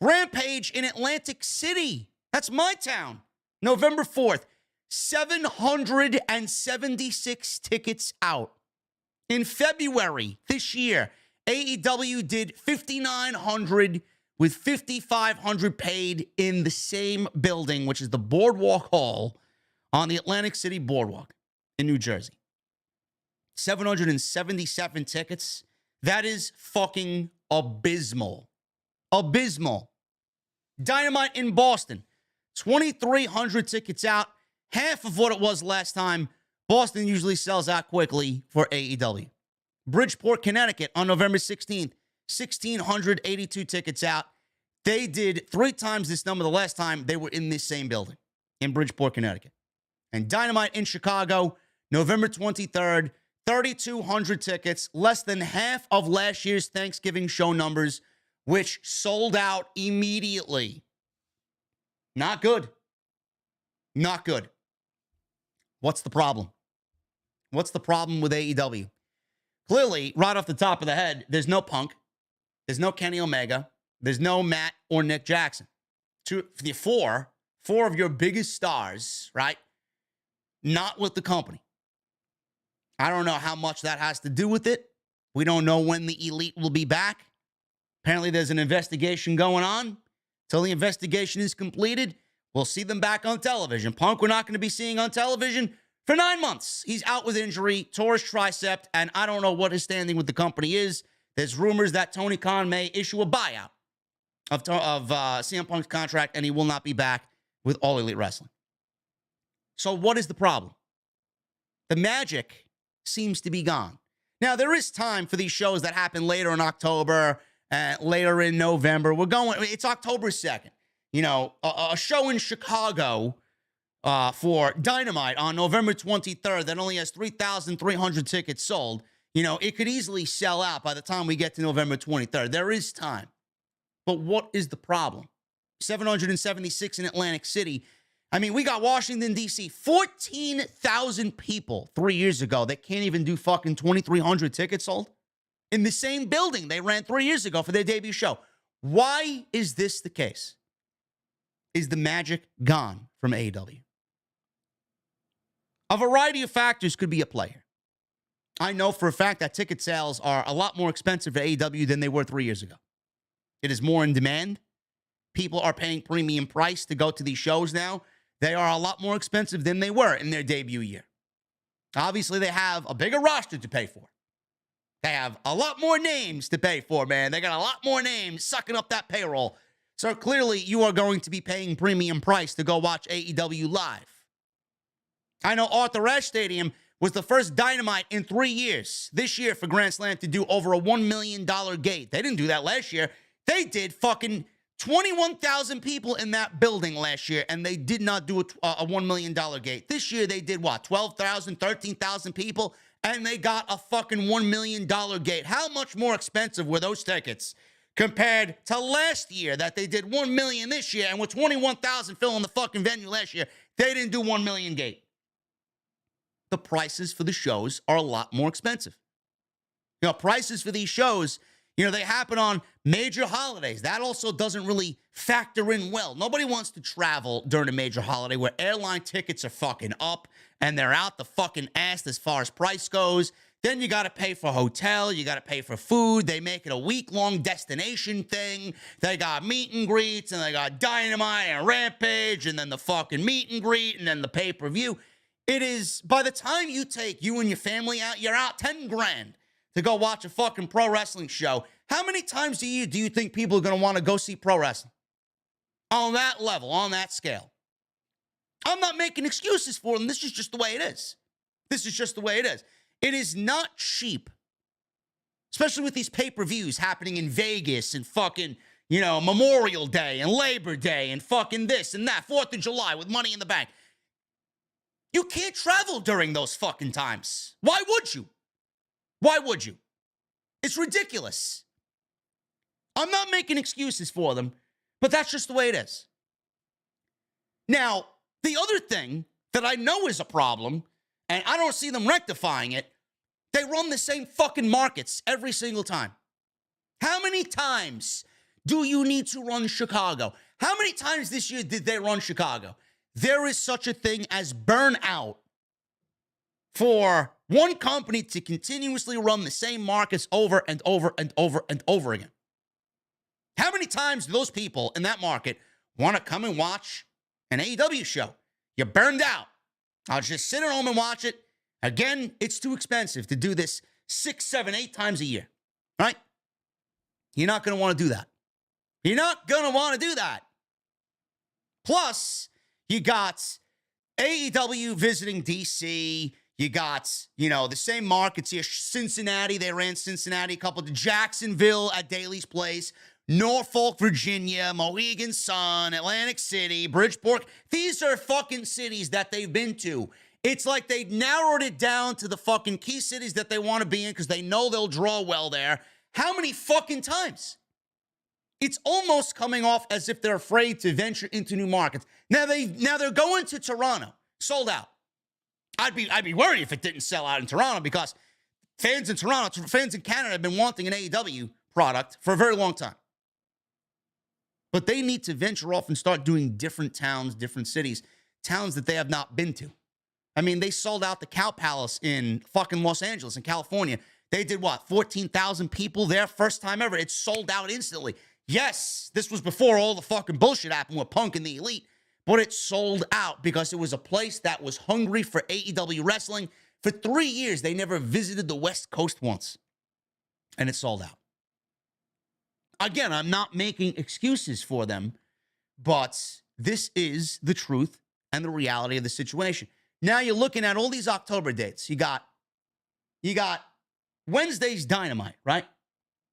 Rampage in Atlantic City, that's my town, November 4th, 776 tickets out. In February this year, AEW did 5,900 with 5,500 paid in the same building, which is the Boardwalk Hall on the Atlantic City Boardwalk in New Jersey. 777 tickets. That is fucking abysmal. Abysmal. Dynamite in Boston, 2,300 tickets out. Half of what it was last time. Boston usually sells out quickly for AEW. Bridgeport, Connecticut on November 16th, 1,682 tickets out. They did 3 times this number the last time they were in this same building in Bridgeport, Connecticut. And Dynamite in Chicago, November 23rd, 3,200 tickets, less than half of last year's Thanksgiving show numbers, which sold out immediately. Not good. Not good. What's the problem? What's the problem with AEW? Clearly, right off the top of the head, there's no Punk. There's no Kenny Omega. There's no Matt or Nick Jackson. Four of your biggest stars, right? Not with the company. I don't know how much that has to do with it. We don't know when the Elite will be back. Apparently, there's an investigation going on. Till the investigation is completed, we'll see them back on television. Punk, we're not going to be seeing on television for 9 months. He's out with injury, tore his tricep, and I don't know what his standing with the company is. There's rumors that Tony Khan may issue a buyout of CM Punk's contract, and he will not be back with All Elite Wrestling. So what is the problem? The magic seems to be gone. Now, there is time for these shows that happen later in October, later in November. It's October 2nd. You know, a show in Chicago for Dynamite on November 23rd that only has 3,300 tickets sold. You know, it could easily sell out by the time we get to November 23rd. There is time. But what is the problem? 776 in Atlantic City. I mean, we got Washington, D.C., 14,000 people 3 years ago that can't even do fucking 2,300 tickets sold in the same building they ran 3 years ago for their debut show. Why is this the case? Is the magic gone from AEW? A variety of factors could be at play here. I know for a fact that ticket sales are a lot more expensive for AEW than they were 3 years ago. It is more in demand. People are paying premium price to go to these shows now. They are a lot more expensive than they were in their debut year. Obviously, they have a bigger roster to pay for. They have a lot more names to pay for, man. They got a lot more names sucking up that payroll. So clearly, you are going to be paying premium price to go watch AEW live. I know Arthur Ashe Stadium was the first Dynamite in 3 years this year for Grand Slam to do over a $1 million gate. They didn't do that last year. They did fucking 21,000 people in that building last year, and they did not do a $1 million gate. This year, they did what, 12,000, 13,000 people, and they got a fucking $1 million gate. How much more expensive were those tickets compared to last year that they did $1 million this year, and with 21,000 filling the fucking venue last year, They didn't do 1 million gate. The prices for the shows are a lot more expensive. Prices for these shows, they happen on major holidays. That also doesn't really factor in well. Nobody wants to travel during a major holiday where airline tickets are fucking up and they're out the fucking ass as far as price goes. Then you got to pay for hotel. You got to pay for food. They make it a week-long destination thing. They got meet and greets, and they got Dynamite and Rampage, and then the fucking meet and greet, and then the pay-per-view. It is, by the time you take you and your family out, you're out 10 grand to go watch a fucking pro wrestling show. How many times a year do you think people are going to want to go see pro wrestling? On that level, on that scale. I'm not making excuses for them. This is just the way it is. This is just the way it is. It is not cheap, especially with these pay-per-views happening in Vegas and fucking, Memorial Day and Labor Day and fucking this and that, 4th of July with Money in the Bank. You can't travel during those fucking times. Why would you? Why would you? It's ridiculous. I'm not making excuses for them, but that's just the way it is. Now, the other thing that I know is a problem, and I don't see them rectifying it, they run the same fucking markets every single time. How many times do you need to run Chicago? How many times this year did they run Chicago? There is such a thing as burnout for one company to continuously run the same markets over and over and over and over again. How many times do those people in that market want to come and watch an AEW show? You're burned out. I'll just sit at home and watch it. Again, it's too expensive to do this 6, 7, 8 times a year, right? You're not going to want to do that. You're not going to want to do that. Plus, you got AEW visiting DC. You got, the same markets here. Cincinnati, they ran Cincinnati a couple to Jacksonville at Daly's Place. Norfolk, Virginia, Mohegan Sun, Atlantic City, Bridgeport. These are fucking cities that they've been to. It's like they narrowed it down to the fucking key cities that they want to be in because they know they'll draw well there. How many fucking times? It's almost coming off as if they're afraid to venture into new markets. Now they're going to Toronto, sold out. I'd be worried if it didn't sell out in Toronto because fans in Toronto, fans in Canada have been wanting an AEW product for a very long time. But they need to venture off and start doing different towns, different cities, towns that they have not been to. I mean, they sold out the Cow Palace in fucking Los Angeles in California. They did what, 14,000 people there? First time ever. It sold out instantly. Yes, this was before all the fucking bullshit happened with Punk and the Elite, but it sold out because it was a place that was hungry for AEW wrestling. For 3 years, they never visited the West Coast once, and it sold out. Again, I'm not making excuses for them, but this is the truth and the reality of the situation. Now you're looking at all these October dates. You got Wednesday's Dynamite, right?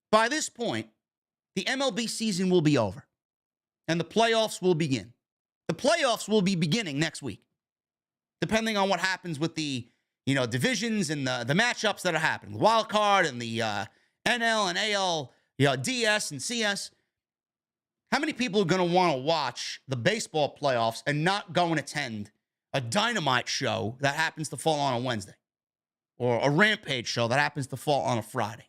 By this point, the MLB season will be over, and the playoffs will begin. The playoffs will be beginning next week, depending on what happens with the divisions and the matchups that are happening. The wild card and the NL and AL, DS and CS. How many people are going to want to watch the baseball playoffs and not go and attend a Dynamite show that happens to fall on a Wednesday or a Rampage show that happens to fall on a Friday?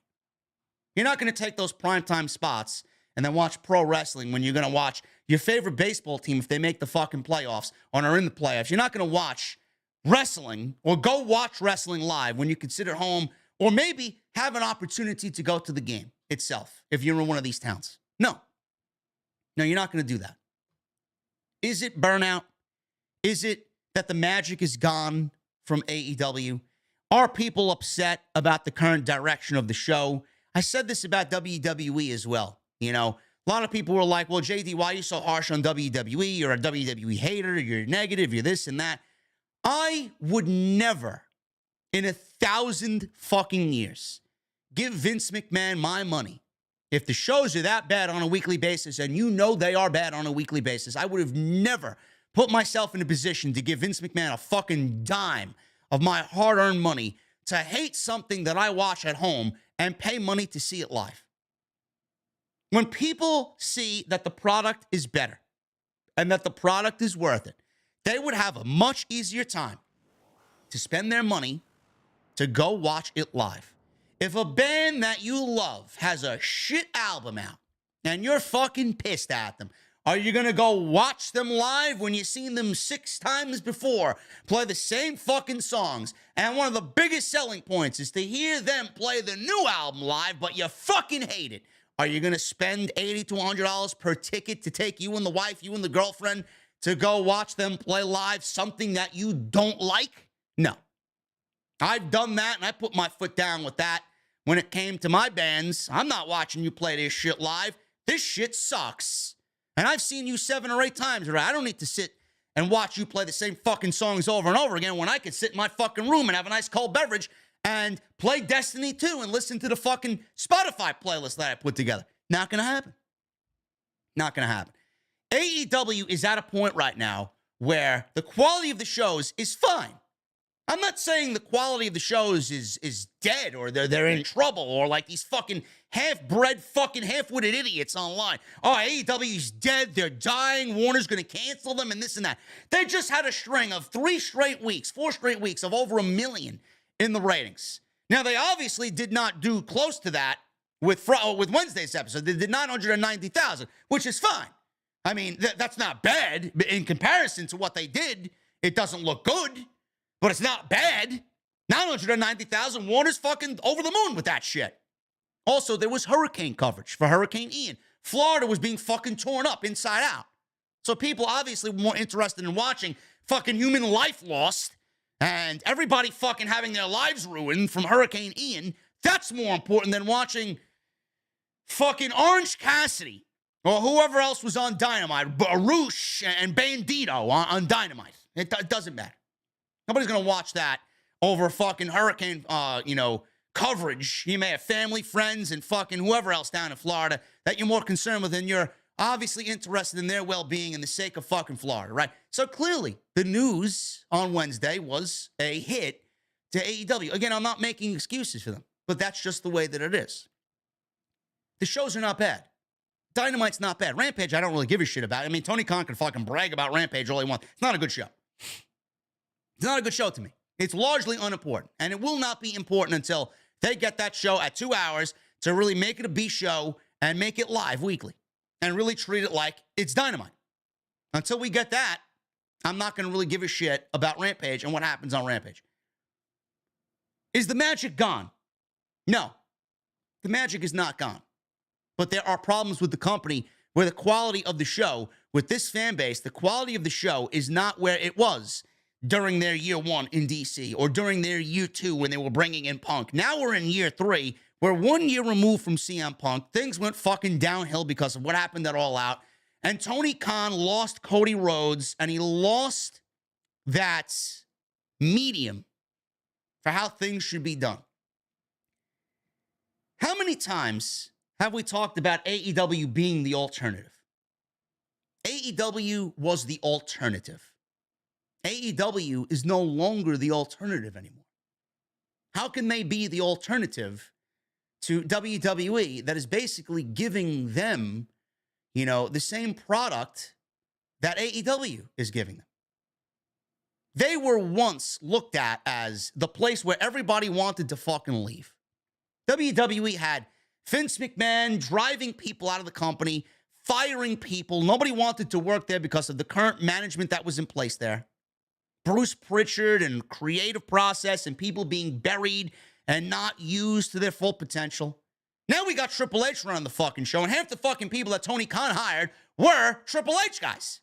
You're not going to take those primetime spots and then watch pro wrestling when you're going to watch your favorite baseball team if they make the fucking playoffs or are in the playoffs. You're not going to watch wrestling or go watch wrestling live when you can sit at home or maybe have an opportunity to go to the game itself if you're in one of these towns. No, you're not going to do that. Is it burnout? Is it that the magic is gone from AEW? Are people upset about the current direction of the show? I said this about WWE as well. A lot of people were like, well, JD, why are you so harsh on WWE? You're a WWE hater. You're negative. You're this and that. I would never in 1,000 fucking years give Vince McMahon my money. If the shows are that bad on a weekly basis, and they are bad on a weekly basis, I would have never put myself in a position to give Vince McMahon a fucking dime of my hard-earned money to hate something that I watch at home and pay money to see it live. When people see that the product is better and that the product is worth it, they would have a much easier time to spend their money to go watch it live. If a band that you love has a shit album out and you're fucking pissed at them, are you going to go watch them live when you've seen them 6 times before play the same fucking songs? And one of the biggest selling points is to hear them play the new album live, but you fucking hate it. Are you going to spend $80 to $100 per ticket to take you and the wife, you and the girlfriend to go watch them play live something that you don't like? No. I've done that, and I put my foot down with that when it came to my bands. I'm not watching you play this shit live. This shit sucks. And I've seen you 7 or 8 times. I don't need to sit and watch you play the same fucking songs over and over again when I could sit in my fucking room and have a nice cold beverage and play Destiny 2 and listen to the fucking Spotify playlist that I put together. Not going to happen. Not going to happen. AEW is at a point right now where the quality of the shows is fine. I'm not saying the quality of the shows is dead or they're in trouble or like these fucking half-bred fucking half-witted idiots online. Oh, AEW's dead. They're dying. Warner's going to cancel them and this and that. They just had a string of 4 straight weeks of over 1 million in the ratings. Now, they obviously did not do close to that with Wednesday's episode. They did 990,000, which is fine. I mean, that's not bad. In comparison to what they did, it doesn't look good. But it's not bad. 990,000. Warner's fucking over the moon with that shit. Also, there was hurricane coverage for Hurricane Ian. Florida was being fucking torn up inside out. So people obviously were more interested in watching fucking human life lost and everybody fucking having their lives ruined from Hurricane Ian. That's more important than watching fucking Orange Cassidy or whoever else was on Dynamite, Baruch and Bandito on Dynamite. It doesn't matter. Nobody's going to watch that over fucking hurricane, coverage. You may have family, friends, and fucking whoever else down in Florida that you're more concerned with, and you're obviously interested in their well-being and the sake of fucking Florida, right? So clearly, the news on Wednesday was a hit to AEW. Again, I'm not making excuses for them, but that's just the way that it is. The shows are not bad. Dynamite's not bad. Rampage, I don't really give a shit about. I mean, Tony Khan can fucking brag about Rampage all he wants. It's not a good show. It's not a good show to me. It's largely unimportant, and it will not be important until they get that show at 2 hours to really make it a B show and make it live weekly and really treat it like it's Dynamite. Until we get that, I'm not going to really give a shit about Rampage and what happens on Rampage. Is the magic gone? No. The magic is not gone. But there are problems with the company where the quality of the show, with this fan base, the quality of the show is not where it was during their year 1 in DC or during their year 2 when they were bringing in Punk. Now we're in year 3. We're 1 year removed from CM Punk. Things went fucking downhill because of what happened at All Out. And Tony Khan lost Cody Rhodes, and he lost that medium for how things should be done. How many times have we talked about AEW being the alternative? AEW was the alternative. AEW is no longer the alternative anymore. How can they be the alternative to WWE that is basically giving them, the same product that AEW is giving them? They were once looked at as the place where everybody wanted to fucking leave. WWE had Vince McMahon driving people out of the company, firing people. Nobody wanted to work there because of the current management that was in place there. Bruce Pritchard and creative process and people being buried and not used to their full potential. Now we got Triple H running the fucking show, and half the fucking people that Tony Khan hired were Triple H guys.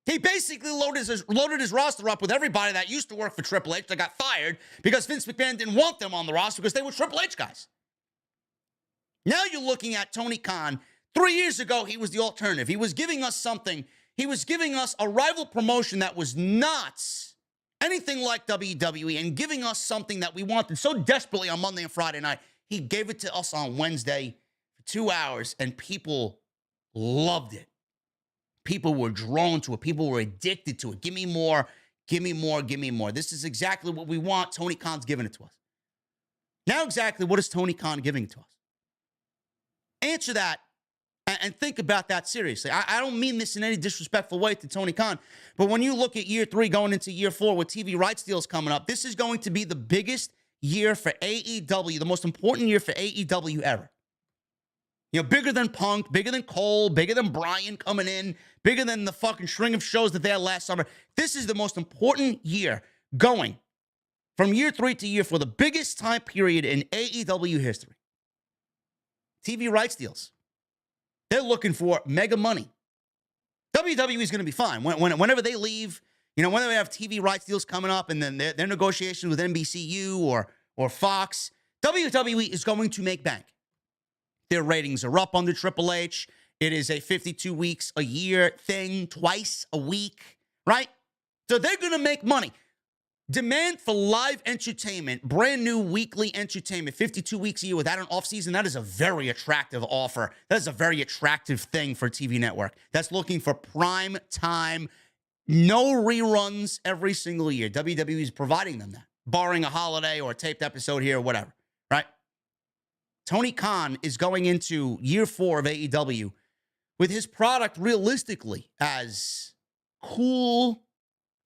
He basically loaded his roster up with everybody that used to work for Triple H that got fired because Vince McMahon didn't want them on the roster because they were Triple H guys. Now you're looking at Tony Khan. 3 years ago, he was the alternative. He was giving us something. He was giving us a rival promotion that was not anything like WWE and giving us something that we wanted so desperately on Monday and Friday night. He gave it to us on Wednesday for 2 hours, and people loved it. People were drawn to it. People were addicted to it. Give me more, give me more, give me more. This is exactly what we want. Tony Khan's giving it to us. Now exactly what is Tony Khan giving it to us? Answer that And think about that seriously. I don't mean this in any disrespectful way to Tony Khan, but when you look at year 3 going into year 4 with TV rights deals coming up, this is going to be the biggest year for AEW, the most important year for AEW ever. You know, bigger than Punk, bigger than Cole, bigger than Bryan coming in, bigger than the fucking string of shows that they had last summer. This is the most important year going from year 3 to year 4, the biggest time period in AEW history. TV rights deals. They're looking for mega money. WWE is going to be fine. Whenever they leave, you know, whenever they have TV rights deals coming up and then their negotiations with NBCU or Fox, WWE is going to make bank. Their ratings are up under Triple H. It is a 52 weeks a year thing, twice a week, right? So they're going to make money. Demand for live entertainment, brand new weekly entertainment, 52 weeks a year without an offseason, that is a very attractive offer. That is a very attractive thing for a TV network. That's looking for prime time, no reruns every single year. WWE is providing them that, barring a holiday or a taped episode here or whatever, right? Tony Khan is going into year 4 of AEW with his product realistically as cool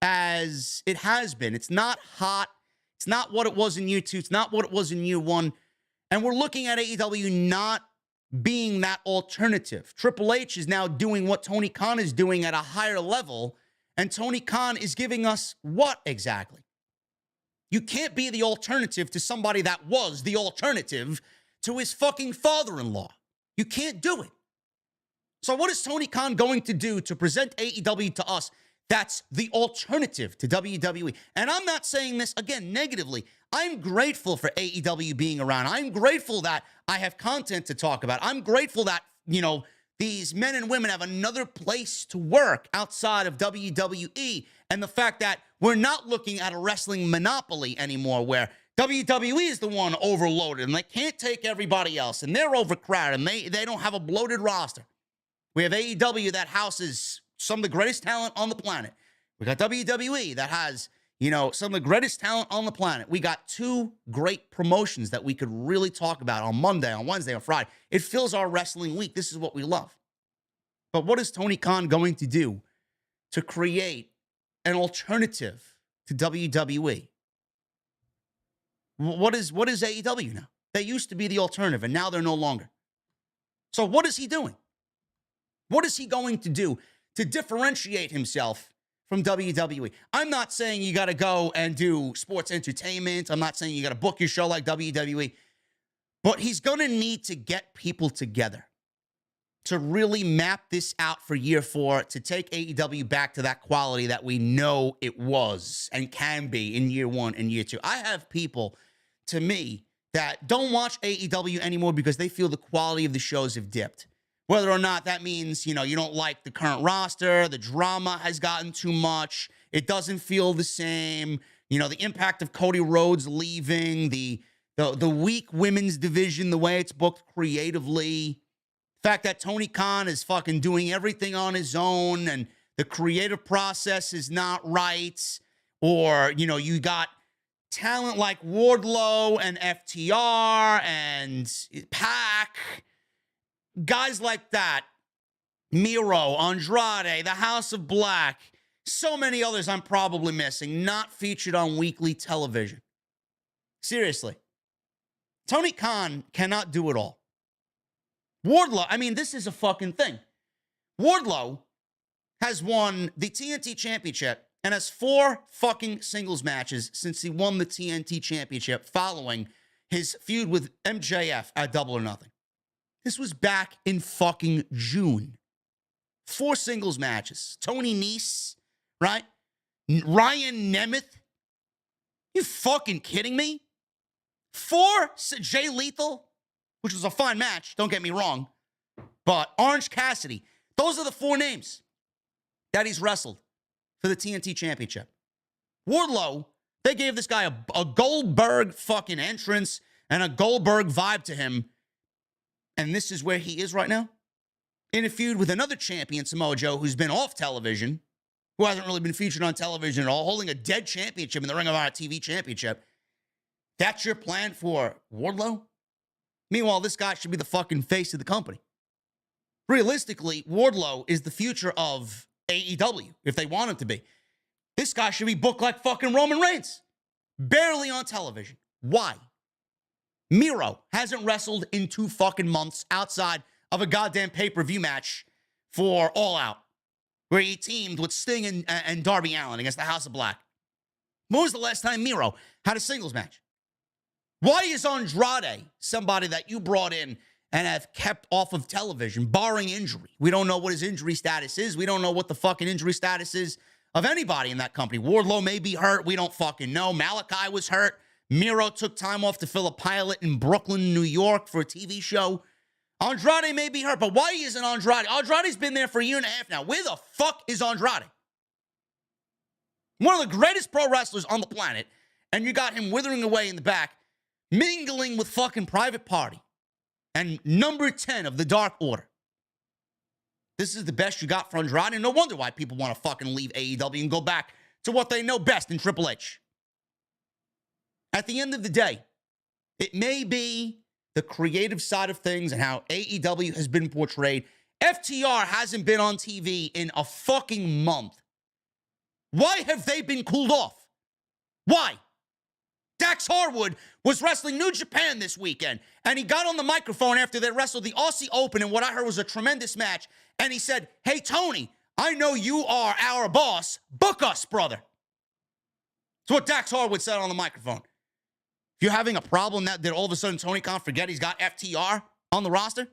as it has been. It's not hot. It's not what it was in year 2. It's not what it was in year 1. And we're looking at AEW not being that alternative. Triple H is now doing what Tony Khan is doing at a higher level. And Tony Khan is giving us what exactly? You can't be the alternative to somebody that was the alternative to his fucking father-in-law. You can't do it. So what is Tony Khan going to do to present AEW to us that's the alternative to WWE? And I'm not saying this, again, negatively. I'm grateful for AEW being around. I'm grateful that I have content to talk about. I'm grateful that, you know, these men and women have another place to work outside of WWE. And the fact that we're not looking at a wrestling monopoly anymore where WWE is the one overloaded and they can't take everybody else and they're overcrowded and they don't have a bloated roster. We have AEW that houses some of the greatest talent on the planet. We got WWE that has, you know, some of the greatest talent on the planet. We got 2 great promotions that we could really talk about on Monday, on Wednesday, on Friday. It fills our wrestling week. This is what we love. But what is Tony Khan going to do to create an alternative to WWE? What is AEW now? They used to be the alternative, and now they're no longer. So what is he doing? What is he going to do to differentiate himself from WWE? I'm not saying you got to go and do sports entertainment. I'm not saying you got to book your show like WWE. But he's going to need to get people together to really map this out for year 4, to take AEW back to that quality that we know it was and can be in year 1 and year 2. I have people, to me, that don't watch AEW anymore because they feel the quality of the shows have dipped. Whether or not that means, you know, you don't like the current roster, the drama has gotten too much, it doesn't feel the same, you know, the impact of Cody Rhodes leaving, the weak women's division, the way it's booked creatively, the fact that Tony Khan is fucking doing everything on his own and the creative process is not right, or, you know, you got talent like Wardlow and FTR and Pac, guys like that, Miro, Andrade, the House of Black, so many others I'm probably missing, not featured on weekly television. Seriously. Tony Khan cannot do it all. Wardlow, I mean, this is a fucking thing. Wardlow has won the TNT Championship and has 4 fucking singles matches since he won the TNT Championship following his feud with MJF at Double or Nothing. This was back in fucking June. 4 singles matches. Tony Nese, right? Ryan Nemeth. You fucking kidding me? 4 Jay Lethal, which was a fine match, don't get me wrong. But Orange Cassidy. Those are the 4 names that he's wrestled for the TNT Championship. Wardlow, they gave this guy a Goldberg fucking entrance and a Goldberg vibe to him. And this is where he is right now. In a feud with another champion, Samoa Joe, who's been off television, who hasn't really been featured on television at all, holding a dead championship in the Ring of Honor TV Championship. That's your plan for Wardlow? Meanwhile, this guy should be the fucking face of the company. realistically, Wardlow is the future of AEW, if they want him to be. This guy should be booked like fucking Roman Reigns. Barely on television. Why? Miro hasn't wrestled in 2 fucking months outside of a goddamn pay-per-view match for All Out, where he teamed with Sting and Darby Allin against the House of Black. When was the last time Miro had a singles match? Why is Andrade somebody that you brought in and have kept off of television, barring injury? We don't know what his injury status is. We don't know what the fucking injury status is of anybody in that company. Wardlow may be hurt. We don't fucking know. Malachi was hurt. Miro took time off to fill a pilot in Brooklyn, New York for a TV show. Andrade may be hurt, but why isn't Andrade? Andrade's been there for a year and a half now. Where the fuck is Andrade? One of the greatest pro wrestlers on the planet, and you got him withering away in the back, mingling with fucking Private Party and number 10 of the Dark Order. This is the best you got for Andrade, and no wonder why people want to fucking leave AEW and go back to what they know best in Triple H. At the end of the day, it may be the creative side of things and how AEW has been portrayed. FTR hasn't been on TV in a fucking month. Why have they been cooled off? Why? Dax Harwood was wrestling New Japan this weekend, and he got on the microphone after they wrestled the Aussie Open in what I heard was a tremendous match, and he said, "Hey, Tony, I know you are our boss. Book us, brother." That's what Dax Harwood said on the microphone. If you're having a problem that all of a sudden Tony Khan forget he's got FTR on the roster,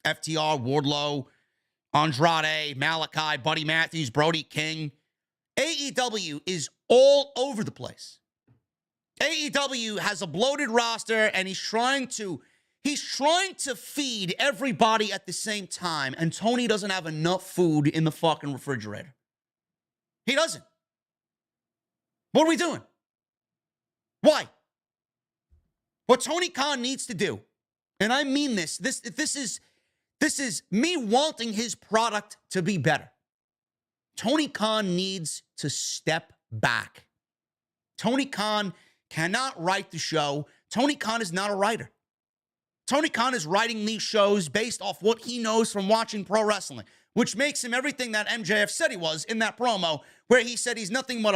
FTR, Wardlow, Andrade, Malachi, Buddy Matthews, Brody King, AEW is all over the place. AEW has a bloated roster, and he's trying to feed everybody at the same time, and Tony doesn't have enough food in the fucking refrigerator. He doesn't. What are we doing? Why? What Tony Khan needs to do, and I mean this is me wanting his product to be better. Tony Khan needs to step back. Tony Khan cannot write the show. Tony Khan is not a writer. Tony Khan is writing these shows based off what he knows from watching pro wrestling, which makes him everything that MJF said he was in that promo, where he said he's nothing but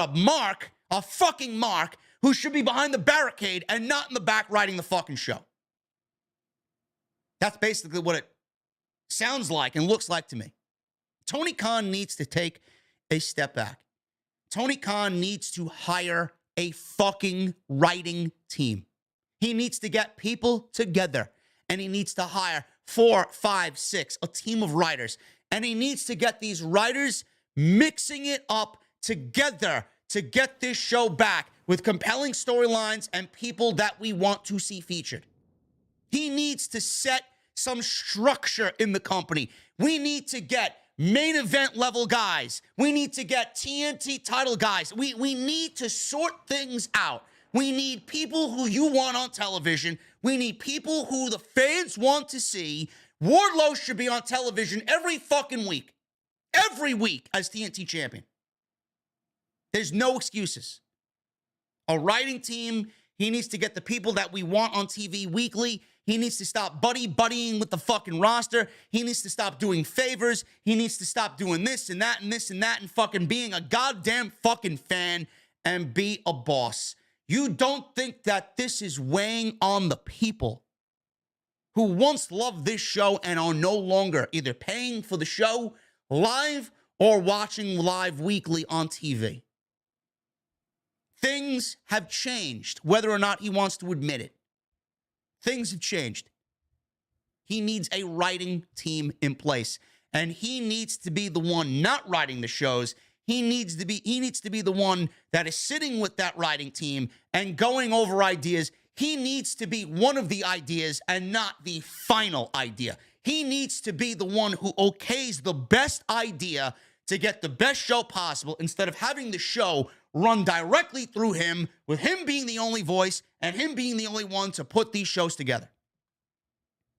a fucking mark, who should be behind the barricade and not in the back writing the fucking show. That's basically what it sounds like and looks like to me. Tony Khan needs to take a step back. Tony Khan needs to hire a fucking writing team. He needs to get people together, and he needs to hire 4, 5, 6, a team of writers. And he needs to get these writers mixing it up together to get this show back with compelling storylines and people that we want to see featured. He needs to set some structure in the company. We need to get main event level guys. We need to get TNT title guys. We need to sort things out. We need people who you want on television. We need people who the fans want to see. Wardlow should be on television every fucking week. Every week as TNT champion. There's no excuses. A writing team, he needs to get the people that we want on TV weekly. He needs to stop buddying with the fucking roster. He needs to stop doing favors. He needs to stop doing this and that and this and that and fucking being a goddamn fucking fan and be a boss. You don't think that this is weighing on the people who once loved this show and are no longer either paying for the show live or watching live weekly on TV? Things have changed, whether or not he wants to admit it. Things have changed. He needs a writing team in place, and he needs to be the one not writing the shows. He needs to be the one that is sitting with that writing team and going over ideas. He needs to be one of the ideas and not the final idea. He needs to be the one who okays the best idea to get the best show possible, instead of having the show run directly through him, with him being the only voice and him being the only one to put these shows together.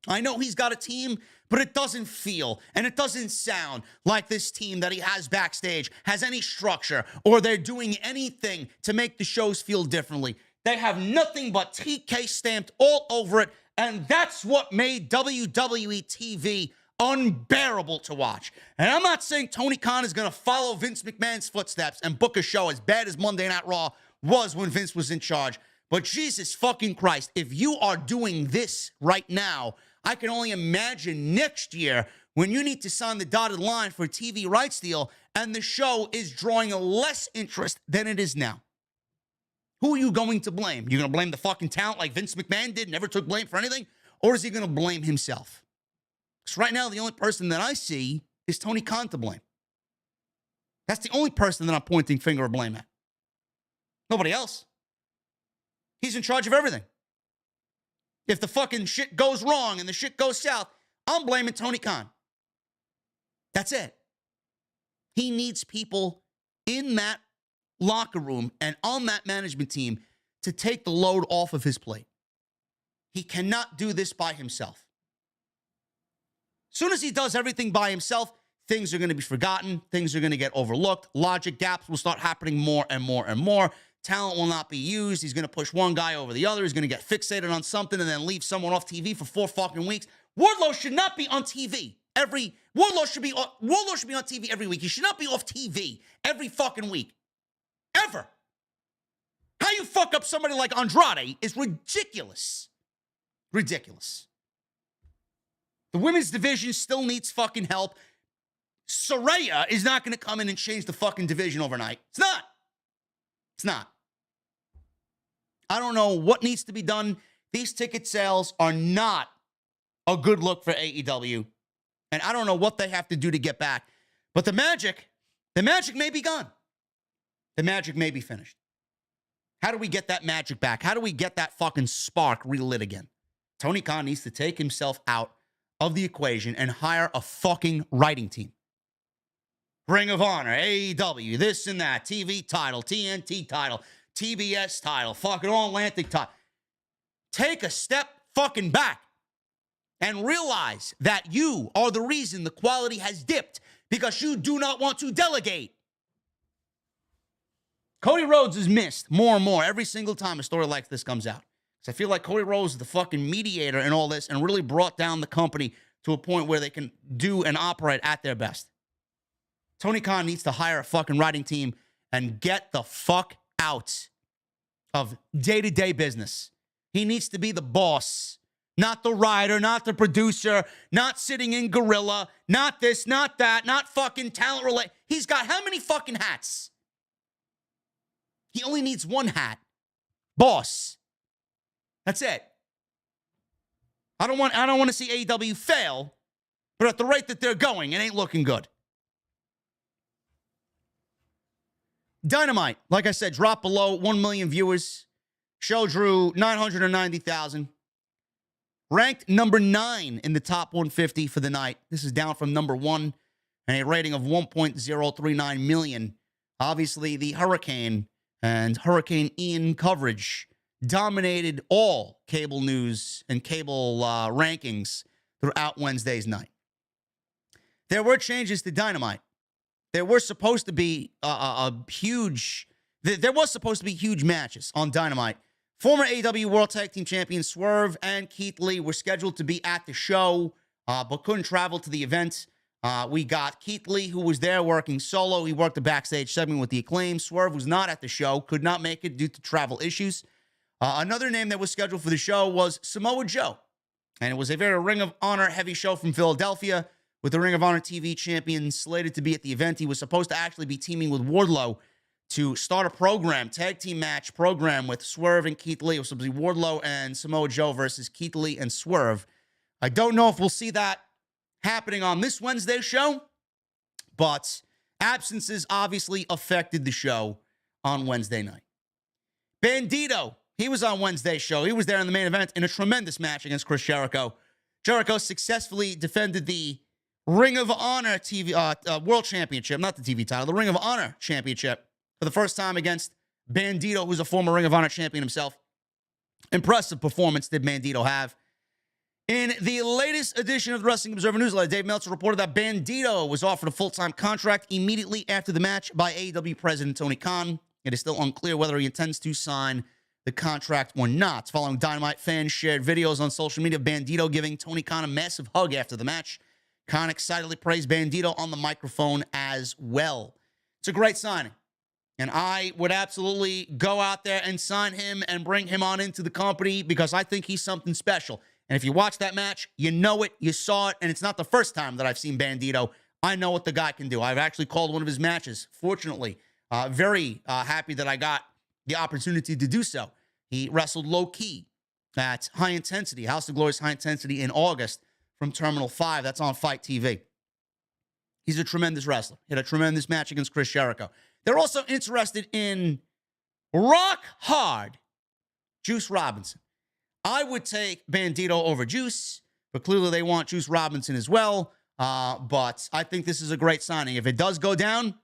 I know he's got a team, but it doesn't feel and it doesn't sound like this team that he has backstage has any structure, or they're doing anything to make the shows feel differently. They have nothing but TK stamped all over it, and that's what made WWE TV Unbearable to watch. And I'm not saying Tony Khan is going to follow Vince McMahon's footsteps and book a show as bad as Monday Night Raw was when Vince was in charge. But Jesus fucking Christ, if you are doing this right now, I can only imagine next year when you need to sign the dotted line for a TV rights deal and the show is drawing less interest than it is now. Who are you going to blame? You're going to blame the fucking talent like Vince McMahon did, never took blame for anything? Or is he going to blame himself? Because right now, the only person that I see is Tony Khan to blame. That's the only person that I'm pointing finger of blame at. Nobody else. He's in charge of everything. If the fucking shit goes wrong and the shit goes south, I'm blaming Tony Khan. That's it. He needs people in that locker room and on that management team to take the load off of his plate. He cannot do this by himself. As soon as he does everything by himself, things are going to be forgotten. Things are going to get overlooked. Logic gaps will start happening more and more and more. Talent will not be used. He's going to push one guy over the other. He's going to get fixated on something and then leave someone off TV for 4 fucking weeks. Wardlow should not be on TV Wardlow should be on TV every week. He should not be off TV every fucking week. Ever. How you fuck up somebody like Andrade is ridiculous. Ridiculous. The women's division still needs fucking help. Saraya is not going to come in and change the fucking division overnight. It's not. It's not. I don't know what needs to be done. These ticket sales are not a good look for AEW. And I don't know what they have to do to get back. But the magic may be gone. The magic may be finished. How do we get that magic back? How do we get that fucking spark relit again? Tony Khan needs to take himself out of the equation and hire a fucking writing team. Ring of Honor, AEW, this and that, TV title, TNT title, TBS title, fucking All-Atlantic title. Take a step fucking back and realize that you are the reason the quality has dipped because you do not want to delegate. Cody Rhodes is missed more and more every single time a story like this comes out. So I feel like Cody Rhodes is the fucking mediator in all this and really brought down the company to a point where they can do and operate at their best. Tony Khan needs to hire a fucking writing team and get the fuck out of day-to-day business. He needs to be the boss, not the writer, not the producer, not sitting in Gorilla, not this, not that, not fucking talent relay. He's got how many fucking hats? He only needs one hat. Boss. That's it. I don't want to see AEW fail, but at the rate that they're going, it ain't looking good. Dynamite, like I said, dropped below 1 million viewers. Show drew 990,000. Ranked number 9 in the top 150 for the night. This is down from number 1 and a rating of 1.039 million. Obviously, the Hurricane and Hurricane Ian coverage dominated all cable news and cable rankings throughout Wednesday's night. There were changes to Dynamite. There were supposed to be huge matches on Dynamite. Former AEW World Tag Team Champions Swerve and Keith Lee were scheduled to be at the show, but couldn't travel to the event. We got Keith Lee, who was there working solo. He worked the backstage segment with the Acclaim. Swerve was not at the show, could not make it due to travel issues. Another name that was scheduled for the show was Samoa Joe. And it was a very Ring of Honor heavy show from Philadelphia with the Ring of Honor TV champion slated to be at the event. He was supposed to actually be teaming with Wardlow to start a program, tag team match program with Swerve and Keith Lee. It was supposed to be Wardlow and Samoa Joe versus Keith Lee and Swerve. I don't know if we'll see that happening on this Wednesday show, but absences obviously affected the show on Wednesday night. Bandito, he was on Wednesday's show. He was there in the main event in a tremendous match against Chris Jericho. Jericho successfully defended the Ring of Honor TV World Championship, not the TV title, the Ring of Honor Championship for the first time against Bandito, who's a former Ring of Honor champion himself. Impressive performance did Bandito have. In the latest edition of the Wrestling Observer newsletter, Dave Meltzer reported that Bandito was offered a full-time contract immediately after the match by AEW President Tony Khan. It is still unclear whether he intends to sign the contract or not. Following Dynamite, fans shared videos on social media of Bandito giving Tony Khan a massive hug after the match. Khan excitedly praised Bandito on the microphone as well. It's a great signing. And I would absolutely go out there and sign him and bring him on into the company because I think he's something special. And if you watch that match, you know it, you saw it, and it's not the first time that I've seen Bandito. I know what the guy can do. I've actually called one of his matches, fortunately. Very happy that I got the opportunity to do so. He wrestled low-key at High Intensity, House of Glory's High Intensity in August from Terminal 5. That's on Fight TV. He's a tremendous wrestler. He had a tremendous match against Chris Jericho. They're also interested in rock hard Juice Robinson. I would take Bandito over Juice, but clearly they want Juice Robinson as well. But I think this is a great signing. If it does go down,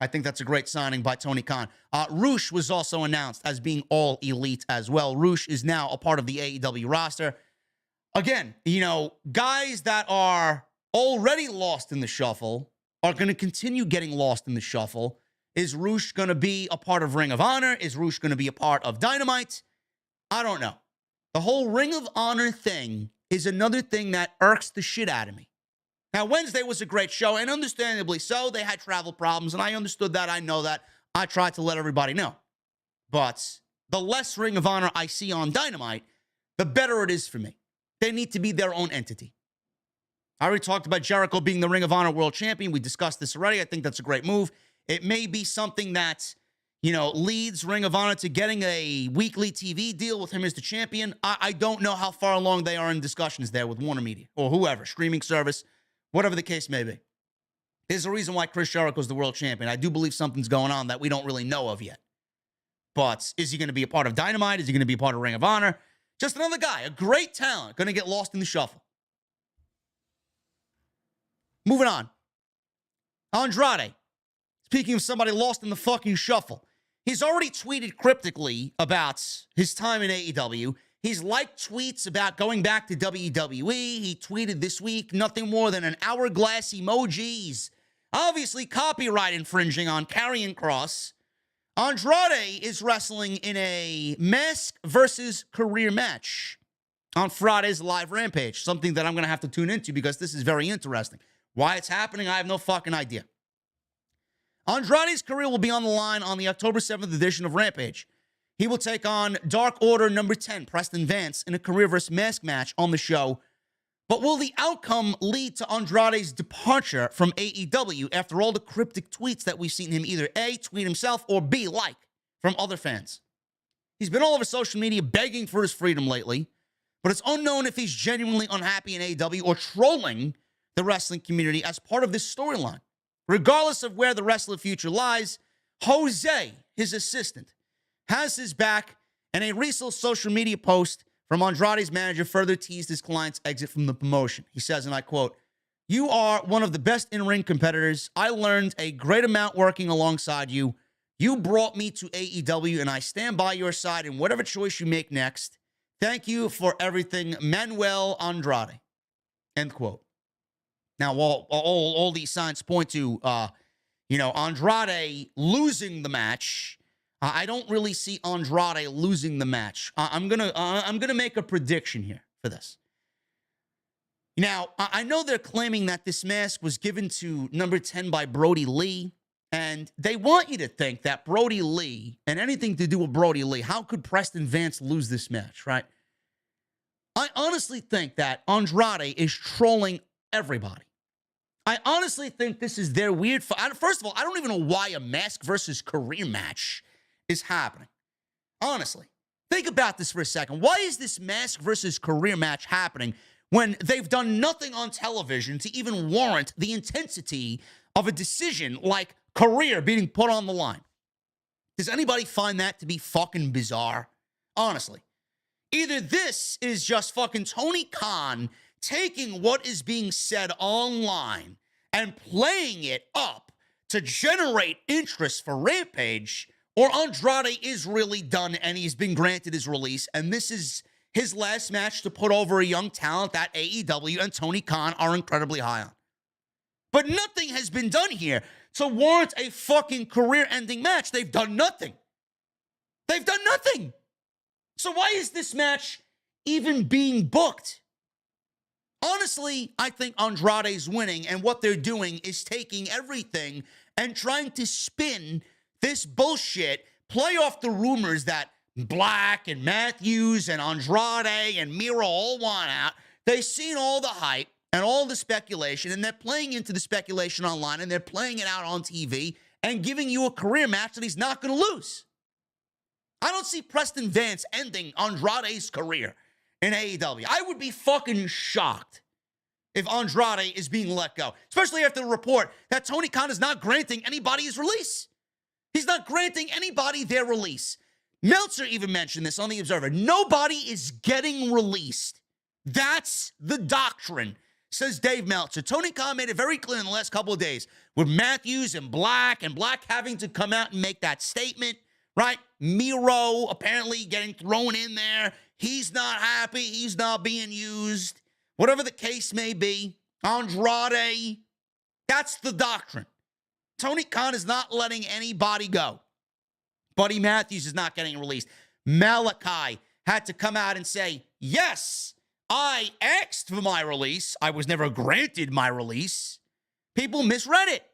I think that's a great signing by Tony Khan. Roosh was also announced as being all elite as well. Roosh is now a part of the AEW roster. Again, you know, guys that are already lost in the shuffle are going to continue getting lost in the shuffle. Is Roosh going to be a part of Ring of Honor? Is Roosh going to be a part of Dynamite? I don't know. The whole Ring of Honor thing is another thing that irks the shit out of me. Now, Wednesday was a great show, and understandably so. They had travel problems, and I understood that. I know that. I tried to let everybody know. But the less Ring of Honor I see on Dynamite, the better it is for me. They need to be their own entity. I already talked about Jericho being the Ring of Honor World Champion. We discussed this already. I think that's a great move. It may be something that, you know, leads Ring of Honor to getting a weekly TV deal with him as the champion. I don't know how far along they are in discussions there with Warner Media or whoever, streaming service, whatever the case may be. There's a reason why Chris Jericho is the world champion. I do believe something's going on that we don't really know of yet. But is he going to be a part of Dynamite? Is he going to be a part of Ring of Honor? Just another guy, a great talent, going to get lost in the shuffle. Moving on. Andrade. Speaking of somebody lost in the fucking shuffle, he's already tweeted cryptically about his time in AEW. He's liked tweets about going back to WWE. He tweeted this week nothing more than an hourglass emojis. Obviously copyright infringing on Karrion Kross. Andrade is wrestling in a mask versus career match on Friday's live Rampage, something that I'm going to have to tune into because this is very interesting. Why it's happening, I have no fucking idea. Andrade's career will be on the line on the October 7th edition of Rampage. He will take on Dark Order number 10, Preston Vance, in a career versus mask match on the show. But will the outcome lead to Andrade's departure from AEW after all the cryptic tweets that we've seen him either A, tweet himself, or B, like from other fans? He's been all over social media begging for his freedom lately, but it's unknown if he's genuinely unhappy in AEW or trolling the wrestling community as part of this storyline. Regardless of where the wrestler future lies, Jose, his assistant, has his back, and a recent social media post from Andrade's manager further teased his client's exit from the promotion. He says, and I quote, "You are one of the best in-ring competitors. I learned a great amount working alongside you. You brought me to AEW, and I stand by your side in whatever choice you make next. Thank you for everything, Manuel Andrade." End quote. Now, all these signs point to, Andrade losing the match. I don't really see Andrade losing the match. I'm gonna make a prediction here for this. Now, I know they're claiming that this mask was given to number 10 by Brody Lee, and they want you to think that Brody Lee and anything to do with Brody Lee, how could Preston Vance lose this match, right? I honestly think that Andrade is trolling everybody. I honestly think this is their weird... First of all, I don't even know why a mask versus career match is happening. Honestly. Think about this for a second. Why is this mask versus career match happening when they've done nothing on television to even warrant the intensity of a decision like career being put on the line? Does anybody find that to be fucking bizarre? Honestly. Either this is just fucking Tony Khan taking what is being said online and playing it up to generate interest for Rampage, or Andrade is really done and he's been granted his release, and this is his last match to put over a young talent that AEW and Tony Khan are incredibly high on. But nothing has been done here to warrant a fucking career-ending match. They've done nothing. They've done nothing. So why is this match even being booked? Honestly, I think Andrade's winning, and what they're doing is taking everything and trying to spin this bullshit, play off the rumors that Black and Matthews and Andrade and Miro all want out. They've seen all the hype and all the speculation, and they're playing into the speculation online, and they're playing it out on TV and giving you a career match that he's not going to lose. I don't see Preston Vance ending Andrade's career in AEW. I would be fucking shocked if Andrade is being let go, especially after the report that Tony Khan is not granting anybody his release. He's not granting anybody their release. Meltzer even mentioned this on The Observer. Nobody is getting released. That's the doctrine, says Dave Meltzer. Tony Khan made it very clear in the last couple of days with Matthews and Black having to come out and make that statement, right? Miro apparently getting thrown in there. He's not happy. He's not being used. Whatever the case may be, Andrade, that's the doctrine. Tony Khan is not letting anybody go. Buddy Matthews is not getting released. Malachi had to come out and say, yes, I asked for my release. I was never granted my release. People misread it,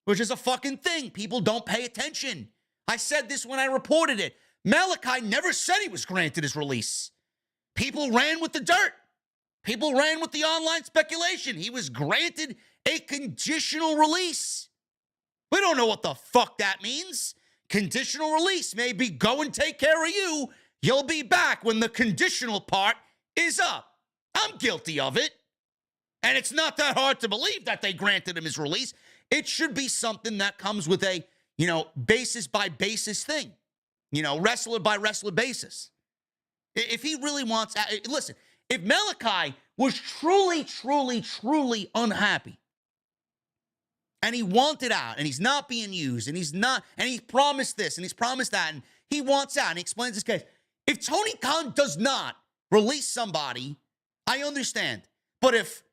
which is a fucking thing. People don't pay attention. I said this when I reported it. Malachi never said he was granted his release. People ran with the dirt. People ran with the online speculation. He was granted a conditional release. We don't know what the fuck that means. Conditional release may be go and take care of you. You'll be back when the conditional part is up. I'm guilty of it. And it's not that hard to believe that they granted him his release. It should be something that comes with a, basis by basis thing. Wrestler by wrestler basis. If he really wants, listen, if Malachi was truly unhappy, and he wanted out, and he's not being used, and he promised this, and he's promised that, and he wants out, and he explains his case. If Tony Khan does not release somebody, I understand. But if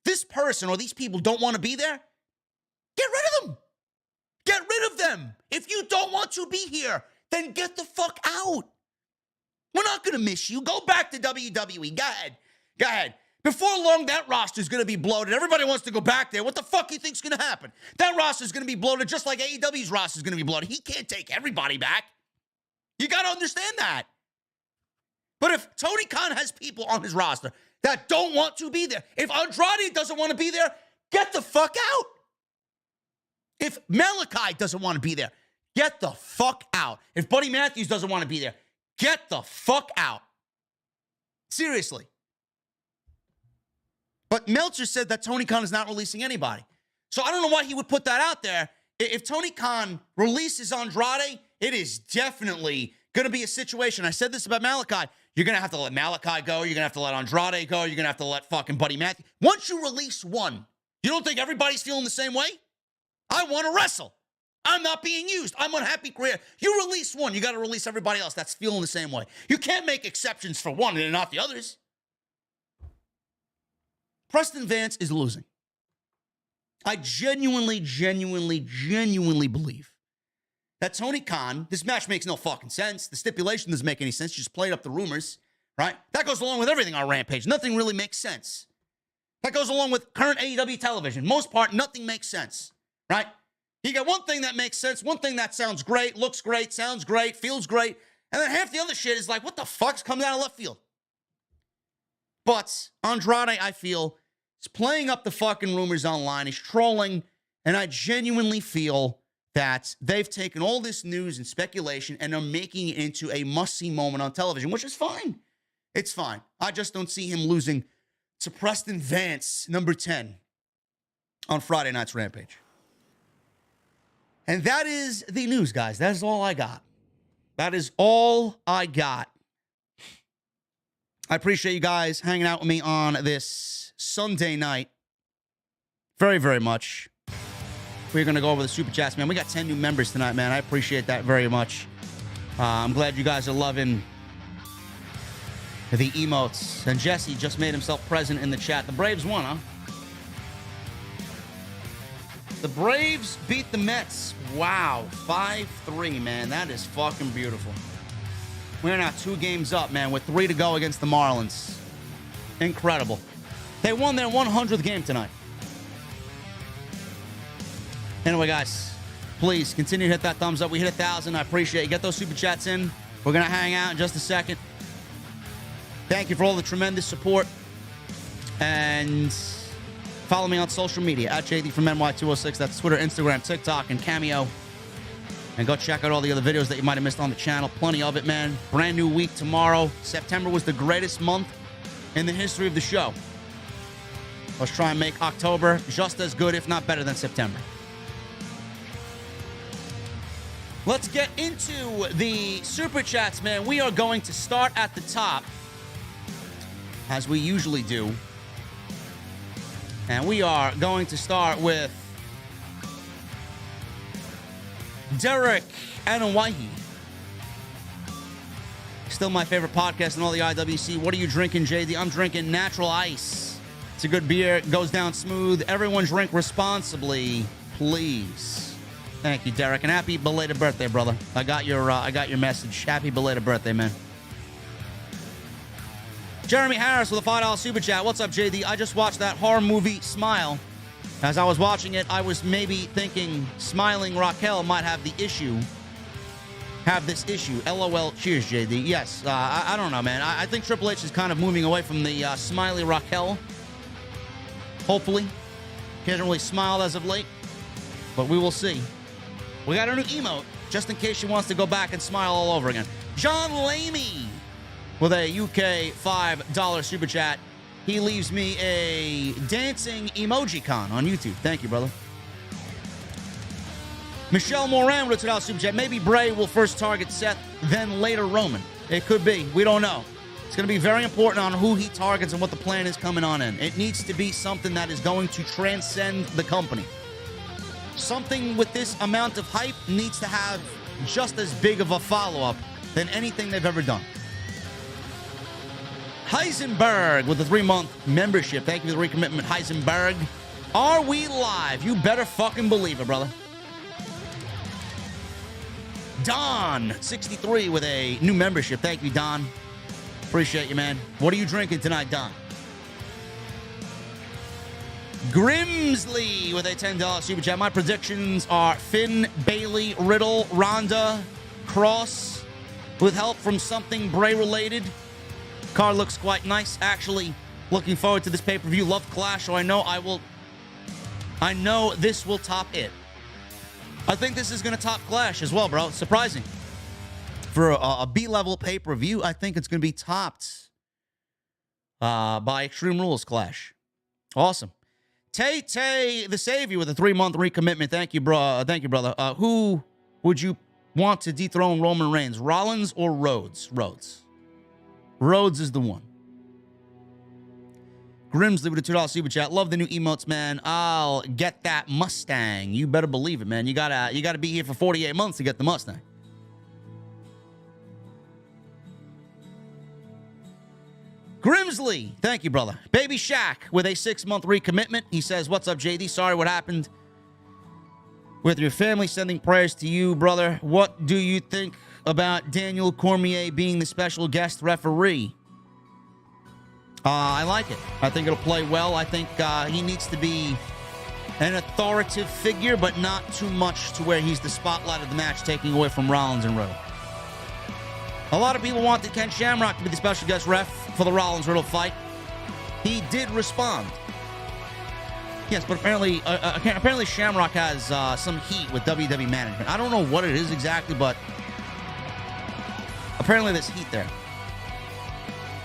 this person or these people don't want to be there, get rid of them. Get rid of them. If you don't want to be here, then get the fuck out. We're not going to miss you. Go back to WWE. Go ahead. Before long, that roster is going to be bloated. Everybody wants to go back there. What the fuck do you think's going to happen? That roster is going to be bloated just like AEW's roster is going to be bloated. He can't take everybody back. You got to understand that. But if Tony Khan has people on his roster that don't want to be there, if Andrade doesn't want to be there, get the fuck out. If Malachi doesn't want to be there, get the fuck out. If Buddy Matthews doesn't want to be there, get the fuck out. Seriously. But Meltzer said that Tony Khan is not releasing anybody. So I don't know why he would put that out there. If Tony Khan releases Andrade, it is definitely going to be a situation. I said this about Malachi. You're going to have to let Malachi go. You're going to have to let Andrade go. You're going to have to let fucking Buddy Matthews. Once you release one, you don't think everybody's feeling the same way? I want to wrestle. I'm not being used. I'm unhappy career. You release one, you got to release everybody else that's feeling the same way. You can't make exceptions for one and not the others. Preston Vance is losing. I genuinely believe that Tony Khan, this match makes no fucking sense. The stipulation doesn't make any sense. Just played up the rumors, right? That goes along with everything on Rampage. Nothing really makes sense. That goes along with current AEW television. Most part, nothing makes sense, right? You got one thing that makes sense, one thing that sounds great, looks great, sounds great, feels great, and then half the other shit is like, what the fuck's coming out of left field? But Andrade, I feel, is playing up the fucking rumors online. He's trolling, and I genuinely feel that they've taken all this news and speculation and are making it into a must-see moment on television, which is fine. It's fine. I just don't see him losing to Preston Vance, number 10, on Friday night's Rampage. And that is the news, guys. That is all I got. That is all I got. I appreciate you guys hanging out with me on this Sunday night. Very, very much. We're going to go over the Super Chats, man. We got 10 new members tonight, man. I appreciate that very much. I'm glad you guys are loving the emotes. And Jesse just made himself present in the chat. The Braves won, huh? The Braves beat the Mets. Wow. 5-3, man. That is fucking beautiful. We're now 2 games up, man, with 3 to go against the Marlins. Incredible. They won their 100th game tonight. Anyway, guys, please continue to hit that thumbs up. We hit 1,000. I appreciate you. Get those super chats in. We're going to hang out in just a second. Thank you for all the tremendous support. And follow me on social media at JD from NY206. That's Twitter, Instagram, TikTok, and Cameo. And go check out all the other videos that you might have missed on the channel. Plenty of it, man. Brand new week tomorrow. September was the greatest month in the history of the show. Let's try and make October just as good, if not better, than September. Let's get into the super chats, man. We are going to start at the top, as we usually do. And we are going to start with Derek Anawaihi. Still my favorite podcast in all the IWC. What are you drinking, JD? I'm drinking Natural Ice. It's a good beer. It goes down smooth. Everyone drink responsibly, please. Thank you, Derek, and happy belated birthday, brother. I got your message. Happy belated birthday, man. Jeremy Harris with a $5 super chat. What's up, JD? I just watched that horror movie, Smile. As I was watching it, I was maybe thinking smiling Raquel might have this issue. LOL. Cheers, JD. Yes, I don't know, man. I think Triple H is kind of moving away from the smiley Raquel. Hopefully. He hasn't really smiled as of late, but we will see. We got a new emote, just in case she wants to go back and smile all over again. John Lamey with a UK $5 super chat. He leaves me a dancing emoji-con on YouTube. Thank you, brother. Michelle Moran with a $2 super chat. Maybe Bray will first target Seth, then later Roman. It could be. We don't know. It's going to be very important on who he targets and what the plan is coming on in. It needs to be something that is going to transcend the company. Something with this amount of hype needs to have just as big of a follow-up than anything they've ever done. Heisenberg with a 3-month membership. Thank you for the recommitment, Heisenberg. Are we live? You better fucking believe it, brother. Don, 63 with a new membership. Thank you, Don. Appreciate you, man. What are you drinking tonight, Don? Grimsley with a $10 super chat. My predictions are Finn, Bailey, Riddle, Ronda, Cross, with help from something Bray-related. Card looks quite nice. Actually, looking forward to this pay-per-view. Love Clash, so I know this will top it. I think this is going to top Clash as well, bro. Surprising. For a B-level pay-per-view, I think it's going to be topped by Extreme Rules Clash. Awesome. Tay the Savior with a 3-month recommitment. Thank you, bro. Thank you, brother. Who would you want to dethrone Roman Reigns? Rollins or Rhodes? Rhodes is the one. Grimsley with a $2 super chat. Love the new emotes, man. I'll get that Mustang. You better believe it, man. You gotta be here for 48 months to get the Mustang. Grimsley, thank you, brother. Baby Shaq with a 6-month recommitment. He says, what's up, JD? Sorry what happened with your family. Sending prayers to you, brother. What do you think about Daniel Cormier being the special guest referee? I like it. I think it'll play well. I think he needs to be an authoritative figure, but not too much to where he's the spotlight of the match, taking away from Rollins and Riddle. A lot of people wanted Ken Shamrock to be the special guest ref for the Rollins-Riddle fight. He did respond. Yes, but apparently Shamrock has some heat with WWE management. I don't know what it is exactly, but apparently there's heat there.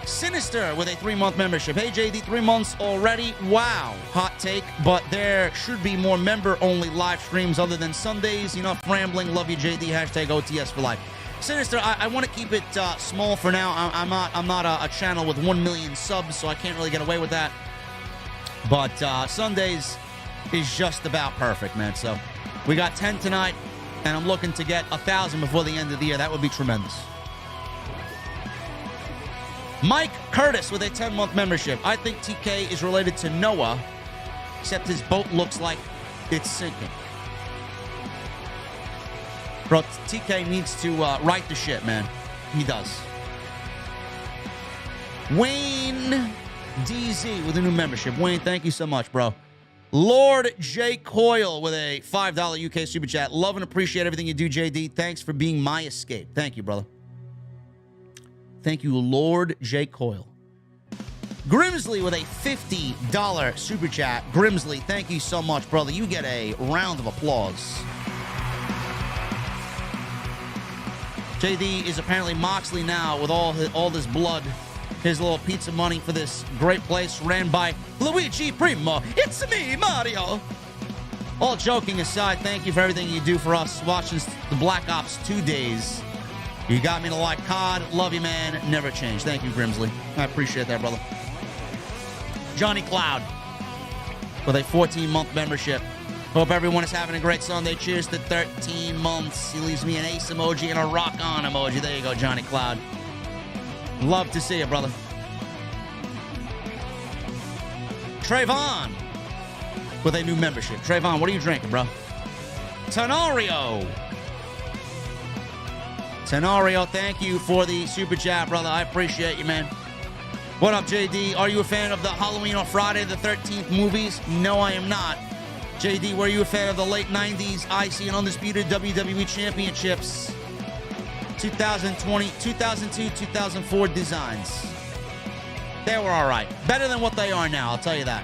Sinister with a 3-month membership. Hey, JD, 3 months already. Wow. Hot take, but there should be more member-only live streams other than Sundays. Enough rambling. Love you, JD. Hashtag OTS for life. Sinister, I want to keep it small for now. I'm not a channel with 1 million subs, so I can't really get away with that. But Sundays is just about perfect, man. So we got 10 tonight, and I'm looking to get 1,000 before the end of the year. That would be tremendous. Mike Curtis with a 10-month membership. I think TK is related to Noah, except his boat looks like it's sinking. Bro, TK needs to right the ship, man. He does. Wayne DZ with a new membership. Wayne, thank you so much, bro. Lord J. Coyle with a $5 UK super chat. Love and appreciate everything you do, JD. Thanks for being my escape. Thank you, brother. Thank you, Lord J. Coyle. Grimsley with a $50 super chat. Grimsley, thank you so much, brother. You get a round of applause. JD is apparently Moxley now with all this blood. His little pizza money for this great place ran by Luigi Primo. It's me, Mario. All joking aside, thank you for everything you do for us watching the Black Ops 2 days. You got me to like COD. Love you, man. Never change. Thank you, Grimsley. I appreciate that, brother. Johnny Cloud with a 14-month membership. Hope everyone is having a great Sunday. Cheers to 13 months. He leaves me an ace emoji and a rock on emoji. There you go, Johnny Cloud. Love to see you, brother. Trayvon with a new membership. Trayvon, what are you drinking, bro? Tenorio, thank you for the super chat, brother. I appreciate you, man. What up, JD? Are you a fan of the Halloween or Friday the 13th movies? No, I am not. JD, were you a fan of the late 90s IC and Undisputed WWE Championships? 2020, 2002, 2004 designs. They were all right. Better than what they are now, I'll tell you that.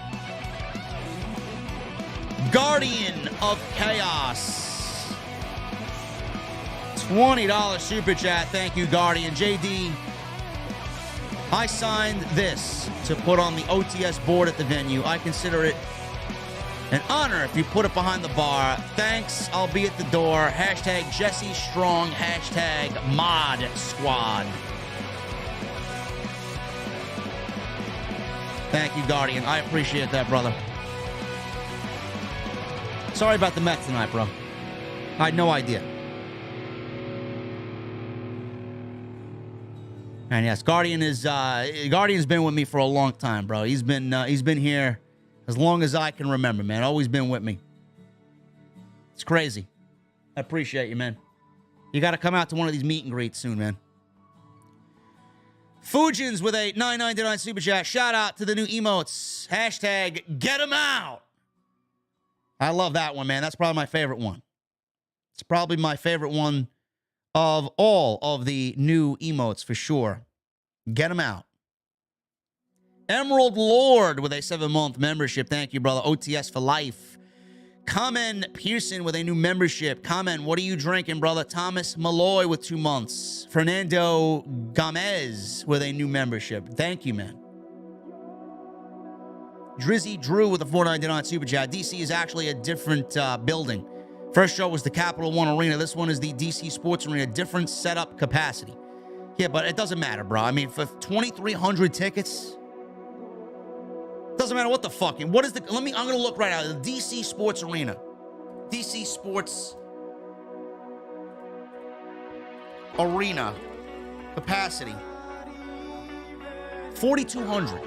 Guardian of Chaos. $20 super chat. Thank you, Guardian. JD, I signed this to put on the OTS board at the venue. I consider it an honor if you put it behind the bar. Thanks, I'll be at the door. Hashtag Jesse Strong. Hashtag Mod Squad. Thank you, Guardian. I appreciate that, brother. Sorry about the Mets tonight, bro. I had no idea. And yes, Guardian's been with me for a long time, bro. He's been here as long as I can remember, man. Always been with me. It's crazy. I appreciate you, man. You got to come out to one of these meet and greets soon, man. Fujins with a $9.99 super chat. Shout out to the new emotes. Hashtag get 'em out. I love that one, man. That's probably my favorite one. It's probably my favorite one of all of the new emotes for sure. Get 'em out. Emerald Lord with a 7-month membership. Thank you, brother. OTS for life. Kamen Pearson with a new membership. Kamen, what are you drinking, brother? Thomas Malloy with 2 months. Fernando Gomez with a new membership. Thank you, man. Drizzy Drew with a $4.99 super chat. DC is actually a different building. First show was the Capital One Arena. This one is the DC Sports Arena. Different setup capacity. Yeah, but it doesn't matter, bro. I mean, for 2,300 tickets... Doesn't matter what the fuck. What is the... I'm going to look right now. The DC Sports Arena. DC Sports Arena. Capacity. 4,200.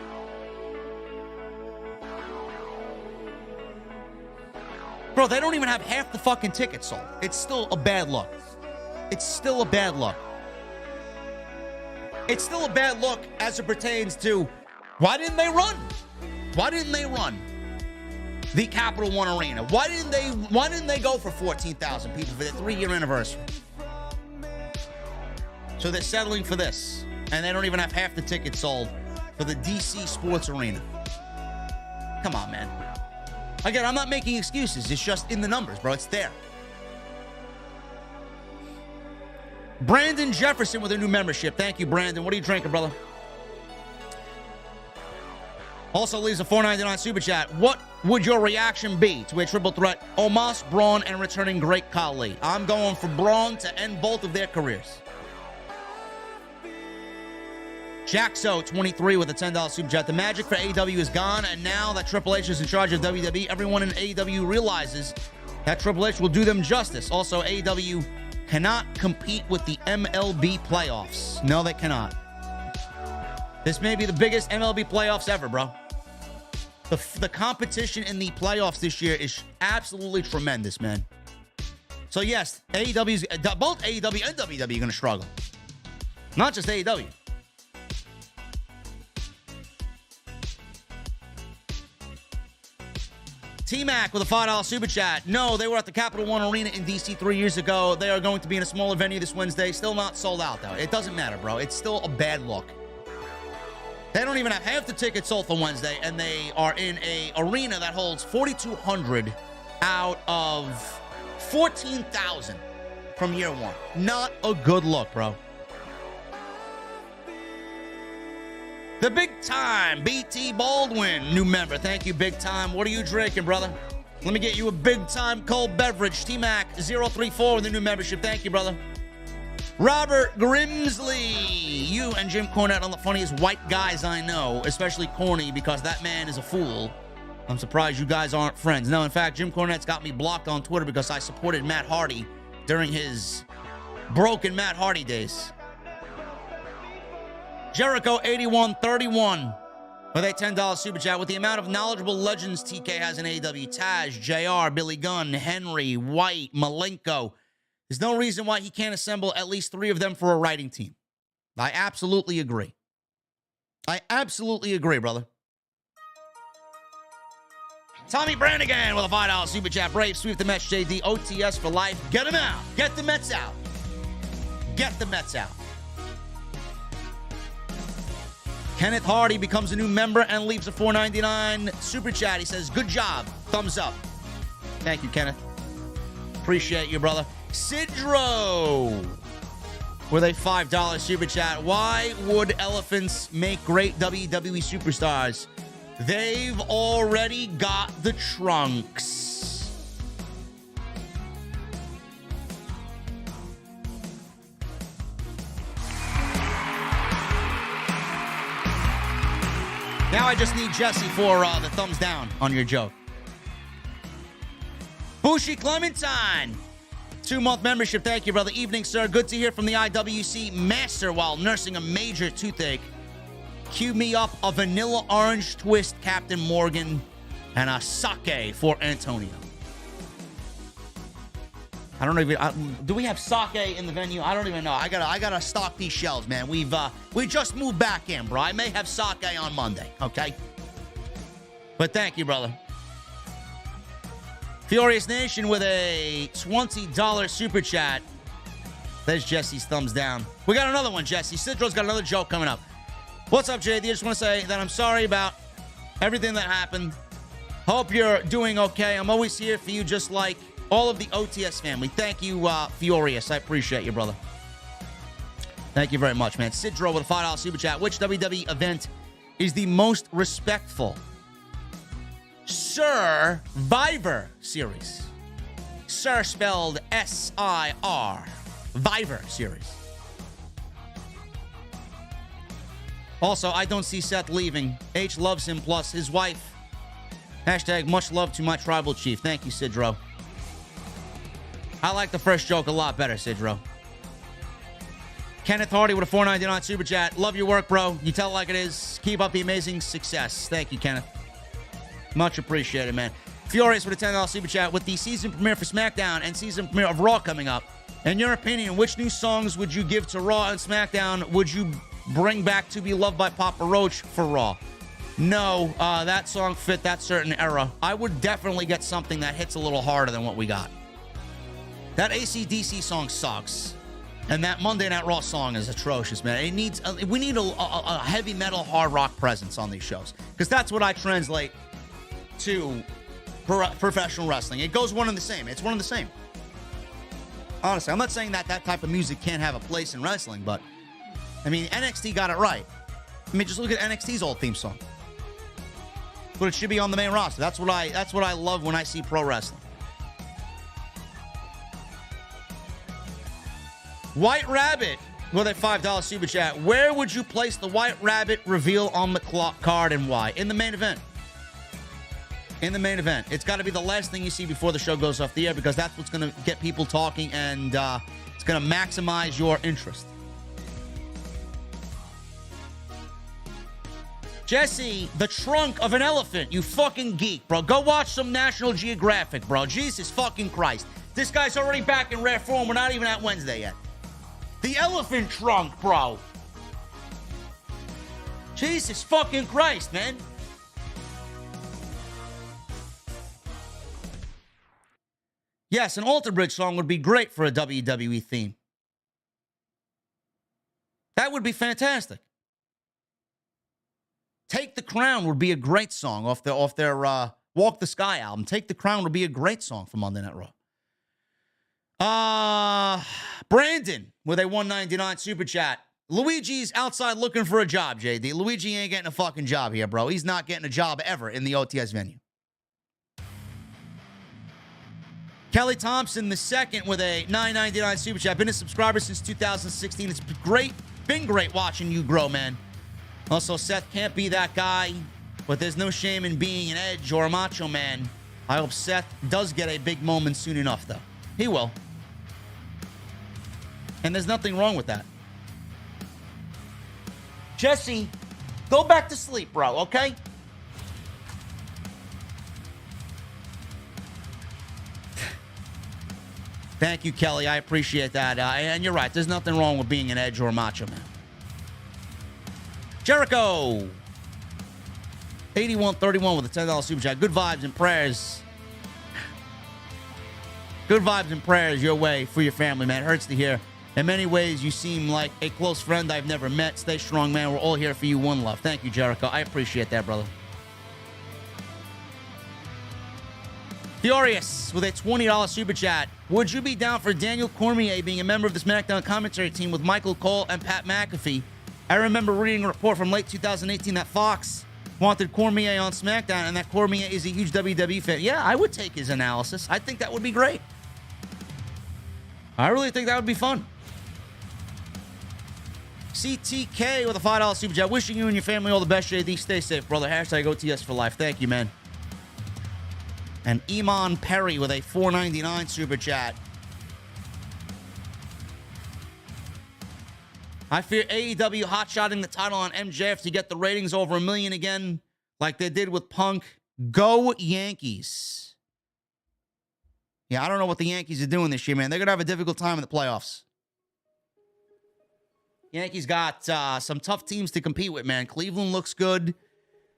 Bro, they don't even have half the fucking tickets sold. It's still a bad look. It's still a bad look. It's still a bad look as it pertains to... Why didn't they run? Why didn't they run the Capital One Arena? Why didn't they go for 14,000 people for their 3-year anniversary? So they're settling for this, and they don't even have half the tickets sold for the DC Sports Arena. Come on, man. Again, I'm not making excuses. It's just in the numbers, bro. It's there. Brandon Jefferson with a new membership. Thank you, Brandon. What are you drinking, brother? Also leaves a $4.99 super chat. What would your reaction be to a triple threat? Omos, Braun, and returning Great Khali. I'm going for Braun to end both of their careers. Jaxo, 23 with a $10 super chat. The magic for AEW is gone, and now that Triple H is in charge of WWE, everyone in AEW realizes that Triple H will do them justice. Also, AEW cannot compete with the MLB playoffs. No, they cannot. This may be the biggest MLB playoffs ever, bro. The competition in the playoffs this year is absolutely tremendous, man. So, yes, both AEW and WWE are going to struggle. Not just AEW. T-Mac with a $5 super chat. No, they were at the Capital One Arena in D.C. 3 years ago. They are going to be in a smaller venue this Wednesday. Still not sold out, though. It doesn't matter, bro. It's still a bad look. They don't even have half the tickets sold for Wednesday, and they are in a arena that holds 4,200 out of 14,000 from year one. Not a good look, bro. The Big Time, BT Baldwin, new member. Thank you, Big Time. What are you drinking, brother? Let me get you a Big Time cold beverage. T-Mac 034 with the new membership. Thank you, brother. Robert Grimsley, you and Jim Cornette are the funniest white guys I know, especially Corny, because that man is a fool. I'm surprised you guys aren't friends. No, in fact, Jim Cornette's got me blocked on Twitter because I supported Matt Hardy during his broken Matt Hardy days. Jericho 8131 with a $10 super chat. With the amount of knowledgeable legends TK has in AEW, Taj, JR, Billy Gunn, Henry, White, Malenko, there's no reason why he can't assemble at least 3 of them for a writing team. I absolutely agree. I absolutely agree, brother. Tommy Brannigan with a $5 super chat. Brave, sweep the Mets, JD. OTS for life. Get them out. Get the Mets out. Get the Mets out. Kenneth Hardy becomes a new member and leaves a $4.99 super chat. He says, good job. Thumbs up. Thank you, Kenneth. Appreciate you, brother. Sidro with a $5 super chat. Why would elephants make great WWE superstars? They've already got the trunks. Now I just need Jesse for the thumbs down on your joke. Bushi Clementine, 2-month membership. Thank you, brother. Evening, sir. Good to hear from the IWC master while nursing a major toothache. Cue me up a vanilla orange twist, Captain Morgan, and a sake for Antonio. I don't even. Do we have sake in the venue? I don't even know. I gotta stock these shelves, man. We just moved back in, bro. I may have sake on Monday. Okay. But thank you, brother. Furious Nation with a $20 super chat. There's Jesse's thumbs down. We got another one, Jesse. Sidro's got another joke coming up. What's up, JD? I just want to say that I'm sorry about everything that happened. Hope you're doing okay. I'm always here for you, just like all of the OTS family. Thank you, Furious. I appreciate you, brother. Thank you very much, man. Sidro with a $5 super chat. Which WWE event is the most respectful? Survivor Series. Sir spelled S-I-R. Vivor Series. Also, I don't see Seth leaving. H loves him, plus his wife. Hashtag much love to my tribal chief. Thank you, Sidro. I like the first joke a lot better, Sidro. Kenneth Hardy with a $4.99 super chat. Love your work, bro. You tell it like it is. Keep up the amazing success. Thank you, Kenneth. Much appreciated, man. Furious with a $10 super chat. With the season premiere for SmackDown and season premiere of Raw coming up, in your opinion, which new songs would you give to Raw and SmackDown would you bring back to be loved by Papa Roach for Raw? No, that song fit that certain era. I would definitely get something that hits a little harder than what we got. That AC/DC song sucks. And that Monday Night Raw song is atrocious, man. It needs we need a heavy metal hard rock presence on these shows, because that's what I translate to professional wrestling. It goes one and the same. It's one and the same. Honestly, I'm not saying that that type of music can't have a place in wrestling, but I mean, NXT got it right. I mean, just look at NXT's old theme song. But it should be on the main roster. That's what I love when I see pro wrestling. White Rabbit with a $5 super chat. Where would you place the White Rabbit reveal on the card and why? In the main event. In the main event. It's got to be the last thing you see before the show goes off the air, because that's what's going to get people talking, and it's going to maximize your interest. Jesse, the trunk of an elephant, you fucking geek, bro. Go watch some National Geographic, bro. Jesus fucking Christ. This guy's already back in rare form. We're not even at Wednesday yet. The elephant trunk, bro. Jesus fucking Christ, man. Yes, an Alter Bridge song would be great for a WWE theme. That would be fantastic. Take the Crown would be a great song off their Walk the Sky album. Take the Crown would be a great song for Monday Night Raw. Brandon with a $1.99 super chat. Luigi's outside looking for a job, JD. Luigi ain't getting a fucking job here, bro. He's not getting a job ever in the OTS venue. Kelly Thompson II with a $9.99 super chat. Been a subscriber since 2016. It's been great watching you grow, man. Also, Seth can't be that guy, but there's no shame in being an Edge or a Macho Man. I hope Seth does get a big moment soon enough, though. He will. And there's nothing wrong with that. Jesse, go back to sleep, bro, okay? Thank you, Kelly. I appreciate that. And you're right. There's nothing wrong with being an Edge or a Macho Man. Jericho. 8131 with a $10 super chat. Good vibes and prayers. Good vibes and prayers your way for your family, man. It hurts to hear. In many ways, you seem like a close friend I've never met. Stay strong, man. We're all here for you. One love. Thank you, Jericho. I appreciate that, brother. Furious with a $20 super chat. Would you be down for Daniel Cormier being a member of the SmackDown commentary team with Michael Cole and Pat McAfee? I remember reading a report from late 2018 that Fox wanted Cormier on SmackDown and that Cormier is a huge WWE fan. Yeah, I would take his analysis. I think that would be great. I really think that would be fun. CTK with a $5 super chat. Wishing you and your family all the best, JD. Stay safe, brother. Hashtag OTS for life. Thank you, man. And Iman Perry with a $4.99 super chat. I fear AEW hotshotting the title on MJF to get the ratings over 1 million again, like they did with Punk. Go Yankees. Yeah, I don't know what the Yankees are doing this year, man. They're going to have a difficult time in the playoffs. Yankees got some tough teams to compete with, man. Cleveland looks good.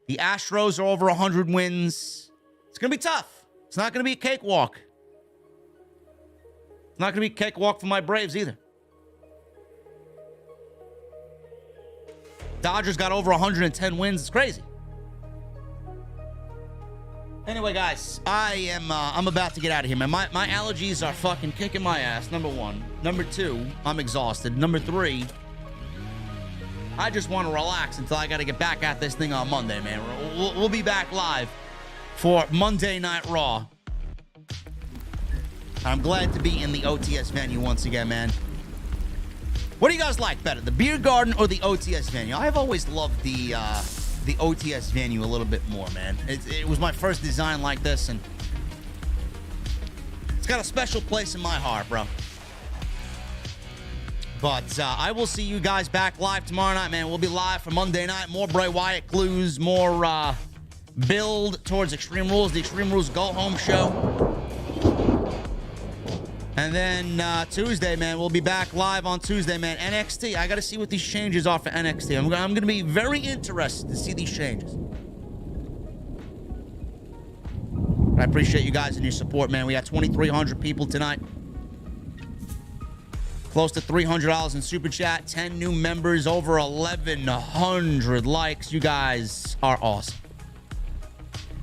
The Astros are over 100 wins. It's going to be tough. It's not going to be a cakewalk. It's not going to be a cakewalk for my Braves either. Dodgers got over 110 wins. It's crazy. Anyway, guys, I'm about to get out of here, man. My allergies are fucking kicking my ass, number one. Number two, I'm exhausted. Number three, I just want to relax until I got to get back at this thing on Monday, man. We'll be back live for Monday Night Raw. I'm glad to be in the OTS venue once again, man. What do you guys like better, the Beer Garden or the OTS venue? I've always loved the OTS venue a little bit more, man. It was my first design like this, and it's got a special place in my heart, bro. But I will see you guys back live tomorrow night, man. We'll be live for Monday night. More Bray Wyatt clues, more build towards Extreme Rules, the Extreme Rules Go Home show. And then Tuesday, man, we'll be back live on Tuesday, man. NXT, I got to see what these changes are for NXT. I'm going to be very interested to see these changes. I appreciate you guys and your support, man. We got 2,300 people tonight. Close to $300 in Super Chat. 10 new members, over 1,100 likes. You guys are awesome.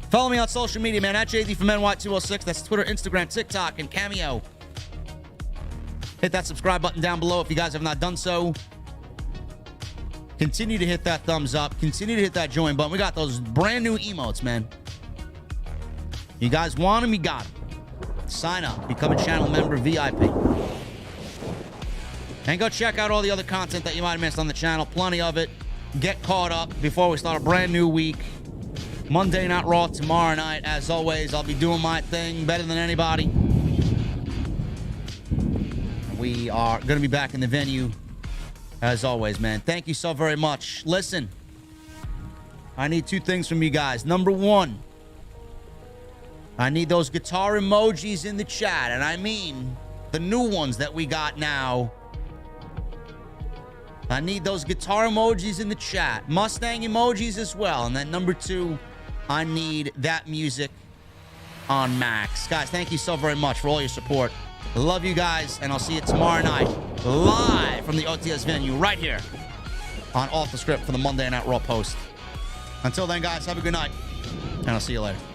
Follow me on social media, man, at JD from NY206. That's Twitter, Instagram, TikTok, and Cameo. Hit that subscribe button down below if you guys have not done so. Continue to hit that thumbs up. Continue to hit that join button. We got those brand new emotes, man. You guys want them, you got them. Sign up. Become a channel member, VIP. And go check out all the other content that you might have missed on the channel. Plenty of it. Get caught up before we start a brand new week. Monday Night Raw tomorrow night. As always, I'll be doing my thing better than anybody. We are going to be back in the venue, as always, man. Thank you so very much. Listen, I need two things from you guys. Number one, I need those guitar emojis in the chat, and I mean the new ones that we got now. I need those guitar emojis in the chat. Mustang emojis as well. And then number two, I need that music on Max. Guys, thank you so very much for all your support. I love you guys, and I'll see you tomorrow night live from the OTS venue right here on Off the Script for the Monday Night Raw post. Until then, guys, have a good night, and I'll see you later.